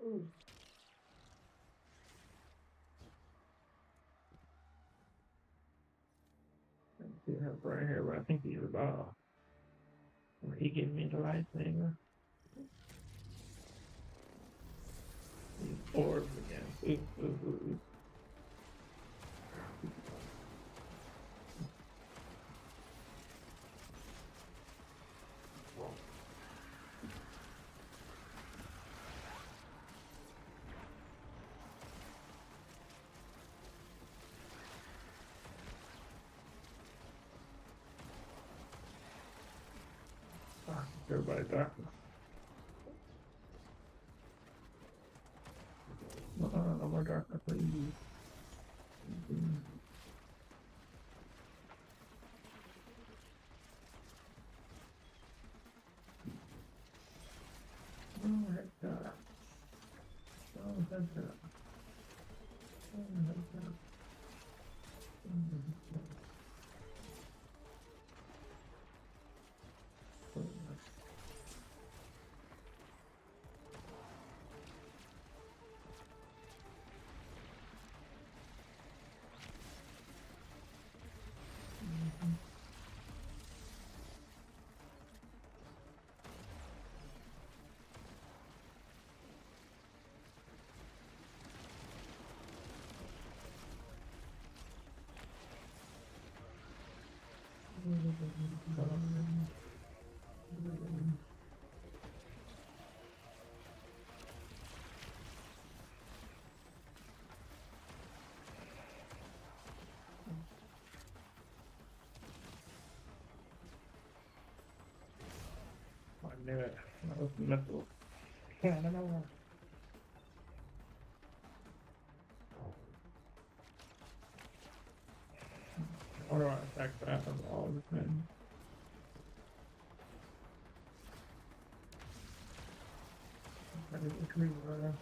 Ooh. Let's see him right here, but I think he's about. Where he gave me the lightsaber. These orbs again. Ooh, ooh, ooh, ooh. Everybody darkness. No more darkness, please. Oh, heck God. Oh, heck God. Oh, heck God. I knew it. That was the missile. Yeah, I don't know. How do I affect that of all the things? I didn't agree with that.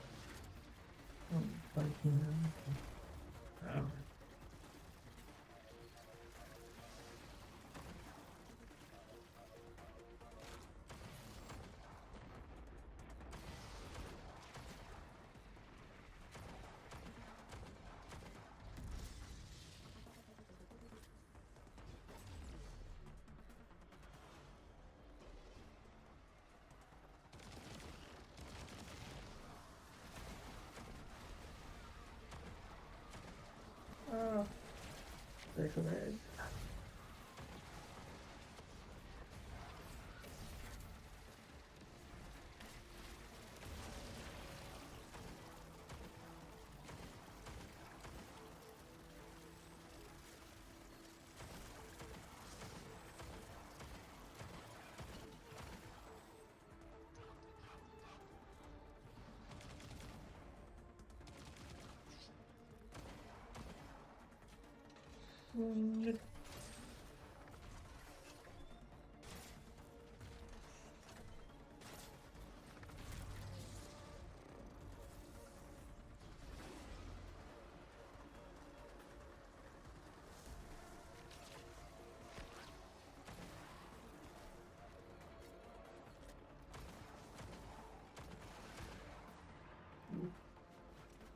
Take some eggs.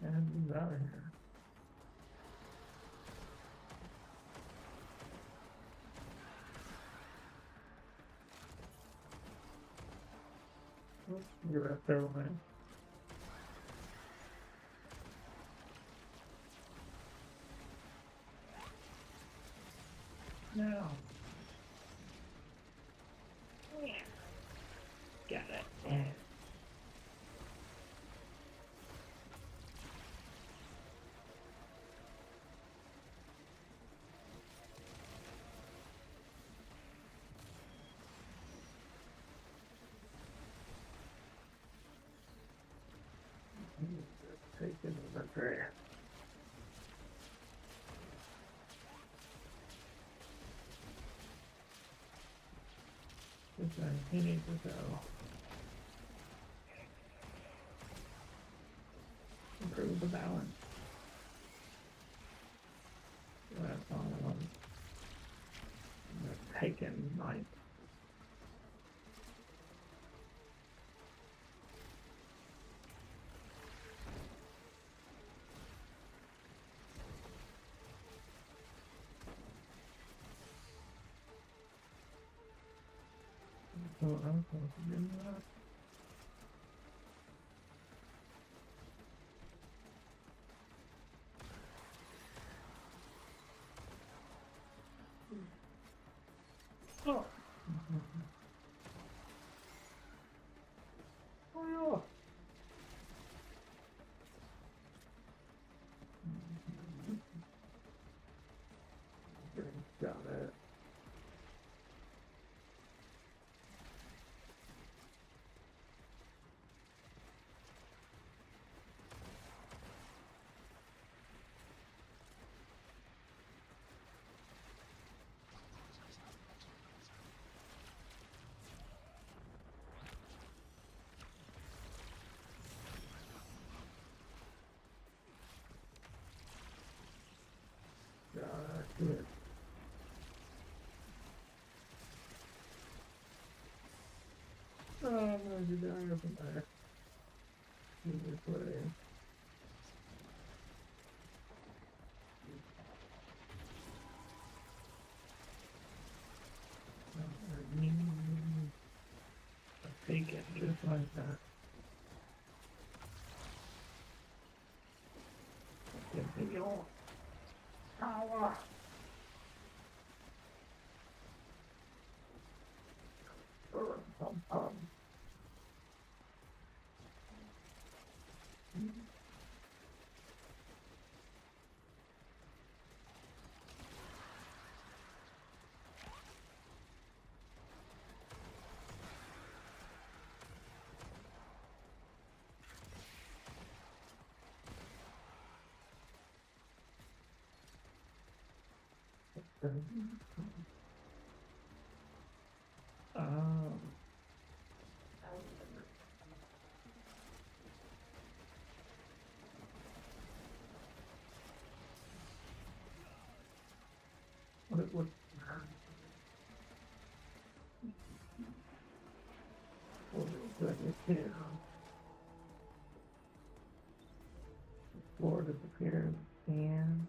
And he's out of here. You're up there, man. No. Got it. Take it over there. He needs to go. Improve the balance. That's all I want. Taken night. So I'm supposed to do that. Oh. Oh, yeah. Got it. Good. Oh, I'm gonna be down here from there. This way. Take it just like that. Give me your power. What floor disappears and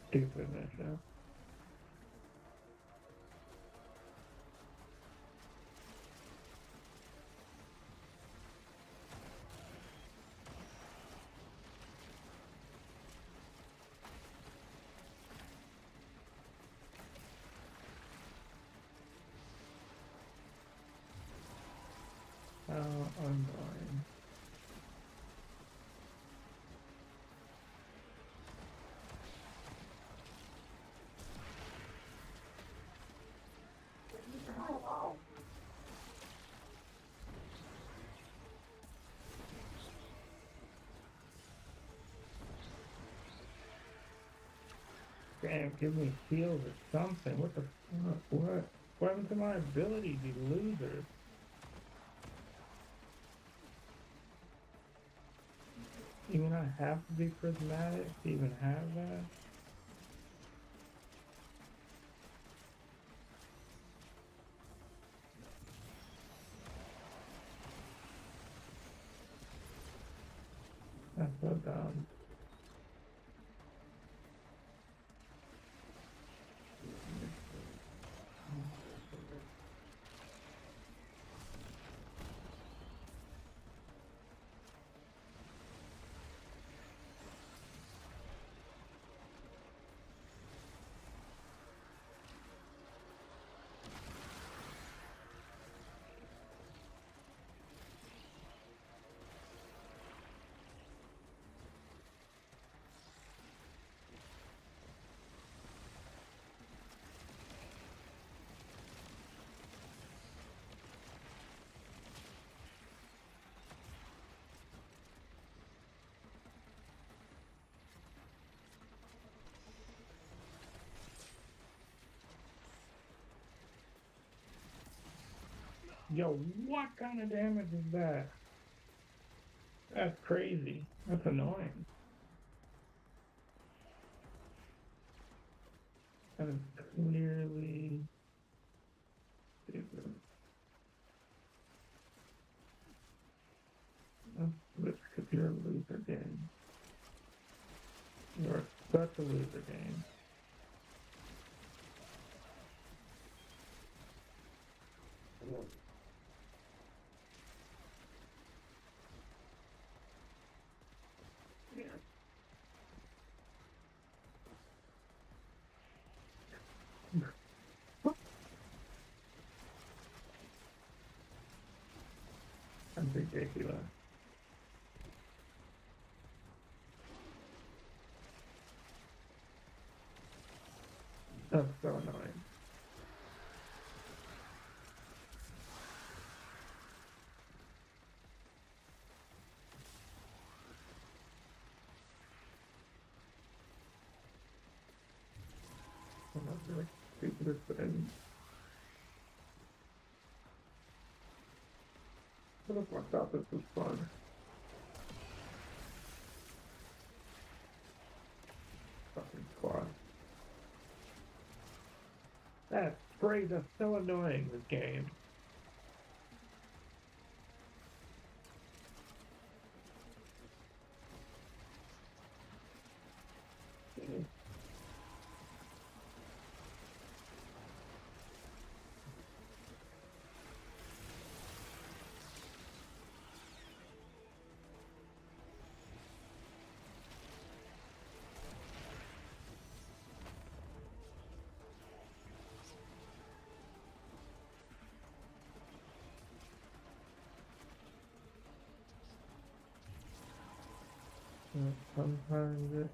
Stupid mission. How annoying. Damn, give me heals or something. What the fuck? What happened to my ability, you losers? You mean I have to be prismatic to even have that? That's so dumb. Yo, what kind of damage is that? That's crazy. That's annoying. That is clearly stupid. That's because you're a loser game. You're such a loser game. That's ridiculous. That's so annoying. That's really stupid thing. What if I thought this was fun? Fucking squad. That spray is so annoying, this game. Sometimes it...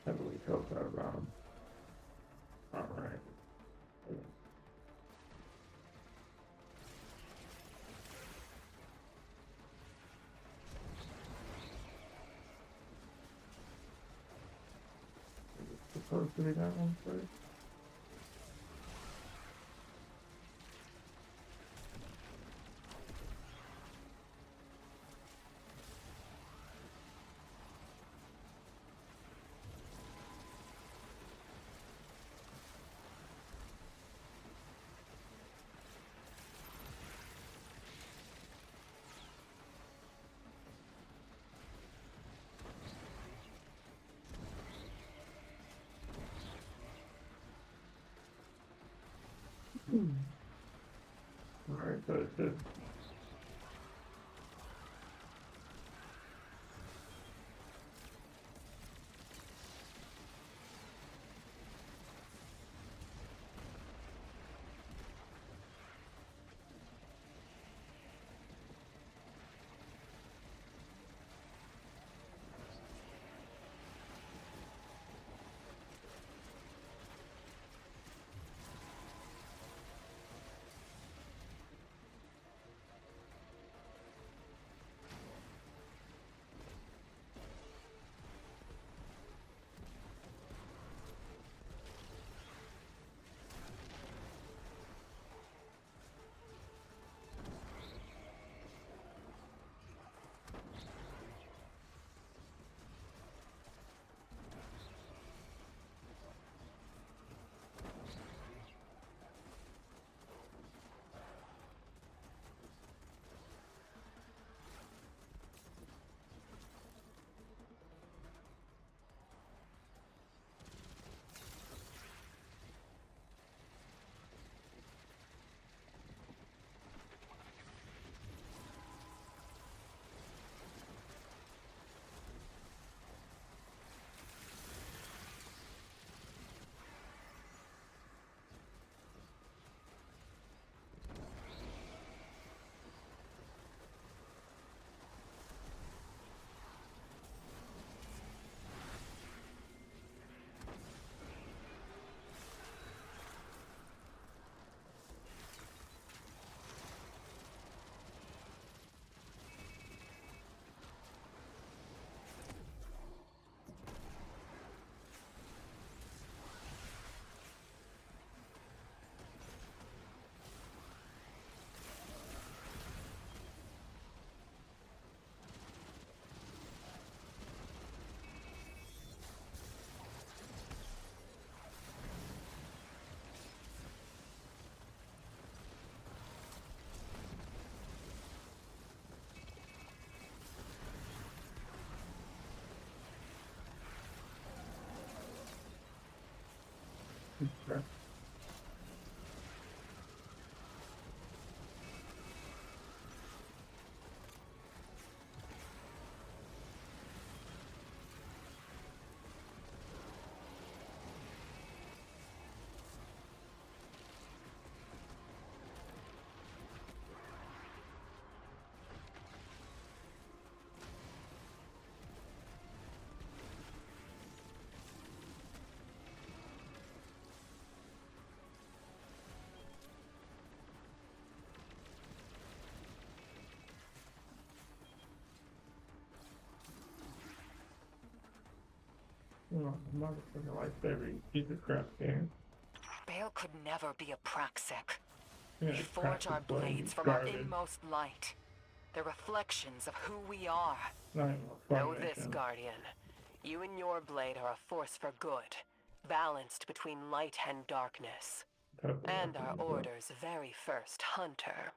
Heavily tilt that around. Alright. Supposed to be that one first. So it's just sure. Oh, motherfucker, lifesaver, you piece of crap game. Bale could never be a Praxic. Yeah, We forge our blades from our inmost light. They're reflections of who we are. Know this, Guardian. You and your blade are a force for good, balanced between light and darkness. And our Order's very first hunter.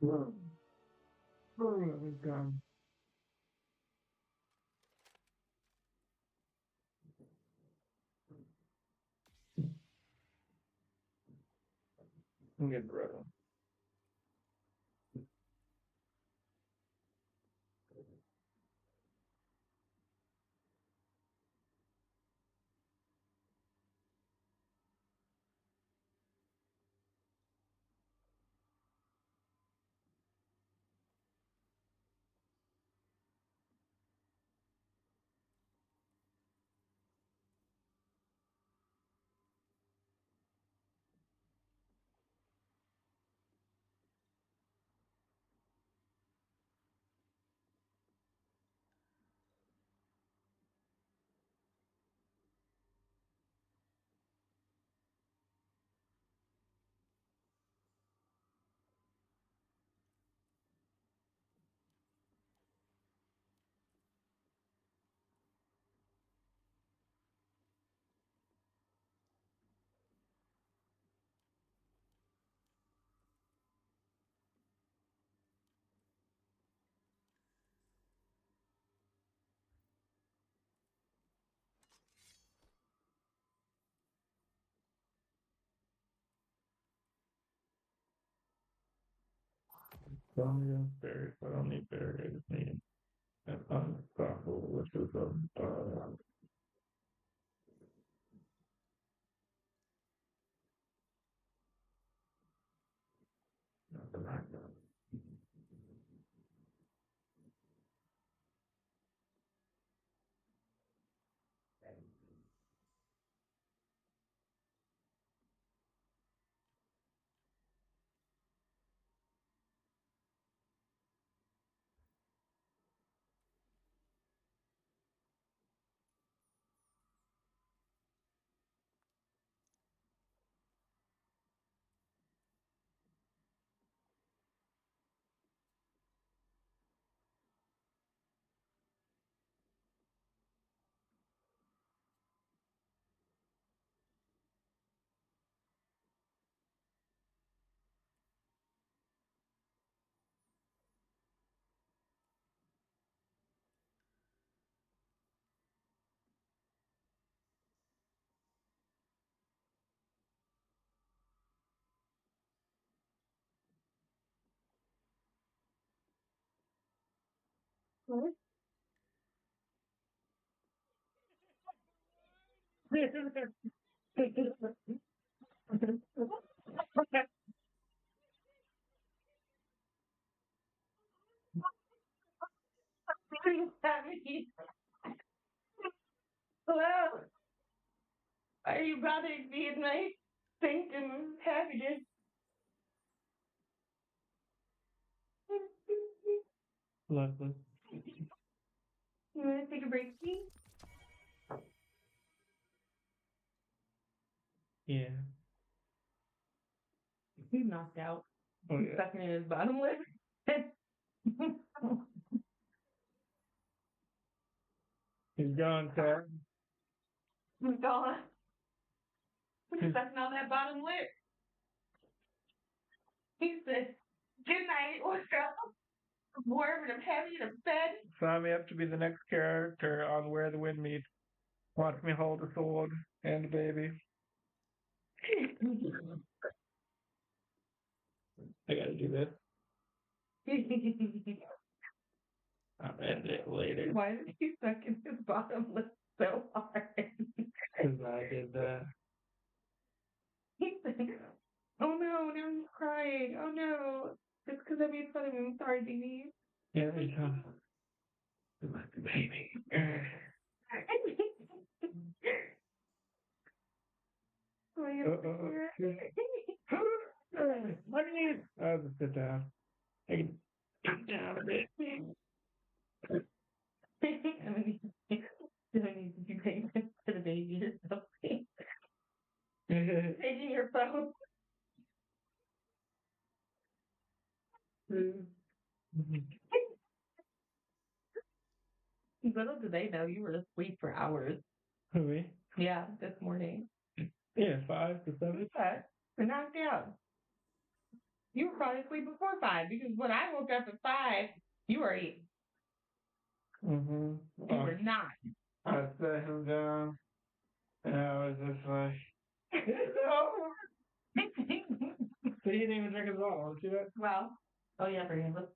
Oh, that was gone. I'm getting rid of them. So I'm gonna berries. I don't need berries. I just need an unstoppable, which is what? Hello? Are you bothering me in my thinking happiness? Lovely. You want to take a break, please? Yeah. He's knocked out. Oh, yeah. Sucking in his bottom lip. He's gone, sir. He's gone. He's sucking on that bottom lip. He said, good night, what's up? Warm and I'm happy and I'm fed. Sign me up to be the next character on Where the Wind Meets. Watch me hold a sword and a baby. I gotta do this. I'll end it later. Why did he suck in his bottom lip so hard? Because I did that. He's like, oh no, now he's crying. Oh no. It's because I made fun of him. Sorry, baby. Yeah, it's like the baby. What do you? I'll just sit down. I can sit down a bit. I mean, do I need to be paying to the baby or something? Taking your phone. Little do they know you were asleep for hours. Who, me? Yeah, this morning. Yeah, 5 to 7. Okay. We're knocked out. You were probably asleep before 5 because when I woke up at 5, you were 8. Mm-hmm. You were not. I set him down and I was just like, it's over. So you didn't even drink his bottle, see that? Well, oh yeah, for him. Let's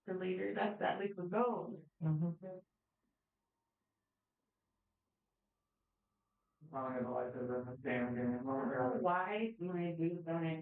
for later. That's that liquid gold. Mm-hmm. I don't have a license in this damn game. Why do I do that?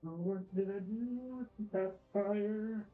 What did I do with that fire?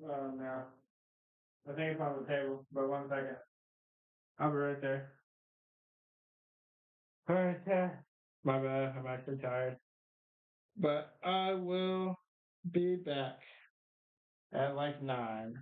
Oh no. I think it's on the table, but 1 second. I'll be right there. Alright, my bad, I'm actually tired. But I will be back at like 9.